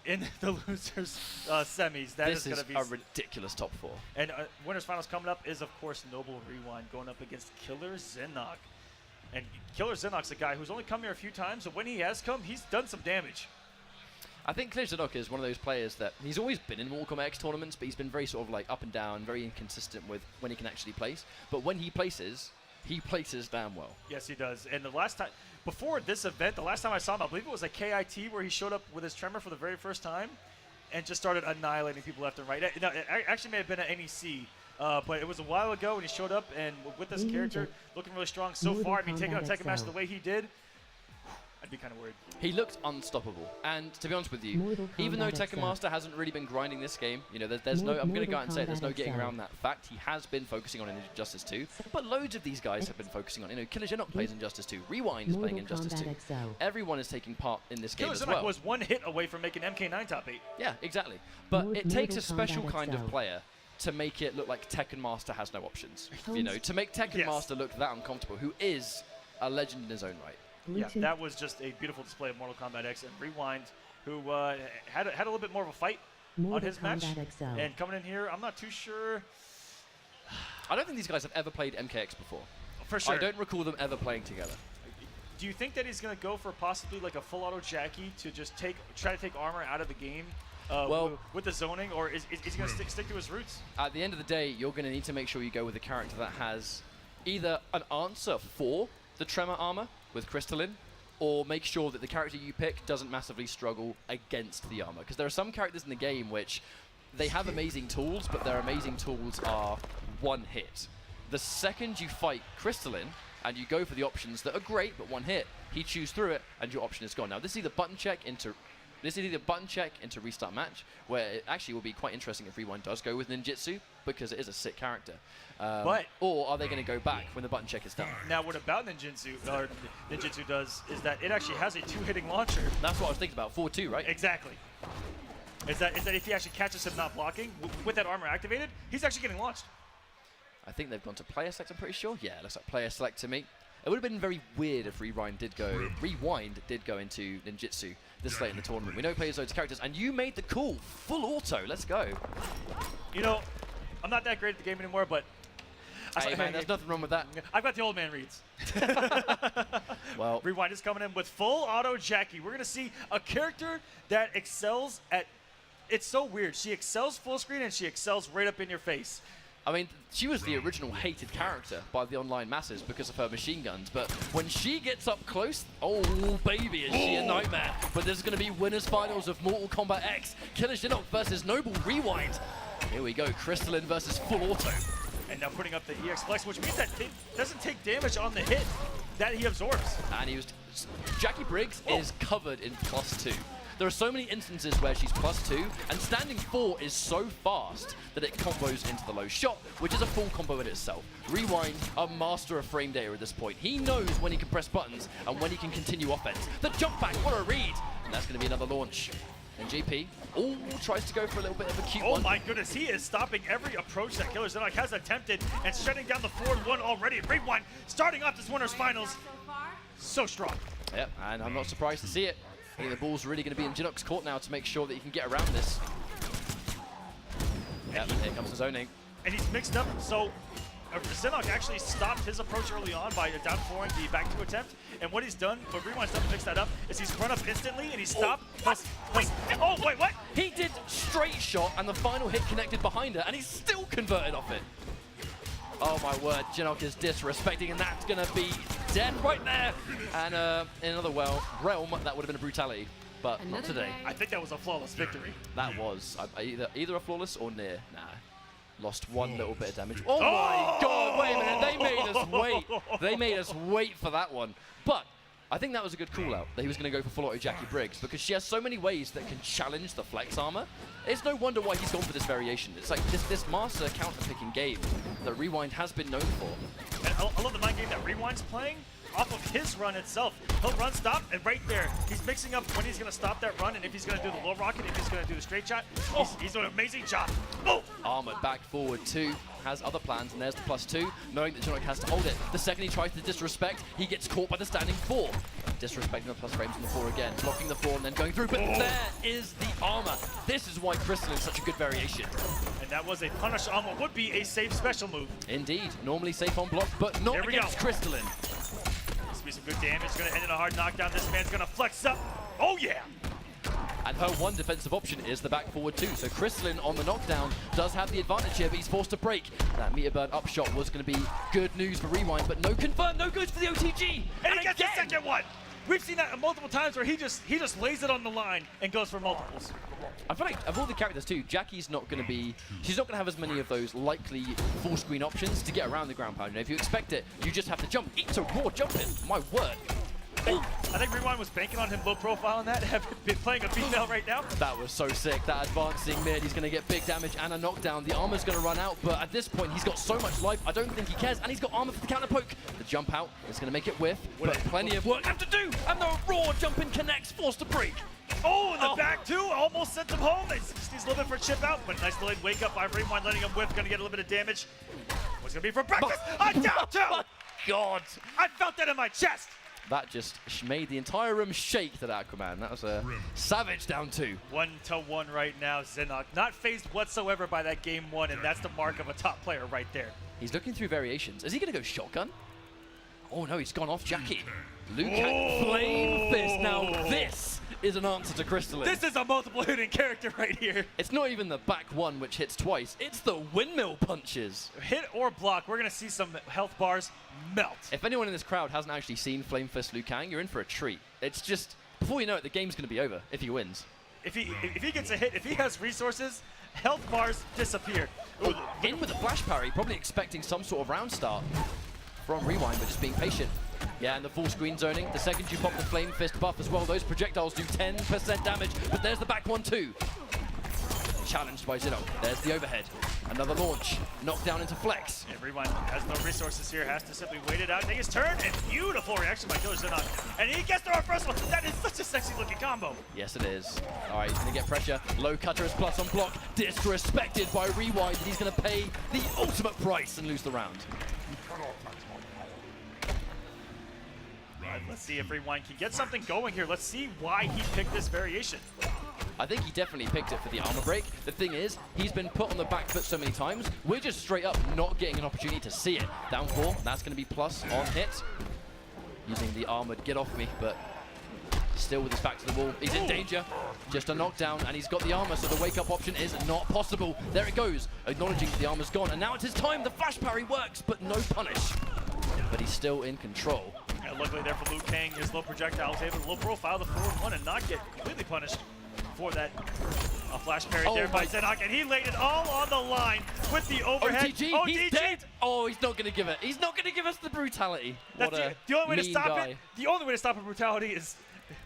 in the losers semis. This is going to be a ridiculous top 4. And winners finals coming up is, of course, Noble Rewind going up against Killer Zenok. And Killer Zenok's a guy who's only come here a few times, but when he has come, he's done some damage. I think Killer Zenok is one of those players that he's always been in Mortal Kombat X tournaments, but he's been very sort of like up and down, very inconsistent with when he can actually place. But when he places damn well. Yes, he does. And the last time, before this event, the last time I saw him, I believe it was a KIT where he showed up with his Tremor for the very first time and just started annihilating people left and right. No, it actually may have been at NEC. But it was a while ago when he showed up, and with this character looking really strong so far, I mean, taking out Tekken Master the way he did, I'd be kind of worried. He looked unstoppable, and to be honest with you, even though Tekken Master hasn't really been grinding this game, you know, there's no, I'm going to go out and say there's no getting around that fact. He has been focusing on Injustice 2, but loads of these guys have been focusing on, you know, Killer Zenok plays Injustice 2, Rewind is playing Injustice 2. Everyone is taking part in this game as well. Killer Zenok was 1 hit away from making MK9 top 8. Yeah, exactly. But it takes a special kind of player to make it look like Tekken Master has no options. You know, to make Tekken Master look that uncomfortable, who is a legend in his own right. Yeah, that was just a beautiful display of Mortal Kombat X. And Rewind, who had a little bit more of a fight on his match. And coming in here, I'm not too sure. I don't think these guys have ever played MKX before. For sure. I don't recall them ever playing together. Do you think that he's going to go for possibly like a full auto Jackie to just try to take armor out of the game? Well, with the zoning, or is he going to stick to his roots? At the end of the day, you're going to need to make sure you go with a character that has either an answer for the Tremor armor with Crystalline, or make sure that the character you pick doesn't massively struggle against the armor. Because there are some characters in the game which they have amazing tools, but their amazing tools are 1 hit. The second you fight Crystalline, and you go for the options that are great, but 1 hit, he chews through it, and your option is gone. Now, this is either button check into restart match, where it actually will be quite interesting if Rewind does go with Ninjutsu, because it is a sick character. Or are they going to go back when the button check is done? Now, what about Ninjutsu does is that it actually has a 2-hitting launcher. That's what I was thinking about, 4-2, right? Exactly. Is that if he actually catches him not blocking, with that armor activated, he's actually getting launched. I think they've gone to player select, I'm pretty sure. Yeah, looks like player select to me. It would have been very weird if Rewind did go into Ninjutsu this late in the tournament. We know he plays loads of characters, and you made the call. Full auto, let's go. You know, I'm not that great at the game anymore, but... Hey man, there's nothing wrong with that. I've got the old man reads. Well, Rewind is coming in with full auto Jackie. We're going to see a character that excels at... It's so weird. She excels full screen, and she excels right up in your face. I mean, she was the original hated character by the online masses because of her machine guns, but when she gets up close, oh baby, is she a nightmare. But there's going to be winners finals of Mortal Kombat X, Killer Zenok versus Noble Rewind. Here we go, Crystalline versus Full Auto. And now putting up the EX Flex, which means that it doesn't take damage on the hit that he absorbs. And he was... Jackie Briggs is covered in +2. There are so many instances where she's +2, and standing 4 is so fast that it combos into the low shot, which is a full combo in itself. Rewind, a master of frame data at this point. He knows when he can press buttons and when he can continue offense. The jump back, what a read! And that's going to be another launch. And GP, tries to go for a little bit of a cute one. Oh my goodness, he is stopping every approach that Killer Zenok has attempted and shutting down the forward 1 already. Rewind, starting off this winners finals, so strong. Yep, and I'm not surprised to see it. I think the ball's really going to be in Jinok's court now to make sure that he can get around this. Yep, and here comes the zoning. And he's mixed up, so Zinok actually stopped his approach early on by down forwarding the back two attempt. And what he's done, what Rewind's done to fix that up, is he's run up instantly and he stopped. Oh, wait, what? He did straight shot and the final hit connected behind her and he's still converted off it. Oh my word, Jinok is disrespecting and that's going to be dead right there. And in another realm, that would have been a brutality, but not today. I think that was a flawless victory. That was either a flawless or near. Nah. Lost one little bit of damage. Oh my god, wait a minute, they made us wait. They made us wait for that one. But I think that was a good call out that he was going to go for full auto Jackie Briggs because she has so many ways that can challenge the flex armor. It's no wonder why he's gone for this variation. It's like this master counter-picking game that Rewind has been known for. And I love the mind game that Rewind's playing off of his run itself. He'll run, stop, and right there, he's mixing up when he's going to stop that run and if he's going to do the low rocket, if he's going to do the straight shot. He's doing an amazing job. Oh! Armored back forward 2, has other plans, and there's the +2, knowing that Jinok has to hold it. The second he tries to disrespect, he gets caught by the standing 4. Disrespecting the plus frames on the 4 again, blocking the 4 and then going through, but there is the armor. This is why Crystal is such a good variation. And that was a punish on what would be a safe special move. Indeed, normally safe on block, but not against Crystalline. This will be some good damage, going to end in a hard knockdown. This man's going to flex up. Oh yeah! And her one defensive option is the back forward 2. So Crystalline on the knockdown does have the advantage here, but he's forced to break. That meter burn upshot was going to be good news for Rewind, but no confirm, no goes for the OTG. And he gets the second one. We've seen that multiple times where he just lays it on the line and goes for multiples. I feel like of all the characters too, Jackie's not going to be, she's not going to have as many of those likely full screen options to get around the ground pound. You know, if you expect it, you just have to jump. It's a raw jump in, my word. I think Rewind was banking on him low profile in that, have been playing a female right now. That was so sick, that advancing mid, he's going to get big damage and a knockdown. The armor's going to run out, but at this point, he's got so much life, I don't think he cares, and he's got armor for the counter poke. The jump out is going to make it whiff, but plenty of work left to do, and the raw jump in connects, forced to break. Oh, in the back two, almost sent him home. He's a little bit for a chip out, but nice delayed wake up by Rewind, letting him whiff, going to get a little bit of damage. What's going to be for breakfast? A down two! Oh God. I felt that in my chest. That just made the entire room shake to that Aquaman. That was a savage down 2. 1-1 right now, Zinok. Not phased whatsoever by that game 1, and that's the mark of a top player right there. He's looking through variations. Is he going to go shotgun? Oh no, he's gone off Jackie. Luke Flame Fist. Now this is an answer to Crystalline. This is a multiple hitting character right here. It's not even the back one which hits twice. It's the windmill punches. Hit or block, we're going to see some health bars melt. If anyone in this crowd hasn't actually seen Flame Fist Liu Kang, you're in for a treat. It's just, before you know it, the game's going to be over if he wins. If he gets a hit, if he has resources, health bars disappear. Ooh, in with a flash parry, probably expecting some sort of round start from Rewind, but just being patient. Yeah, and the full screen zoning. The second you pop the Flame Fist buff as well, those projectiles do 10% damage, but there's the back one too. Challenged by Zinok. There's the overhead. Another launch. Knockdown into flex. And Rewind has no resources here, has to simply wait it out, take his turn, and beautiful reaction by Killer Zinok. And he gets the reversal. That is such a sexy looking combo. Yes, it is. All right, he's going to get pressure. Low cutter is plus on block. Disrespected by Rewind, and he's going to pay the ultimate price and lose the round. Let's see if Rewind can get something going here. Let's see why he picked this variation. I think he definitely picked it for the armor break. The thing is, he's been put on the back foot so many times, we're just straight up not getting an opportunity to see it. Down 4, that's going to be plus on hit. Using the armored get off me, but still with his back to the wall. He's in danger. Just a knockdown, and he's got the armor, so the wake-up option is not possible. There it goes, acknowledging the armor's gone, and now it's his time. The flash parry works, but no punish. But he's still in control. Yeah, luckily there for Liu Kang, his low projectile was able to low profile the forward one and not get completely punished for that. A flash parry there by Zinok, and he laid it all on the line with the overhead. OTG, he's dead. Oh, he's not going to give it. He's not going to give us the brutality. That's what the only way to stop guy. it. The only way to stop a brutality is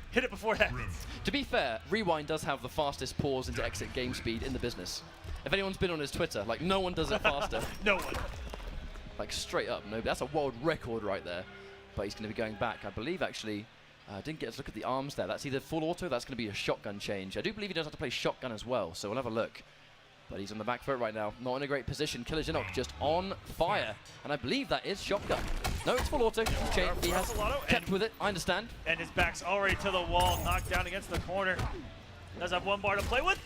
hit it before it happens. To be fair, Rewind does have the fastest pause into exit game speed in the business. If anyone's been on his Twitter, like no one does it faster. No one. Like straight up, no. That's a world record right there. But he's going to be going back. I believe actually, didn't get to look at the arms there. That's either full auto, that's going to be a shotgun change. I do believe he does have to play shotgun as well, so we'll have a look. But he's on the back foot right now, not in a great position. Killer Shinnok just on fire, and I believe that is shotgun. No, it's full auto. He has kept with it, I understand. And his back's already to the wall, knocked down against the corner. Does have one bar to play with.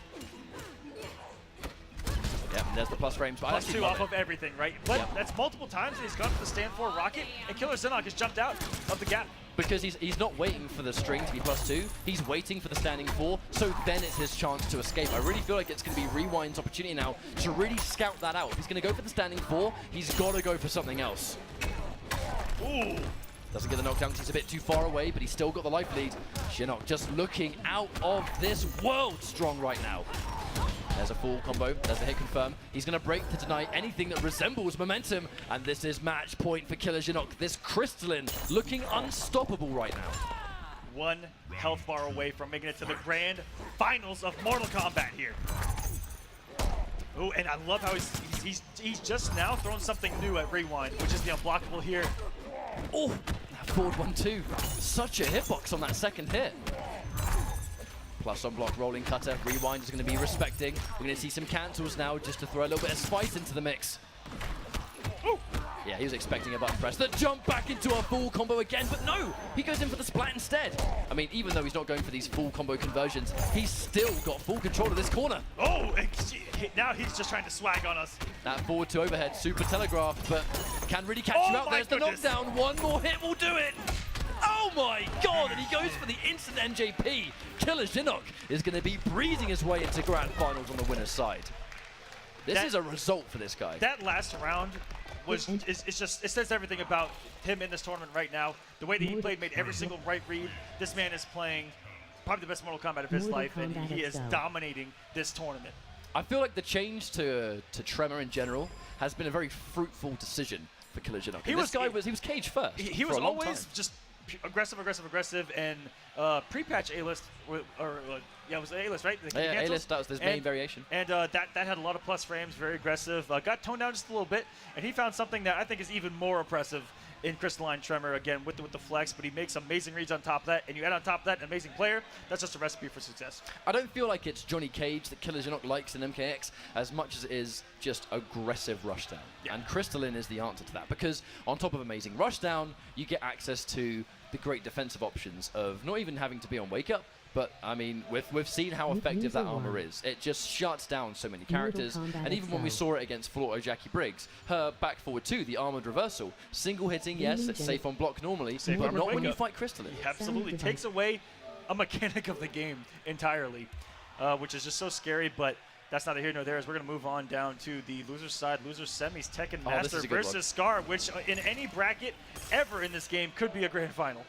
Yeah, there's the plus frames. But Plus I 2 off of everything, right? But Yep. that's multiple times he's gone for the stand 4 rocket, and Killer Shinnok has jumped out of the gap. Because he's not waiting for the string to be plus 2, he's waiting for the standing 4, so then it's his chance to escape. I really feel like it's going to be Rewind's opportunity now to really scout that out. If he's going to go for the standing 4, he's got to go for something else. Ooh. Doesn't get the knockdown because he's a bit too far away, but he's still got the life lead. Shinnok just looking out of this world strong right now. There's a full combo, there's a hit confirm. He's going to break to deny anything that resembles momentum, and this is match point for Killer Shinnok. This Crystalline looking unstoppable right now. 1 health bar away from making it to the grand finals of Mortal Kombat here. Ooh, and I love how he's just now throwing something new at Rewind, which is the unblockable here. Oh, that forward 1-2. Such a hitbox on that second hit. Plus on block rolling cutter. Rewind is going to be respecting. We're going to see some cancels now just to throw a little bit of spice into the mix. Ooh. Yeah, he was expecting a button press. The jump back into a full combo again, but no! He goes in for the splat instead. I mean, even though he's not going for these full combo conversions, he's still got full control of this corner. Oh, and now he's just trying to swag on us. That forward to overhead, super telegraph, but can really catch you out. There's goodness. The knockdown. One more hit will do it. Oh my god, and he goes for the instant NJP. Killer Shinnok is going to be breezing his way into grand finals on the winner's side. This is a result for this guy. That last round was it's just, it says everything about him in this tournament right now. The way that he played, made every single right read. This man is playing probably the best Mortal Kombat of his life, and he is dominating this tournament. I feel like the change to Tremor in general has been a very fruitful deciation for Killer Shinnok. He was cage first. He was always just aggressive, and pre-patch A-list, yeah, it was A-list, right? Yeah, A-list, that was his main variation. And that had a lot of plus frames, very aggressive. Got toned down just a little bit, and he found something that I think is even more oppressive in Crystalline Tremor, again, with the flex, but he makes amazing reads on top of that, and you add on top of that an amazing player, that's just a recipe for success. I don't feel like it's Johnny Cage that Killer Shinnok likes in MKX as much as it is just aggressive rushdown. Yeah. And Crystalline is the answer to that, because on top of amazing rushdown, you get access to the great defensive options of not even having to be on wake up, but I mean, we've seen how effective that armor is. It just shuts down so many characters, and even when we saw it against full auto Jackie Briggs, her back forward 2, the armored reversal, single hitting, yes, it's safe on block normally, but not when you fight Crystalline. He absolutely takes away a mechanic of the game entirely, which is just so scary, but that's neither here nor there, as we're going to move on down to the loser's side, loser's semis, Tekken Master versus Scar, which in any bracket ever in this game could be a grand final.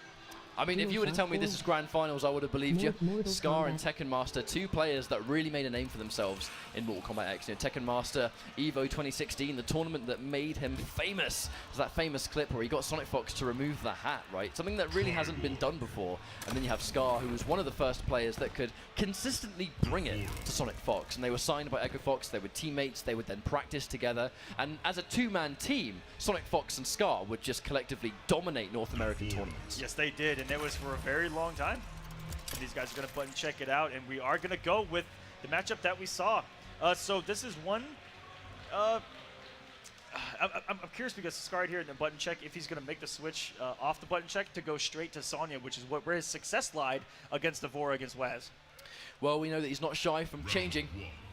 I mean, if you were to tell me this is grand finals, I would have believed you. Scar and Tekken Master, 2 players that really made a name for themselves in Mortal Kombat X. You know, Tekken Master, EVO 2016, the tournament that made him famous. There's that famous clip where he got Sonic Fox to remove the hat, right? Something that really hasn't been done before. And then you have Scar, who was one of the first players that could consistently bring it to Sonic Fox. And they were signed by Echo Fox, they were teammates, they would then practice together. And as a 2-man team, Sonic Fox and Scar would just collectively dominate North American tournaments. Yes, they did, and it was for a very long time. And these guys are going to button check it out, and we are going to go with the matchup that we saw. So this is one. I'm curious because Scar right here in the button check, if he's going to make the switch off the button check to go straight to Sonya, which is where his success lied against Devora against Waz. Well, we know that he's not shy from changing,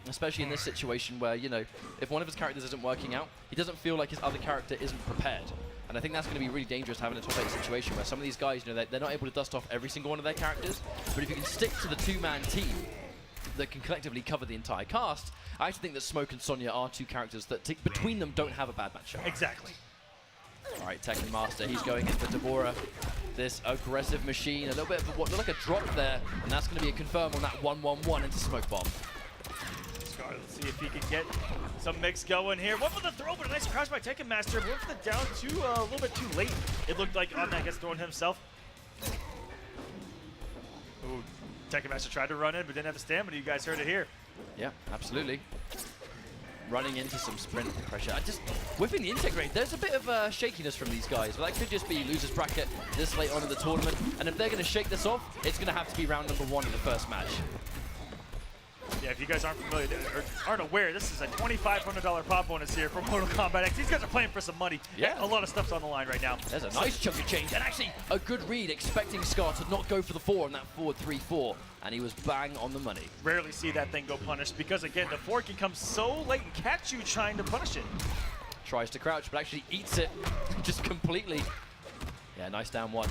especially in this situation where, you know, if one of his characters isn't working out, he doesn't feel like his other character isn't prepared. And I think that's going to be really dangerous having a top 8 situation where some of these guys, you know, they're not able to dust off every single one of their characters. But if you can stick to the 2-man team that can collectively cover the entire cast, I actually think that Smoke and Sonya are 2 characters that between them don't have a bad matchup. Exactly. All right, Tekken Master, he's going in for Devora. This aggressive machine, a little bit of what looked like a drop there, and that's going to be a confirm on that 1-1-1 into Smoke Bomb. Scar, let's see if he can get some mix going here. One for the throw, but a nice crouch by Tekken Master. Went for the down a little bit too late. It looked like on that gets thrown himself. Ooh, Tekken Master tried to run in, but didn't have the stamina. You guys heard it here. Yeah, absolutely. Running into some sprint pressure. Just whipping the integrate. There's a bit of shakiness from these guys, but that could just be loser's bracket this late on in the tournament. And if they're going to shake this off, it's going to have to be round number 1 in the first match. Yeah, if you guys aren't familiar or aren't aware, this is a $2,500 pop bonus here for Mortal Kombat X. These guys are playing for some money. Yeah. A lot of stuff's on the line right now. There's a nice chunk of change, and actually a good read, expecting Scar to not go for the 4 on that forward 3-4, and he was bang on the money. Rarely see that thing go punished because, again, the 4 can come so late and catch you trying to punish it. Tries to crouch, but actually eats it just completely. Yeah, nice down 1.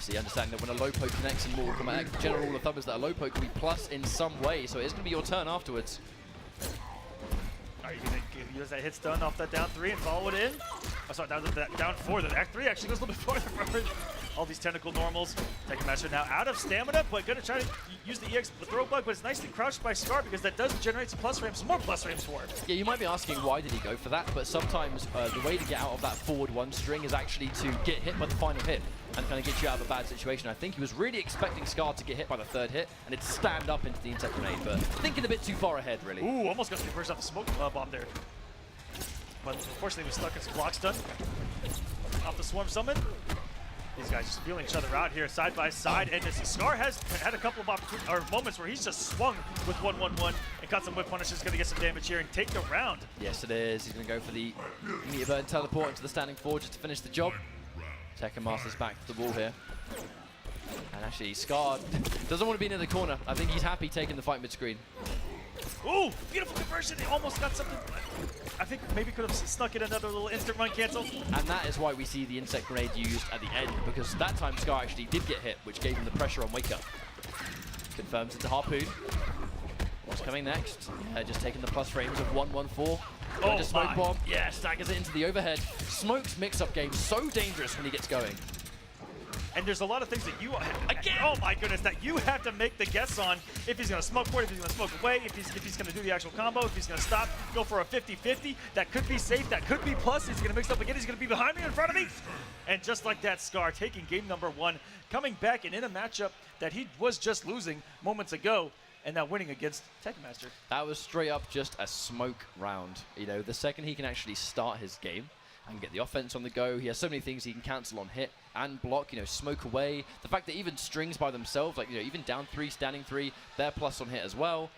So you understand that when a low poke connects in Mortal Kombat X, the general rule of thumb is that a low poke will be plus in some way, so it's going to be your turn afterwards. Are you going to use that hit stun off that down 3 and follow it in? Oh, sorry, down 4. The Act 3 actually goes a little bit farther forward. All these tentacle normals. Tekken Master now out of stamina, but going to try to use the EX throw bug, but it's nicely crouched by Scar because that does generate some plus frames, some more plus frames for him. Yeah, you might be asking why did he go for that, but sometimes the way to get out of that forward 1 string is actually to get hit by the final hit and kind of get you out of a bad situation. I think he was really expecting Scar to get hit by the 3rd hit and it'd stand up into the insect grenade, but thinking a bit too far ahead, really. Ooh, almost got to burst off the smoke bomb there. But unfortunately, he was stuck in some block stun. Off the swarm summon. These guys just feeling each other out here side by side, and Scar has had a couple of moments where he's just swung with 1-1-1 and got some whip punishes, going to get some damage here and take the round. Yes, it is. He's going to go for the meteor burn teleport into the standing 4 just to finish the job. Tekken Master's back to the wall here. And actually, Scar doesn't want to be near the corner. I think he's happy taking the fight mid-screen. Ooh, beautiful conversion. He almost got something. I think maybe could have snuck in another little instant run cancel. And that is why we see the insect grenade used at the end, because that time Scar actually did get hit, which gave him the pressure on Wake Up. Confirms it's a Harpoon. What's coming next? Just taking the plus frames of 1-1-4. Oh, Smoke Bomb. Yeah, staggers it into the overhead. Smoke's mix-up game so dangerous when he gets going. And there's a lot of things that you again. Oh my goodness, that you have to make the guess on if he's going to smoke for it, if he's going to smoke away, if he's going to do the actual combo, if he's going to stop, go for a 50-50. That could be safe, that could be plus. He's going to mix up again. He's going to be behind me, in front of me. And just like that, Scar taking game number 1, coming back and in a matchup that he was just losing moments ago, and now winning against Tekken Master. That was straight up just a smoke round. You know, the second he can actually start his game and get the offense on the go, he has so many things he can cancel on hit and block, you know, smoke away. The fact that even strings by themselves, like, you know, even down 3, standing 3, they're plus on hit as well.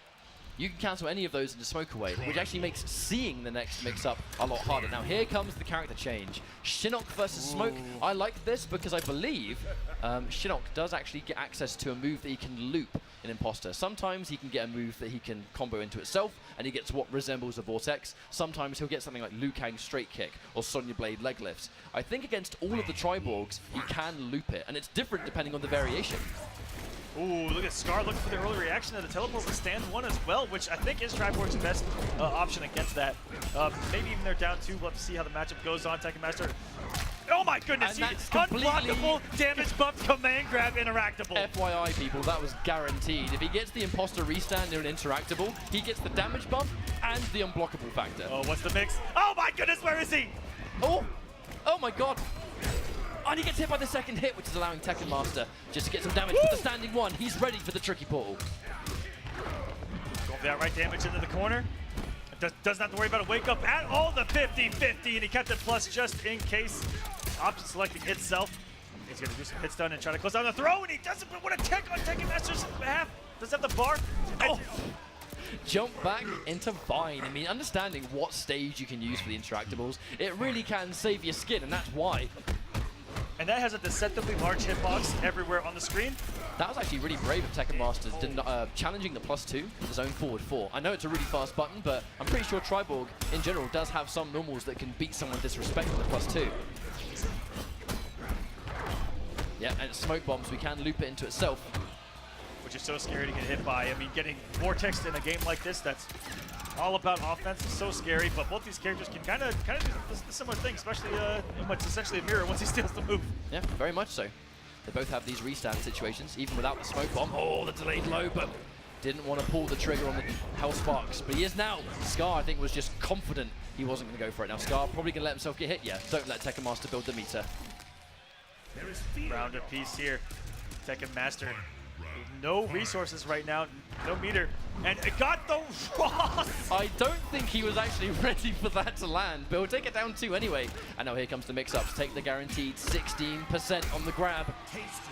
You can cancel any of those into smoke away, which actually makes seeing the next mix-up a lot harder. Now here comes the character change. Shinnok versus Smoke. I like this because I believe Shinnok does actually get access to a move that he can loop in Imposter. Sometimes he can get a move that he can combo into itself, and he gets what resembles a Vortex. Sometimes he'll get something like Liu Kang's straight kick or Sonya Blade leg lifts. I think against all of the Triborgs, he can loop it, and it's different depending on the variation. Ooh, look at Scar looking for the early reaction to the teleport with stand 1 as well, which I think is Triborg's best option against that. Maybe even they're down 2. We'll have to see how the matchup goes on. Tekken Master. Oh my goodness, he's unblockable, damage buff, command grab, interactable. FYI, people, that was guaranteed. If he gets the imposter restand near an interactable, he gets the damage buff and the unblockable factor. Oh, what's the mix? Oh my goodness, where is he? Oh my god. And he gets hit by the second hit, which is allowing Tekken Master just to get some damage with the standing 1. He's ready for the tricky portal. Going for that right damage into the corner. Doesn't have to worry about a wake up at all. The 50-50, and he kept it plus just in case. Option selecting itself. He's going to do some hit stun and try to close down the throw, and he doesn't. But what a tech on Tekken Master's behalf. Does have the bar. Oh. Jump back into Vine. I mean, understanding what stage you can use for the interactables, it really can save your skin, and that's why. And that has a deceptively large hitbox everywhere on the screen. That was actually really brave of Tekken Masters, challenging the +2 with zone forward 4. I know it's a really fast button, but I'm pretty sure Triborg in general does have some normals that can beat someone disrespecting the +2. Yeah, and smoke bombs, we can loop it into itself. Which is so scary to get hit by. I mean, getting Vortex in a game like this that's all about offense is so scary, but both these characters can kind of do the similar thing, especially in what's essentially a mirror once he steals the move. Yeah, very much so. They both have these restand situations, even without the smoke bomb. Oh, the delayed low, but didn't want to pull the trigger on the Hell Sparks. But he is now. Scar, I think, was just confident he wasn't going to go for it. Now, Scar probably going to let himself get hit. Yeah, don't let Tekken Master build the meter. Round of peace here. Tekken Master No resources right now, no meter, and it got the Ross! I don't think he was actually ready for that to land, but he'll take it down 2 anyway. And now here comes the mix-ups. Take the guaranteed 16% on the grab.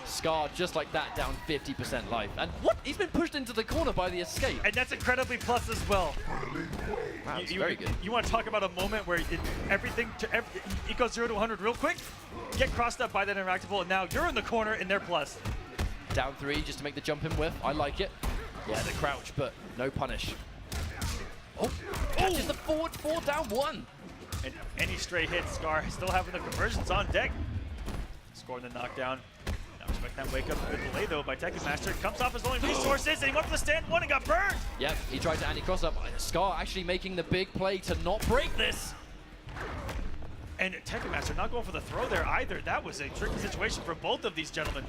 Scar, just like that, down 50% life. And what? He's been pushed into the corner by the escape. And that's incredibly plus as well. Wow, that's very good. You want to talk about a moment where it goes 0 to 100 real quick, get crossed up by that interactable, and now you're in the corner and they're plus. Down 3 just to make the jump in whiff. I like it. Yeah, the crouch, but no punish. Oh, catches the forward 4, down 1. And any stray hit, Scar still having the conversions on deck. Scoring the knockdown. Now expect that wake up a bit delay though by Tekken Master. Comes off his only resources and he went for the stand 1 and got burned. Yep, he tried to anti-cross up. Scar actually making the big play to not break this. And Tekken Master not going for the throw there either. That was a tricky situation for both of these gentlemen.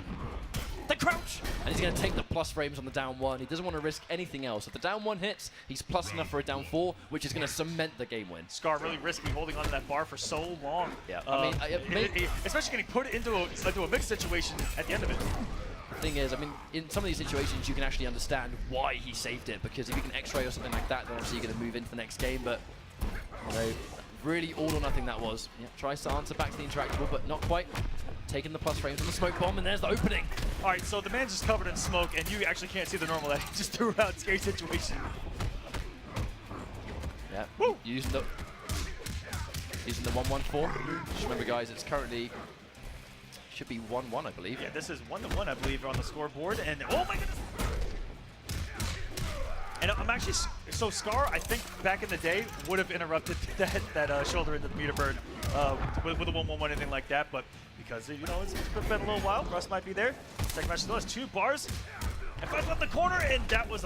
The crouch! And he's going to take the plus frames on the down 1. He doesn't want to risk anything else. If the down 1 hits, he's plus enough for a down 4, which is going to cement the game win. Scar really risky holding onto that bar for so long. Yeah, especially getting put into a mixed situation at the end of it. The thing is, I mean, in some of these situations, you can actually understand why he saved it, because if you can X-ray or something like that, then obviously you're going to move into the next game, but, you know, really all or nothing that was. Yeah, tries to answer back to the interactable, but not quite. Taking the plus frames on the smoke bomb, and there's the opening. All right, so the man's just covered in smoke, and you actually can't see the normal that he just threw out. Scary situation. Yeah, using the 1-1-4. Just remember, guys, it's currently should be 1-1, I believe. Yeah, this is 1-1, I believe, on the scoreboard, and oh my goodness. And I'm actually, so Scar, I think back in the day, would have interrupted that shoulder into the meter burn with a 1-1-1, anything like that, but because, you know, it's been a little while, Russ might be there. Second match still has 2 bars, and finds left the corner, and that was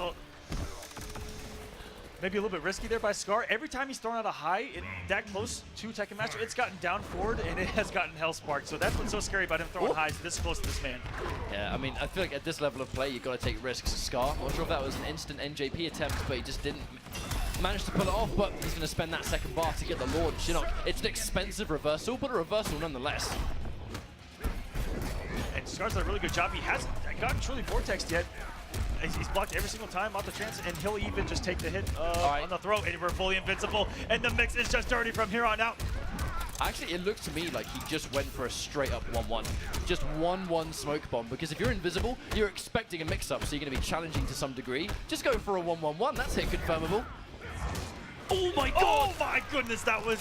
maybe a little bit risky there by Scar. Every time he's thrown out a high that close to Tekken Master, it's gotten down forward, and it has gotten hell sparked. So that's what's so scary about him throwing highs this close to this man. Yeah, I mean, I feel like at this level of play, you've got to take risks. Scar, I'm not sure if that was an instant NJP attempt, but he just didn't manage to pull it off, but he's going to spend that second bar to get the launch. You know, it's an expensive reversal, but a reversal nonetheless. And Scar's done a really good job. He hasn't gotten truly vortexed yet. He's blocked every single time off the chance, and he'll even just take the hit on the throw, and we're fully invincible, and the mix is just dirty from here on out. Actually, it looks to me like he just went for a straight-up 1-1. Just 1-1 smoke bomb, because if you're invisible, you're expecting a mix-up, so you're going to be challenging to some degree. Just go for a 1-1-1, that's hit confirmable. Oh my god! Oh my goodness, that was...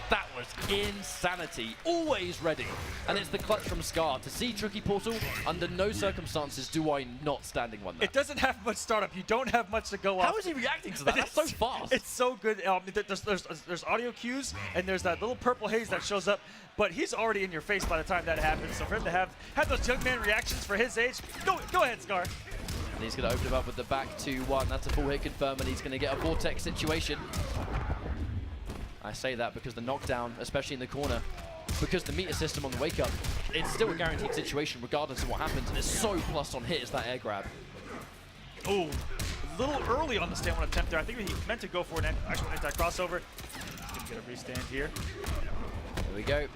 That was insanity. Always ready. And it's the clutch from Scar. To see Tricky Portal, under no circumstances do I not standing one that. It doesn't have much startup. You don't have much to go off. How is he reacting to that? That's so fast. It's so good. There's audio cues, and there's that little purple haze that shows up, but he's already in your face by the time that happens. So for him to have those young man reactions for his age, go ahead, Scar. And he's going to open him up with the back 2-1. That's a full hit confirm, and he's going to get a vortex situation. I say that because the knockdown, especially in the corner, because the meter system on the wake up, it's still a guaranteed situation regardless of what happens, and it's so plus on hit is that air grab. Oh, a little early on the stand one attempt there. I think he meant to go for an actual anti-crossover. He's going to get a restand here. There we go.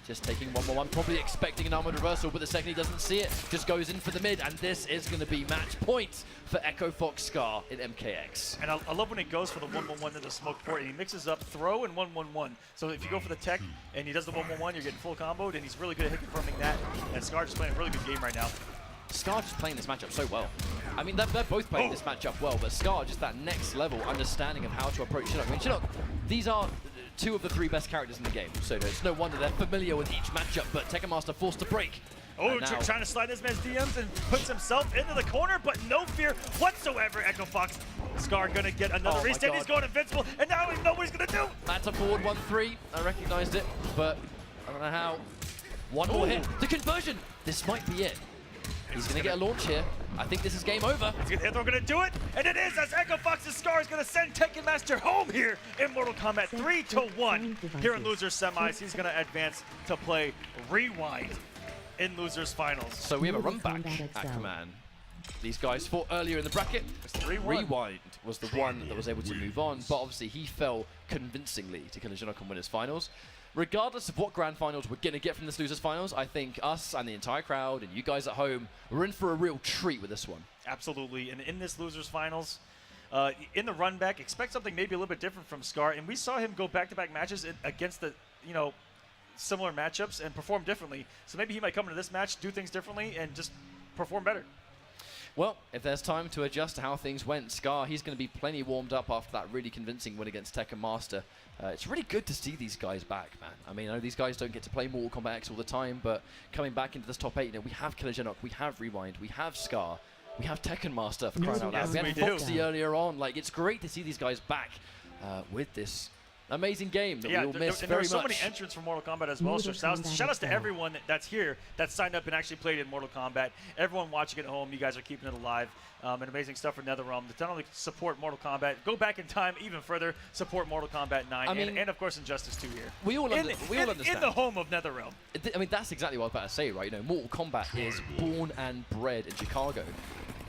Just taking 1-1-1, probably expecting an armored reversal, but the second he doesn't see it, just goes in for the mid, and this is going to be match point for Echo Fox Scar in MKX. And I love when he goes for the 1-1-1 to the smoke port, and he mixes up throw and 1-1-1. So if you go for the tech and he does the 1-1-1, you're getting full comboed, and he's really good at hit confirming that. And Scar just playing a really good game right now. Scar just playing this matchup so well. I mean, they're both playing this matchup well, but Scar just that next level understanding of how to approach Chinook. I mean, Chinook, these are 2 of the 3 best characters in the game, so it's no wonder they're familiar with each matchup, but Tekken Master forced to break. Oh, trying to slide this man's DMs and puts himself into the corner, but no fear whatsoever, Echo Fox. Scar gonna get another restand. He's going invincible, and now he knows what he's gonna do. That's a forward 1-3. I recognized it, but I don't know how. One more hit. The conversion. This might be it. He's going to get a launch here. I think this is game over. They're going to do it, and it is, as Echo Fox's Scar is going to send Tekken Master home here in Mortal Kombat 3-1 here in Losers Semis. He's going to advance to play Rewind in Losers Finals. So we have a run back at command. These guys fought earlier in the bracket. Rewind was the one that was able to move on, but obviously he fell convincingly to Kinajinok and win his finals. regardless of what grand finals we're going to get from this losers finals, I think us and the entire crowd and you guys at home, we're in for a real treat with this one. Absolutely. And in this losers finals, in the run back, expect something maybe a little bit different from Scar. And we saw him go back-to-back matches against the, similar matchups and perform differently. So maybe he might come into this match, do things differently, and just perform better. Well, if there's time to adjust to how things went, Scar, he's going to be plenty warmed up after that really convincing win against Tekken Master. It's really good to see these guys back, man. I mean, I know these guys don't get to play Mortal Kombat X all the time, but coming back into this top 8, we have Killer Genok, we have Rewind, we have Scar, we have Tekken Master for crying out loud. We had Foxy earlier on. Like, it's great to see these guys back with this amazing game that we all miss very much. There were so many entrants for Mortal Kombat as well. So shout out to everyone that's here that signed up and actually played in Mortal Kombat. Everyone watching at home, you guys are keeping it alive. And amazing stuff for NetherRealm. To not only support Mortal Kombat, go back in time even further, support Mortal Kombat 9, and of course Injustice 2 here. We all understand. In the home of NetherRealm. I mean, that's exactly what I was about to say, right? Mortal Kombat is born and bred in Chicago.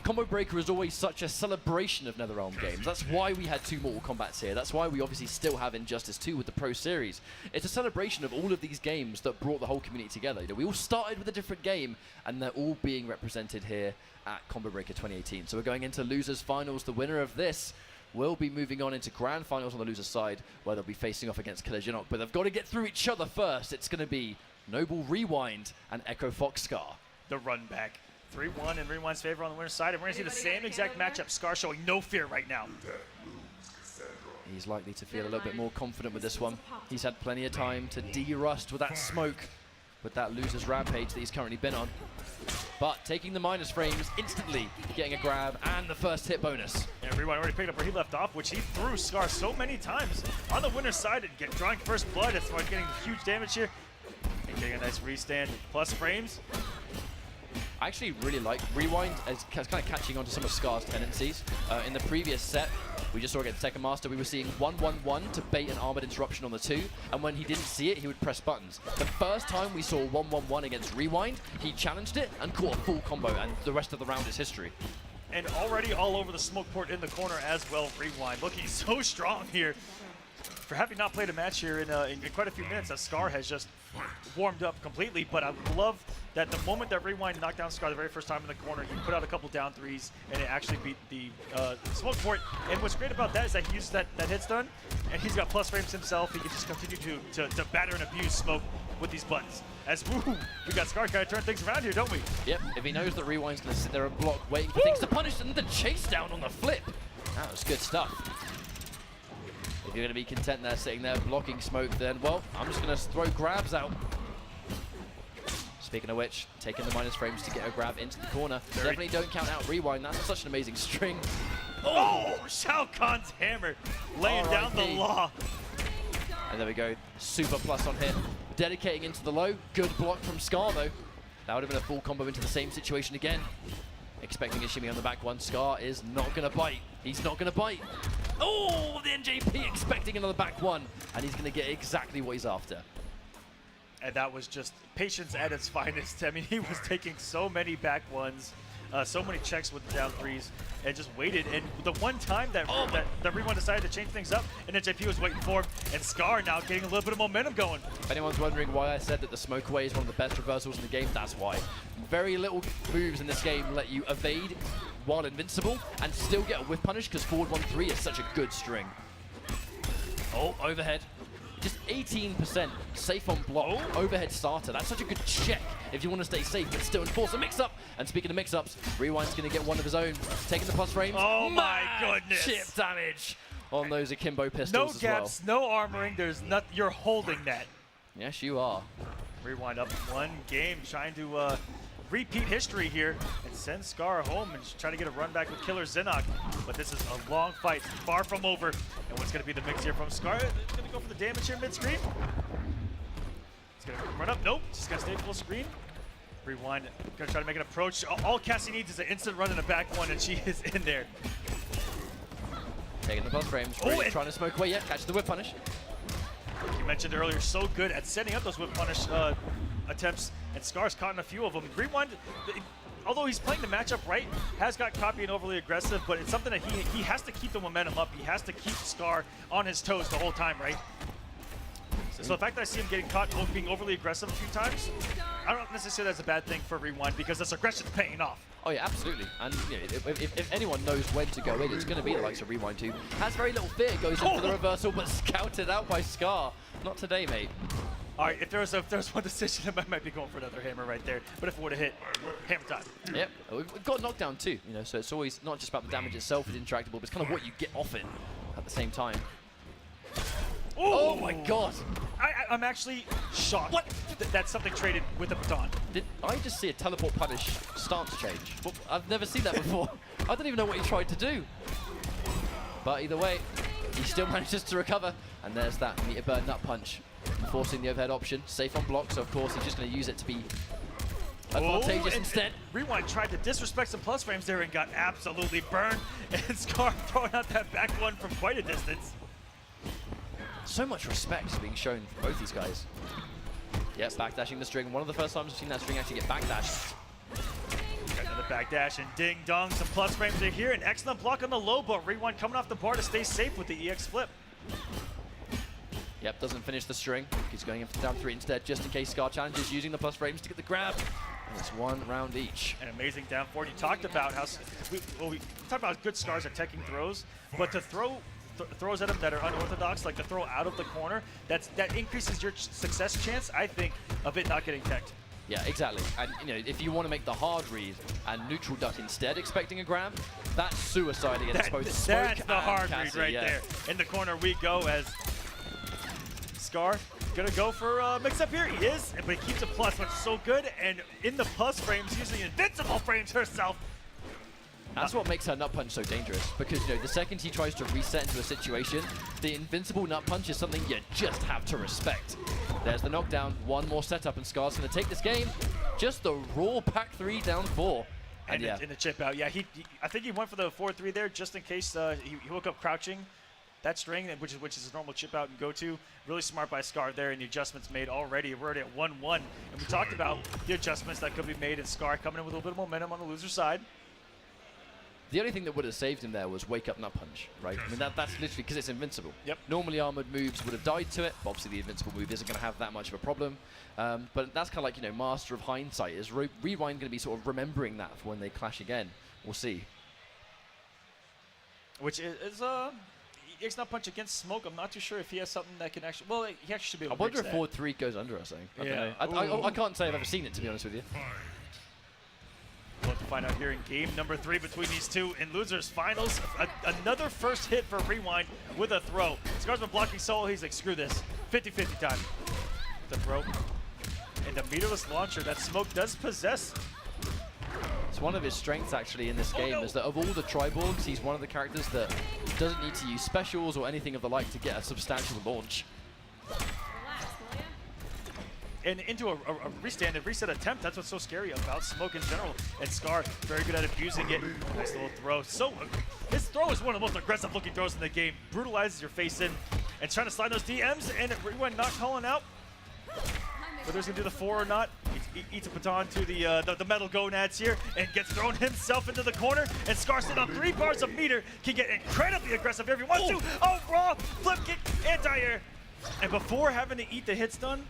Combo Breaker is always such a celebration of NetherRealm games. That's why we had 2 Mortal Kombats here. That's why we obviously still have Injustice 2 with the Pro Series. It's a celebration of all of these games that brought the whole community together. We all started with a different game, and they're all being represented here at Combo Breaker 2018. So we're going into losers finals. The winner of this will be moving on into grand finals on the loser side, where they'll be facing off against Killer Genok. But they've got to get through each other first. It's going to be Noble Rewind and Echo Fox Scar. The run back. 3-1 in Rewind's favor on the winner's side, and we're going to see the same exact matchup. Scar showing no fear right now. He's likely to feel a little bit more confident with this one. He's had plenty of time to de-rust with that smoke, with that loser's rampage that he's currently been on. But taking the minus frames, instantly getting a grab and the first hit bonus. And Rewind already picked up where he left off, which he threw Scar so many times on the winner's side and drawing first blood. It's like getting huge damage here. And getting a nice restand plus frames. I actually really like Rewind as kind of catching on to some of Scar's tendencies. In the previous set, we just saw against Tekken Master, we were seeing 1-1-1 to bait an armored interruption on the 2, and when he didn't see it, he would press buttons. The first time we saw 1-1-1 against Rewind, he challenged it and caught a full combo, and the rest of the round is history. And already all over the smoke port in the corner as well, Rewind. Looking so strong here. For having not played a match here in quite a few minutes, as Scar has just warmed up completely. But I love that the moment that Rewind knocked down Scar the very first time in the corner, he put out a couple down threes, and it actually beat the smoke port. And what's great about that is that he uses that hit stun, and he's got plus frames himself. He can just continue to batter and abuse smoke with these buttons. As we got Scar kind of turn things around here, don't we? Yep, if he knows that Rewind's going to sit there and block, waiting for things to punish, and the chase down on the flip. That was good stuff. If you're going to be content there, sitting there blocking smoke, then, well, I'm just going to throw grabs out. Speaking of which, taking the minus frames to get a grab into the corner. Definitely don't count out Rewind. That's such an amazing string. Oh, Shao Kahn's hammer laying down the law. And there we go. Super plus on hit. Dedicating into the low. Good block from Scar, though. That would have been a full combo into the same situation again. Expecting a shimmy on the back one. Scar is not going to bite. He's not going to bite. Oh, the NJP expecting another back one. And he's going to get exactly what he's after. And that was just patience at its finest. I mean, he was taking so many back ones, so many checks with the down threes, and just waited. And the one time that Rewind decided to change things up, and NJP was waiting for him, and Scar now getting a little bit of momentum going. If anyone's wondering why I said that the smoke away is one of the best reversals in the game, that's why. Very little moves in this game let you evade while invincible and still get a whiff punish, because forward 1-3 is such a good string. Oh, overhead. Just 18% safe on block, overhead starter. That's such a good check if you want to stay safe, but still enforce a mix-up. And speaking of mix-ups, Rewind's going to get one of his own. Taking the plus frames. Oh my goodness. Chip damage on those akimbo pistols no as well. gaps, no armoring. There's nothing. You're holding that. Yes, you are. Rewind up one game, trying to repeat history here and send Scar home and try to get a run back with Killer Zenok. But this is a long fight, far from over. And what's going to be the mix here from Scar? Going to go for the damage here mid-screen. It's going to run up. Nope, just going to stay full screen. Rewind, going to try to make an approach. All Cassie needs is an instant run in the back one, and she is in there. Taking the plus frames, really trying to smoke away yet, catch the whip punish. You mentioned earlier, so good at setting up those whip punish attempts, and Scar's caught in a few of them. Rewind, although he's playing the matchup right, has got caught being overly aggressive, but it's something that he has to keep the momentum up. He has to keep Scar on his toes the whole time, right? So the fact that I see him getting caught being overly aggressive a few times, I don't necessarily that's a bad thing for Rewind because this aggression's paying off. Oh yeah, absolutely. And you know, if anyone knows when to go in, it's going to be the likes of Rewind 2. Has very little fear, goes in for the reversal, but scouted out by Scar. Not today, mate. All right, if there was one decision, I might be going for another hammer right there. But if it would have hit, hammer time. Yep, we've got knockdown too, you know, so it's always not just about the damage itself, it's interactable, but it's kind of what you get off it at the same time. Ooh. Oh my god! I'm actually shocked that something traded with a baton. Did I just see a teleport punish stance change? Well, I've never seen that before. I don't even know what he tried to do. But either way, he still manages to recover, and there's that meter burn nut punch, forcing the overhead option. Safe on block, so of course he's just going to use it to be advantageous instead. Rewind tried to disrespect some plus frames there and got absolutely burned, and Scar throwing out that back one from quite a distance. So much respect being shown from both these guys. Yes, backdashing the string. One of the first times we've seen that string actually get backdashed. Got another backdash and ding dong. Some plus frames are here. An excellent block on the low, but Rewind coming off the bar to stay safe with the EX flip. Yep, doesn't finish the string. He's going in for down 3 instead, just in case Scar challenges, using the plus frames to get the grab. And it's 1 round each. An amazing down forward. You talked about how we talked about how good Scars are teching throws, but to throw throws at him that are unorthodox, like the throw out of the corner, that increases your success chance, I think, of it not getting teched. Yeah, exactly. And you know, if you want to make the hard read and neutral duck instead, expecting a grab, that's suicide against both Smoke That's the and hard Cassie, read right there. In the corner we go as Scar gonna go for mix up here. He is, but he keeps a plus, which is so good. And in the plus frames, using invincible frames herself. That's what makes her nut punch so dangerous, because you know the second he tries to reset into a situation, the invincible nut punch is something you just have to respect. There's the knockdown, one more setup, and Scar's going to take this game. Just the raw pack 3 down 4. And yeah, in the chip out. Yeah, I think he went for the 4-3 there just in case he woke up crouching. That string, which is a normal chip out and go to, really smart by Scar there, and the adjustments made already. We're already at 1-1, and we talked about the adjustments that could be made, and Scar coming in with a little bit of momentum on the loser side. The only thing that would have saved him there was wake up nut punch, right? I mean, that's literally because it's invincible. Yep. Normally armored moves would have died to it. Obviously, the invincible move isn't going to have that much of a problem. But that's kind of like, you know, master of hindsight. Is Rewind going to be sort of remembering that for when they clash again? We'll see. Which is EX nut punch against Smoke. I'm not too sure if he has something that can actually. Well, he actually should be able to. I wonder if 4-3 goes under us. I yeah. don't know. I can't say I've ever seen it, to be honest with you. We'll have to find out here in game number 3 between these two in losers finals. Another first hit for Rewind with a throw. Scar's been blocking solo. He's like, screw this. 50-50 time. The throw. And the meterless launcher that Smoke does possess. It's one of his strengths actually in this game is that of all the Triborgs, he's one of the characters that doesn't need to use specials or anything of the like to get a substantial launch. And into a restand and reset attempt. That's what's so scary about Smoke in general. And Scar, very good at abusing it. Nice little throw. So, his throw is one of the most aggressive looking throws in the game. Brutalizes your face in and trying to slide those DMs, and Rewind not calling out whether he's going to do the 4 or not. He eats a baton to the metal gonads here and gets thrown himself into the corner. And Scar sitting on 3 bars of meter can get incredibly aggressive if he wants to. Oh, raw flip kick, anti-air. And before having to eat the hit stun,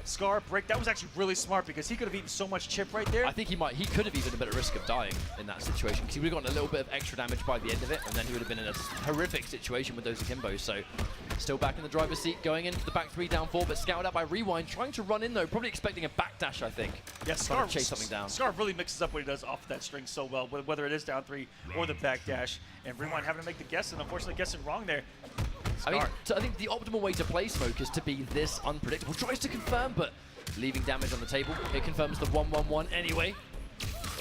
Scar break. That was actually really smart because he could have eaten so much chip right there. I think he could have even been at risk of dying in that situation because he would have gotten a little bit of extra damage by the end of it, and then he would have been in a horrific situation with those akimbos. So still back in the driver's seat, going in for the back 3 down 4, but scouted out by Rewind, trying to run in though, probably expecting a backdash, I think. Yeah, Scar chase something down. Scar really mixes up what he does off of that string so well, whether it is down 3 or the backdash, and Rewind having to make the guess, and unfortunately guessing wrong there. I think the optimal way to play Smoke is to be this unpredictable. Tries to confirm, but leaving damage on the table. It confirms the 1-1-1 anyway.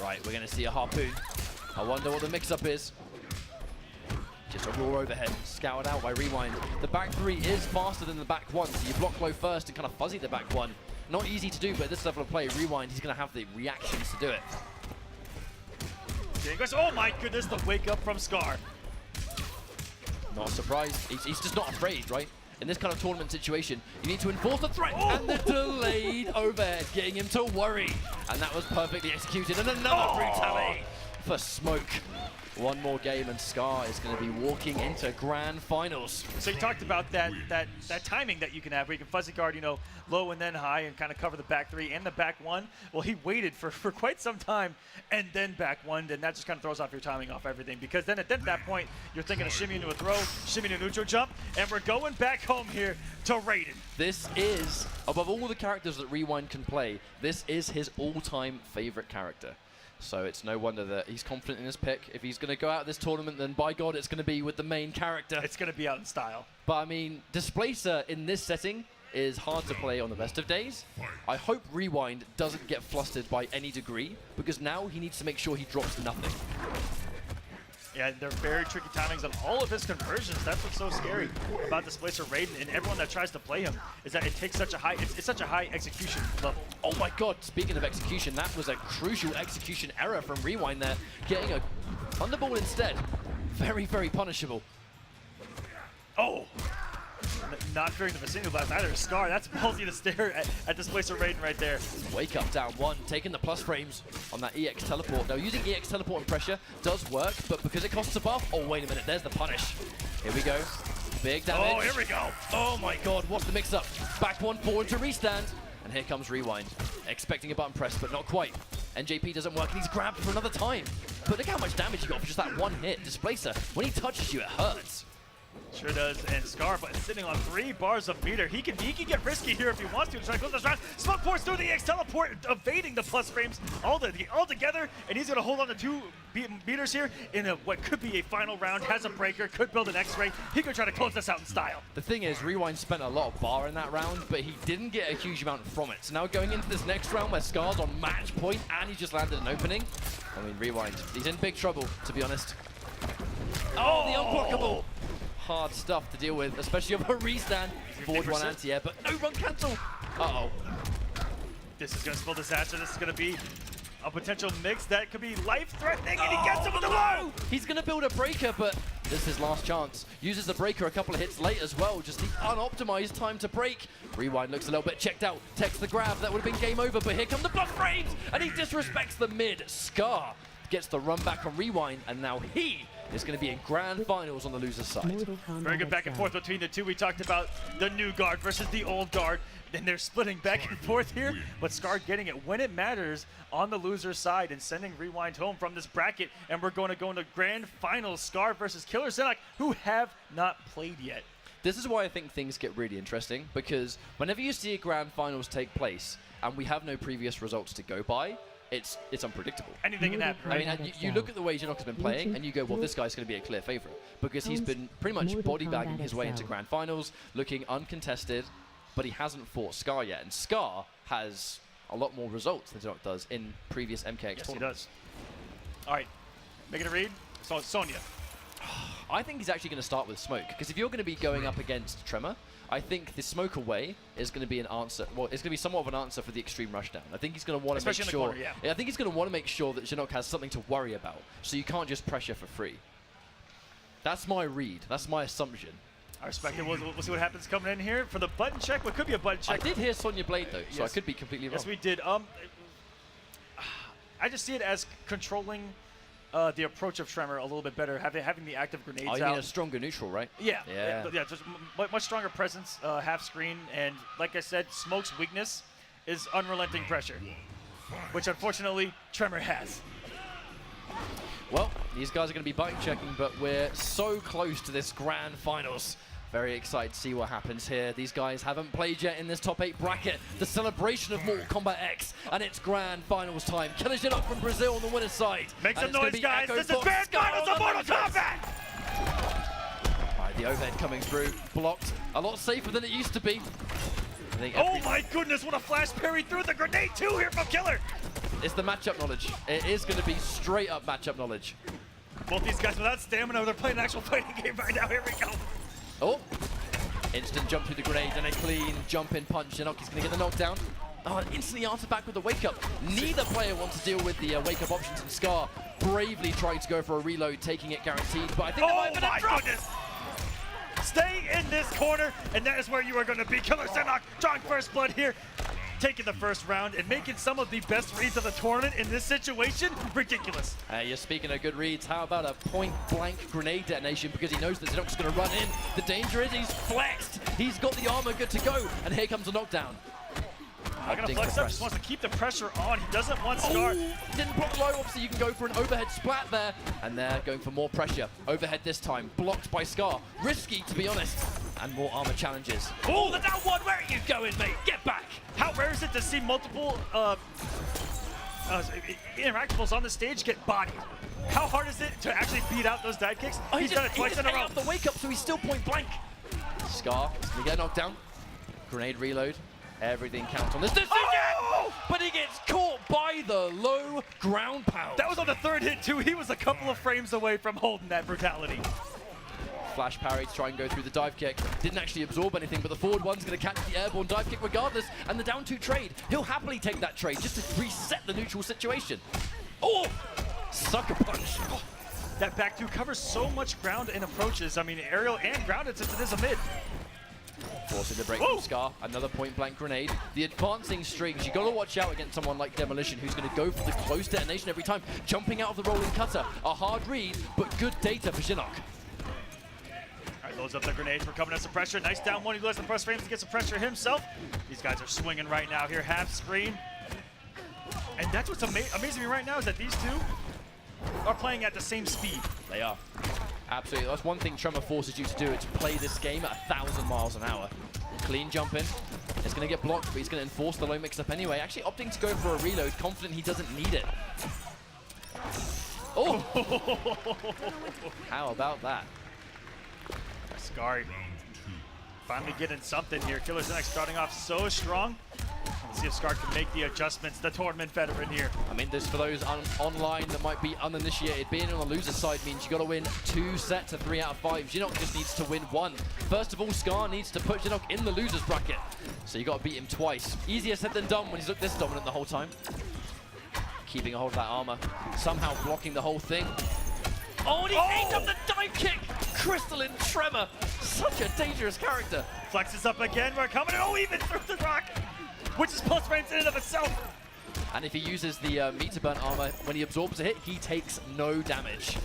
Right, we're going to see a harpoon. I wonder what the mix-up is. Just a raw overhead, scoured out by Rewind. The back 3 is faster than the back 1, so you block low first and kind of fuzzy the back 1. Not easy to do, but at this level of play, Rewind, he's going to have the reactions to do it. Oh my goodness, the wake up from Scar. Not surprised. He's just not afraid, right? In this kind of tournament situation, you need to enforce the threat and the delayed overhead, getting him to worry. And that was perfectly executed. And another brutality for Smoke. One more game and Scar is going to be walking into grand finals. So you talked about that timing that you can have where you can fuzzy guard, you know, low and then high and kind of cover the back three and the back one. Well, he waited for quite some time and then back one, and that just kind of throws off your timing, off everything. Because then at that point, you're thinking of shimmy into a throw, shimmy into a neutral jump, and we're going back home here to Raiden. This is, above all the characters that Rewind can play, this is his all-time favorite character. So it's no wonder that he's confident in his pick. If he's going to go out this tournament, then by God, it's going to be with the main character. It's going to be out in style. But I mean, Displacer in this setting is hard to play on the best of days. I hope Rewind doesn't get flustered by any degree, because now he needs to make sure he drops nothing. Yeah, they're very tricky timings on all of his conversions. That's what's so scary about Displacer Raiden and everyone that tries to play him, is that it takes such a high, it's such a high execution level. Oh my God, speaking of execution, that was a crucial execution error from Rewind there, getting a Thunderball instead. Very, very punishable. Oh! Not fearing the vicinity blast either. Scar, that's ballsy to stare at Displacer Raiden right there. Wake up down one, taking the plus frames on that EX teleport. Now using EX teleport and pressure does work, but because it costs a buff, oh wait a minute, there's the punish. Here we go, big damage. Oh, here we go. Oh my God, what's the mix up? Back one forward to restand, and here comes Rewind. Expecting a button press, but not quite. NJP doesn't work, and he's grabbed for another time. But look how much damage he got for just that one hit. Displacer, when he touches you, it hurts. Sure does, and Scar, but sitting on 3 bars of meter. He can get risky here if he wants to try to close this round. Smoke pours through the EX teleport, evading the plus frames all together, and he's going to hold on to 2 meters here in what could be a final round. Has a breaker, could build an X-ray. He could try to close this out in style. The thing is, Rewind spent a lot of bar in that round, but he didn't get a huge amount from it. So now going into this next round where Scar's on match point and he just landed an opening, I mean, Rewind, he's in big trouble, to be honest. Oh, the unblockable! Hard stuff to deal with, especially over a restand. Forward one anti-air, but no run cancel. Uh-oh. This is going to spill disaster. This is going to be a potential mix that could be life-threatening, and he gets him with the low! He's going to build a breaker, but this is his last chance. Uses the breaker a couple of hits late as well, just the unoptimized time to break. Rewind looks a little bit checked out, takes the grab, that would have been game over, but here come the block frames, and he disrespects the mid. Scar gets the run back on Rewind, and now he is going to be in grand finals on the loser's side. Very good back and forth between the two. We talked about the new guard versus the old guard. Then they're splitting back and forth here, but Scar getting it when it matters on the loser's side and sending Rewind home from this bracket. And we're going to go into grand finals, Scar versus Killer Zenok, who have not played yet. This is why I think things get really interesting, because whenever you see a grand finals take place and we have no previous results to go by, it's unpredictable. Anything can happen, right? I mean, you look at the way Zenok has been playing, and you go, well, this guy's going to be a clear favorite, because he's been pretty much body bagging his way into grand finals, looking uncontested, but he hasn't fought Scar yet. And Scar has a lot more results than Zenok does in previous MKX tournaments. He does. All right, making a read. So Sonya. I think he's actually going to start with Smoke, because if you're going to be going up against Tremor, I think the Smoke away is going to be an answer. Well, it's going to be somewhat of an answer for the extreme rushdown. I think he's going to want to make sure. Corner, yeah. I think he's going to want to make sure that Zenok has something to worry about, so you can't just pressure for free. That's my read. That's my assumption. I respect it. We'll see what happens coming in here for the button check. What could be a button check? I did hear Sonya Blade though, so yes. I could be completely wrong. Yes, we did. I just see it as controlling the approach of Tremor a little bit better, having the active grenades out. You mean a stronger neutral, right? Yeah. Yeah. Yeah, just much stronger presence, half screen, and like I said, Smoke's weakness is unrelenting pressure, which unfortunately Tremor has. Well, these guys are going to be button checking, but we're so close to this grand finals. Very excited to see what happens here. These guys haven't played yet in this top 8 bracket. The celebration of Mortal Kombat X, and it's grand finals time. Killer Zenok from Brazil on the winner's side. Make some noise, guys. This is grand finals of Mortal Kombat! Right, the overhead coming through, blocked. A lot safer than it used to be. Oh my goodness, what a flash parry through the grenade too here from Killer. It's the matchup knowledge. It is going to be straight up matchup knowledge. Both these guys without stamina, they're playing an actual fighting game right now. Here we go. Oh, instant jump through the grenade and a clean jump in punch. Zenok is going to get the knockdown. Oh, and instantly answer back with the wake up. Neither player wants to deal with the wake up options, and Scar bravely tried to go for a reload, taking it guaranteed. But I think there might have been a drop. Goodness. Stay in this corner, and that is where you are going to be. Killer Zenok drawing first blood here. taking the first round and making some of the best reads of the tournament in this situation. Ridiculous. You're speaking of good reads. How about a point-blank grenade detonation, because he knows that Zidok's going to run in. The danger is he's flexed. He's got the armor good to go, and here comes a knockdown. Not gonna flex up, just wants to keep the pressure on. He doesn't want Scar. Didn't block low, obviously you can go for an overhead splat there. And they're going for more pressure. Overhead this time, blocked by Scar. Risky, to be honest. And more armor challenges. Oh, the down one, where are you going, mate? Get back. How rare is it to see multiple interactables on the stage get bodied? How hard is it to actually beat out those dive kicks? Oh, He's done it twice in a row. Off the wake up, so he's still point blank. Scar, we get knocked down. Grenade reload. Everything counts on this decision, but he gets caught by the low ground pound. That was on the third hit too. He was a couple of frames away from holding that brutality. Flash parry to try and go through the dive kick. Didn't actually absorb anything, but the forward one's going to catch the airborne dive kick regardless, and the down two trade. He'll happily take that trade just to reset the neutral situation. Oh, sucker punch. That back two covers so much ground in approaches. I mean, aerial and grounded since it is a mid. Forcing the break from Scar, another point-blank grenade. The advancing strings, you got to watch out against someone like Demolition, who's going to go for the close detonation every time, jumping out of the rolling cutter. A hard read, but good data for Shinnok. All right, loads up the grenades. We're coming at some pressure. Nice down one. He goes to the press frames to get some pressure himself. These guys are swinging right now here, half screen. And that's what's amazing me right now is that these two are playing at the same speed. They are. Absolutely. That's one thing Tremor forces you to do. It's play this game at 1,000 miles an hour. Clean jump in. It's going to get blocked, but he's going to enforce the low mix-up anyway. Actually opting to go for a reload, confident he doesn't need it. Oh! How about that? Scar finally getting something here. Killer Zenok starting off so strong. Let's see if Scar can make the adjustments. The tournament veteran here. I mean, this for those online that might be uninitiated, being on the loser side means you got to win 2 sets of 3 out of 5. Shinnok just needs to win 1. First of all, Scar needs to put Shinnok in the losers bracket. So you got to beat him twice. Easier said than done when he's looked this dominant the whole time. Keeping a hold of that armor. Somehow blocking the whole thing. Oh, and he ate up the dive kick! Crystalline Tremor. Such a dangerous character. Flexes up again. We're coming in. Oh, even through the rock. Which is plus frames in and of itself. And if he uses the meter burn armor, when he absorbs a hit, he takes no damage.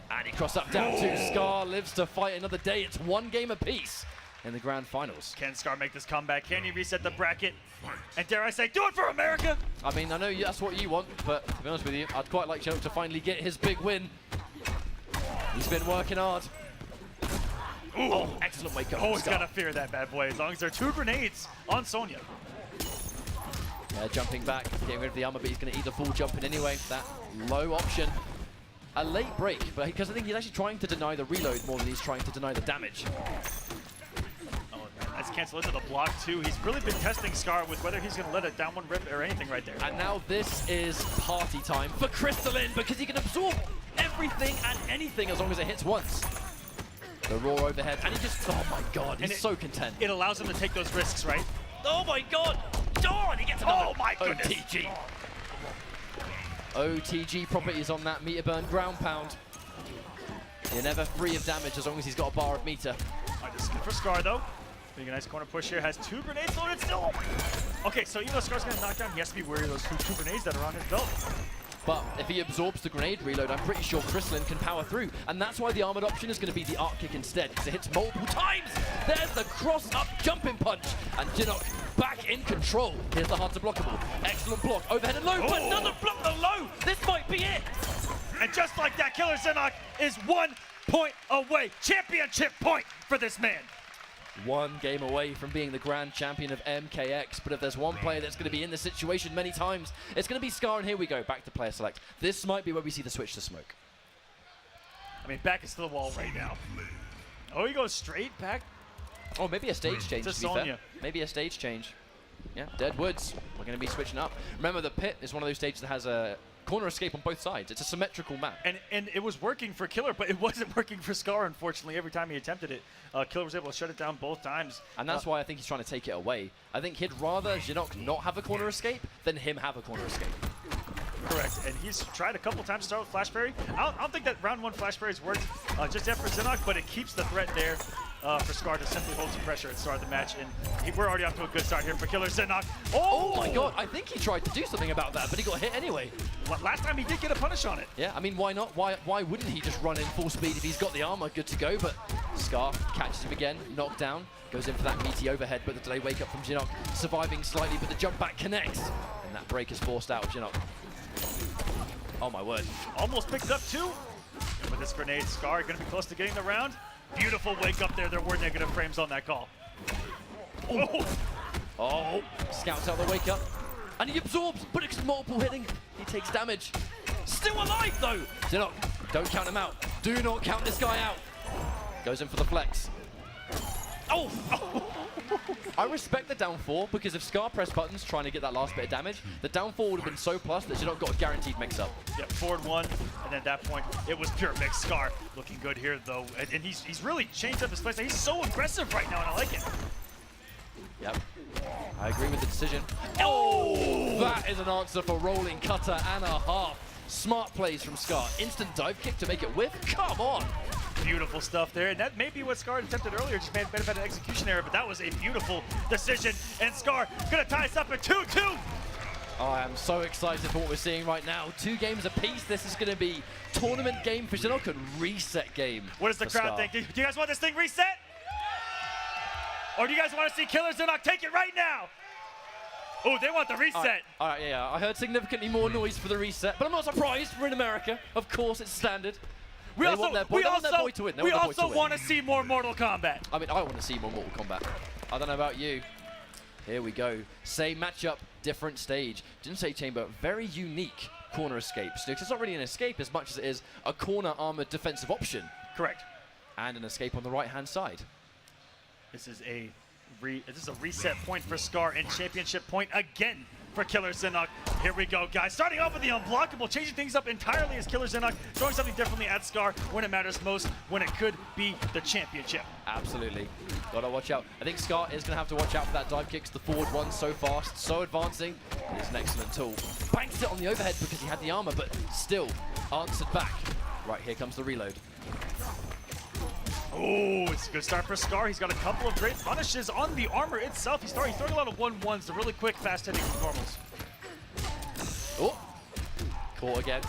And he crossed up down to Scar, lives to fight another day. It's 1 game apiece in the grand finals. Can Scar make this comeback? Can he reset the bracket? And dare I say, do it for America! I mean, I know that's what you want, but to be honest with you, I'd quite like Shinnok to finally get his big win. He's been working hard. Ooh. Oh, excellent wake up. Always gotta fear that bad boy, as long as there are 2 grenades on Sonya. Jumping back, getting rid of the armor, but he's going to eat the full jump in anyway. That low option. A late break, but because I think he's actually trying to deny the reload more than he's trying to deny the damage. Oh, nice cancel into the block too. He's really been testing Scar with whether he's going to let it down one rip or anything right there. And now this is party time for Crystalline, because he can absorb everything and anything as long as it hits once. The raw overhead, and he just, oh my god, he's so content. It allows him to take those risks, right? Oh my god! Oh, and he gets another my goodness. OTG. OTG properties on that meter burn ground pound. You're never free of damage as long as he's got a bar of meter. Alright, this is good for Scar though. Being a nice corner push here, has 2 grenades loaded still. Okay, so even though Scar's gonna knock down, he has to be wary of those two grenades that are on his belt. But if he absorbs the grenade reload, I'm pretty sure Crystalline can power through. And that's why the armored option is going to be the arc kick instead, because it hits multiple times. There's the cross-up jumping punch. And Shinnok back in control. Here's the hard to blockable. Excellent block. Overhead and low, but another block the low. This might be it. And just like that, Killer Zenok is 1 point away. Championship point for this man. 1 game away from being the grand champion of MKX, but if there's one player that's going to be in this situation many times, it's going to be Scar, and here we go, back to player select. This might be where we see the switch to smoke. I mean, back is to the wall right now. Oh, he goes straight back. Oh, maybe a stage change, to be Sonya. fair. Maybe a stage change. Yeah, Dead Woods, we're going to be switching up. Remember, the pit is one of those stages that has a corner escape on both sides. It's a symmetrical map. And it was working for Killer, but it wasn't working for Scar, unfortunately. Every time he attempted it, Killer was able to shut it down both times. And that's why I think he's trying to take it away. I think he'd rather Shinnok not have a corner escape than him have a corner escape. Correct, and he's tried a couple times to start with Flash Parry. I don't think that round 1 Flash Parry's worked just yet for Zenok, but it keeps the threat there. for Scar to simply hold some pressure and start the match. And we're already off to a good start here for Killer Zinnock. Oh my god, I think he tried to do something about that, but he got hit anyway. Last time he did get a punish on it. Yeah, I mean, why not? Why wouldn't he just run in full speed if he's got the armor good to go? But Scar catches him again, knocked down, goes in for that meaty overhead, but the delay wake up from Zinnock, surviving slightly, but the jump back connects. And that break is forced out of Zinnock. Oh my word. Almost picked up too. With this grenade, Scar going to be close to getting the round. Beautiful wake up there. There were negative frames on that call. Oh, scouts out the wake up. And he absorbs, but it's multiple hitting. He takes damage. Still alive though. Zinnock, don't count him out. Do not count this guy out. Goes in for the flex. Oh! I respect the down 4 because if Scar pressed buttons trying to get that last bit of damage, the down 4 would have been so plus that Zinnock got a guaranteed mix-up. Yep, forward 1, and then at that point, it was pure mix. Scar looking good here though, and he's really changed up his play. He's so aggressive right now, and I like it. Yep, I agree with the decision. Oh! That is an answer for rolling cutter and a half. Smart plays from Scar. Instant dive kick to make it whiff. Come on! Beautiful stuff there, and that may be what Scar attempted earlier, just made benefit of execution error, but that was a beautiful decision, and Scar gonna tie us up at 2-2. I am so excited for what we're seeing right now. 2 games apiece. This is going to be tournament game for Zinnock and reset game. What does the crowd think? Do you guys want this thing reset? Or do you guys want to see Killer Zinnock take it right now? Oh, they want the reset. All right, yeah, I heard significantly more noise for the reset, but I'm not surprised. We're in America. Of course, it's standard. We also want to win. see more Mortal Kombat. I mean, I want to see more Mortal Kombat. I don't know about you. Here we go. Same matchup, different stage. Didn't say chamber, very unique corner escape. So it's not really an escape as much as it is a corner armored defensive option. Correct. And an escape on the right-hand side. This is a reset point for Scar and championship point again for Killer Zinnock. Here we go, guys. Starting off with the unblockable, changing things up entirely as Killer Zinnock, throwing something differently at Scar when it matters most, when it could be the championship. Absolutely. Gotta watch out. I think Scar is gonna have to watch out for that dive kicks. The forward one so fast, so advancing. It's an excellent tool. Banks it on the overhead because he had the armor, but still answered back. Right, here comes the reload. Oh, it's a good start for Scar. He's got a couple of great punishes on the armor itself. He's throwing a lot of 1-1s, the really quick, fast-hitting normals. Oh, caught again.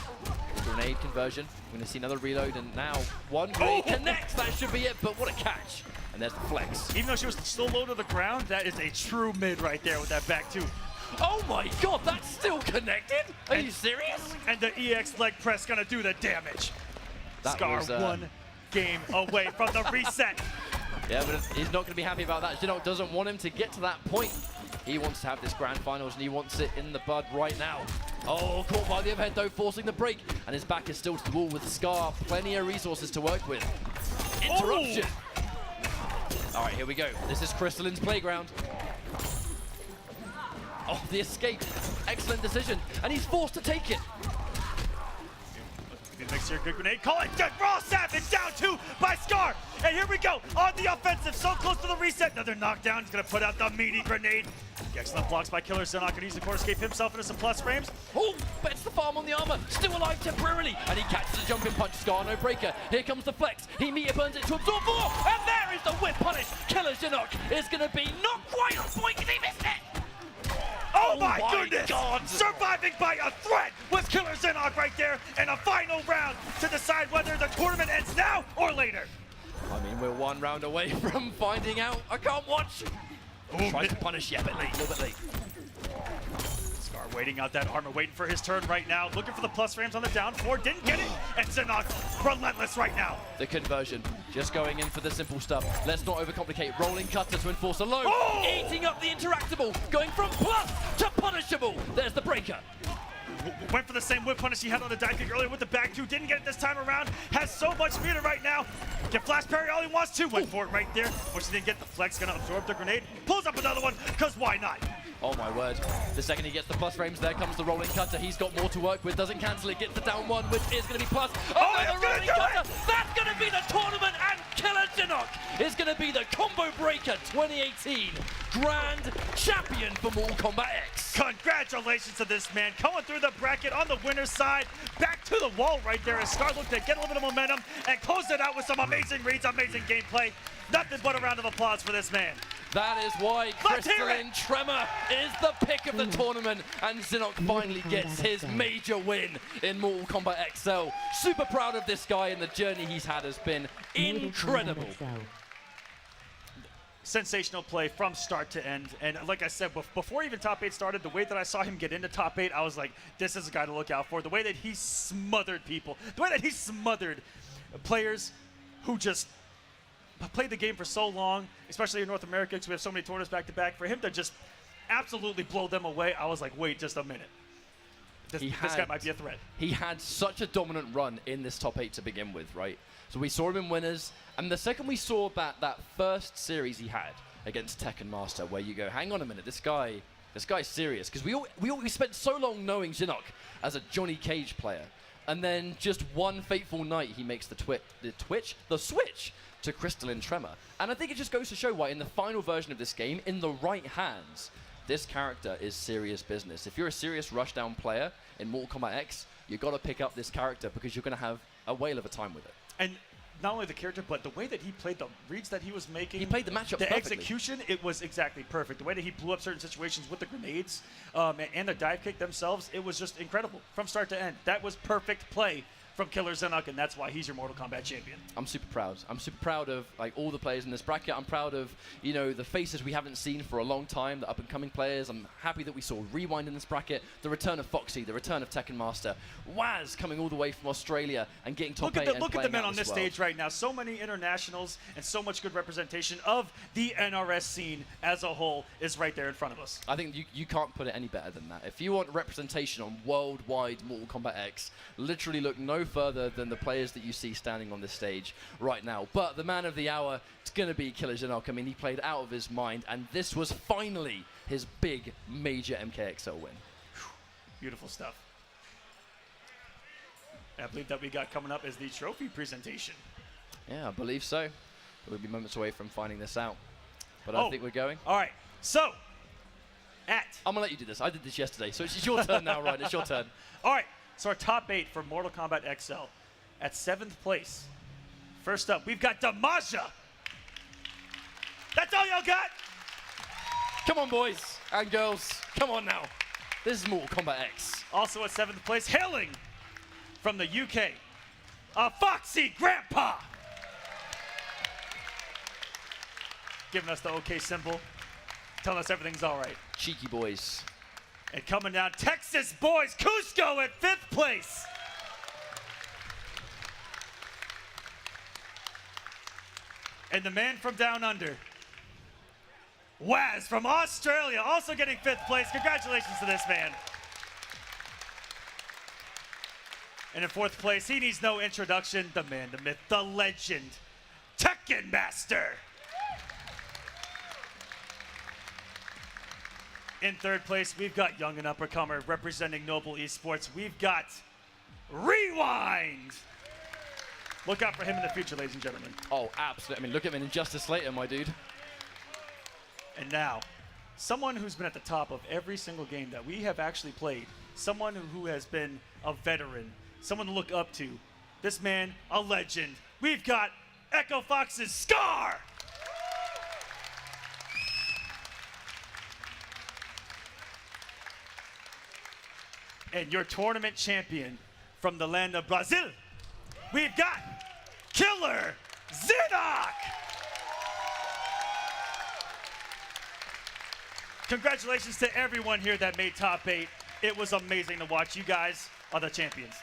Grenade conversion. We're going to see another reload, and now one grenade connects. That should be it, but what a catch. And there's the flex. Even though she was still low to the ground, that is a true mid right there with that back two. Oh my god, that's still connected? Are you serious? And the EX leg press going to do the damage. That Scar was, one game away from the reset. Yeah, but he's not going to be happy about that. Zinnock doesn't want him to get to that point. He wants to have this grand finals, and he wants it in the bud right now. Oh, caught by the overhead, though, forcing the break. And his back is still to the wall with Scar. Plenty of resources to work with. Interruption. All right, here we go. This is Crystalline's playground. Oh, the escape. Excellent decision. And he's forced to take it. Makes here a good grenade. Call it dead. Raw Savage down 2 by Scar. And here we go on the offensive. So close to the reset. Another knockdown. He's going to put out the meaty grenade. Excellent blocks by Killer Zinnock. Can use the corner escape himself into some plus frames. Oh, bets the farm on the armor. Still alive temporarily. And he catches a jumping punch. Scar, no breaker. Here comes the flex. He meter burns it to absorb 4. And there is the whip punish. Killer Zinnock is going to be not quite on point because he missed it. Oh my goodness! God. Surviving by a thread with Killer Zinnock right there, and a final round to decide whether the tournament ends now or later. I mean, we're 1 round away from finding out. I can't watch. Tries to punish, yeah, a little bit late. Scar waiting out that armor, waiting for his turn right now, looking for the plus frames on the down 4, didn't get it, and Zinnock relentless right now. The conversion, just going in for the simple stuff. Let's not overcomplicate. Rolling cutter to enforce a low. Eating up the interactable, going from plus to punishable. There's the breaker. Went for the same whip punish he had on the dive kick earlier with the back 2. Didn't get it this time around. Has so much meter right now. Can flash parry all he wants to. Went for it right there. Which he didn't get. The flex. Gonna absorb the grenade. Pulls up another one. Because why not? Oh my word. The second he gets the plus frames, there comes the rolling cutter. He's got more to work with, doesn't cancel it, gets the down one, which is going to be plus. Oh, no, the rolling cutter! That's going to be the tournament, and Killer Shinnok is going to be the Combo Breaker 2018 Grand Champion for Mortal Kombat X. Congratulations to this man, going through the bracket on the winner's side, back to the wall right there as Scar looked to get a little bit of momentum and close it out with some amazing reads, amazing gameplay. Nothing but a round of applause for this man. That is why Crystalline Tremor is the pick of the tournament, and Shinnok finally gets his major win in Mortal Kombat XL. Super proud of this guy, and the journey he's had has been incredible. Sensational play from start to end, and like I said, before even top 8 started, the way that I saw him get into top 8, I was like, this is a guy to look out for. The way that he smothered people, the way that he smothered players who just played the game for so long, especially in North America, because we have so many tournaments back to back. For him to just absolutely blow them away, I was like, wait just a minute. This guy might be a threat. He had such a dominant run in this top 8 to begin with, right? So we saw him in winners, and the second we saw that first series he had against Tekken Master, where you go, hang on a minute, this guy's serious, because we spent so long knowing Shinnok as a Johnny Cage player, and then just one fateful night he makes the switch to Crystalline Tremor. And I think it just goes to show why in the final version of this game, in the right hands, this character is serious business. If you're a serious rushdown player in Mortal Kombat X, you've got to pick up this character because you're going to have a whale of a time with it. And not only the character, but the way that he played the reads that he was making. He played the matchup The perfectly. execution, it was exactly perfect. The way that he blew up certain situations with the grenades and the dive kick themselves, it was just incredible from start to end. That was perfect play from Killer Shinnok, and that's why he's your Mortal Kombat champion. I'm super proud. I'm super proud of like all the players in this bracket. I'm proud of, you know, the faces we haven't seen for a long time, the up-and-coming players. I'm happy that we saw Rewind in this bracket, the return of Foxy, the return of Tekken Master, Waz coming all the way from Australia and getting top 8 Look at the men on this stage right now. So many internationals and so much good representation of the NRS scene as a whole is right there in front of us. I think you can't put it any better than that. If you want representation on worldwide Mortal Kombat X, literally look no further than the players that you see standing on this stage right now. But the man of the hour, it's going to be Killer Shinnok. I mean, he played out of his mind, and this was finally his big, major MKXL win. Beautiful stuff. And I believe that we got coming up as the trophy presentation. Yeah, I believe so. We'll be moments away from finding this out. But I think we're going. All right. So, I'm going to let you do this. I did this yesterday, so it's your turn now, right? It's your turn. All right. So our top 8 for Mortal Kombat XL. At 7th place, first up, we've got Damaja. That's all y'all got? Come on, boys and girls. Come on now. This is Mortal Kombat X. Also at 7th place, hailing from the UK, Foxy Grandpa. Giving us the OK symbol, telling us everything's all right. Cheeky boys. And coming down, Texas boys, Cusco at 5th place. And the man from down under, Waz from Australia, also getting 5th place. Congratulations to this man. And in 4th place, he needs no introduction, the man, the myth, the legend, Tekken Master. In 3rd place, we've got young and uppercomer representing Noble Esports. We've got Rewind. Look out for him in the future, ladies and gentlemen. Oh, absolutely. I mean, look at him in Injustice later, my dude. And now, someone who's been at the top of every single game that we have actually played, someone who has been a veteran, someone to look up to. This man, a legend. We've got Echo Fox's Scar. And your tournament champion from the land of Brazil, we've got Killer Shinnok. Congratulations to everyone here that made top 8. It was amazing to watch. You guys are the champions.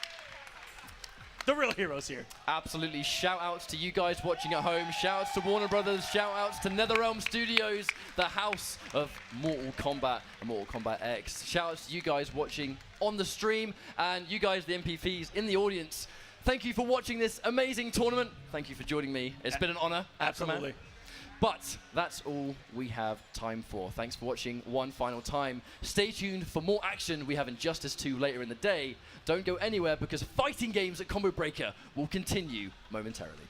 The real heroes here. Absolutely. Shout outs to you guys watching at home. Shout outs to Warner Brothers. Shout outs to NetherRealm Studios, the house of Mortal Kombat and Mortal Kombat X. Shout outs to you guys watching on the stream, and you guys, the MPVs in the audience. Thank you for watching this amazing tournament. Thank you for joining me. It's been an honor. Absolutely. But that's all we have time for. Thanks for watching one final time. Stay tuned for more action we have Injustice 2 later in the day. Don't go anywhere because fighting games at Combo Breaker will continue momentarily.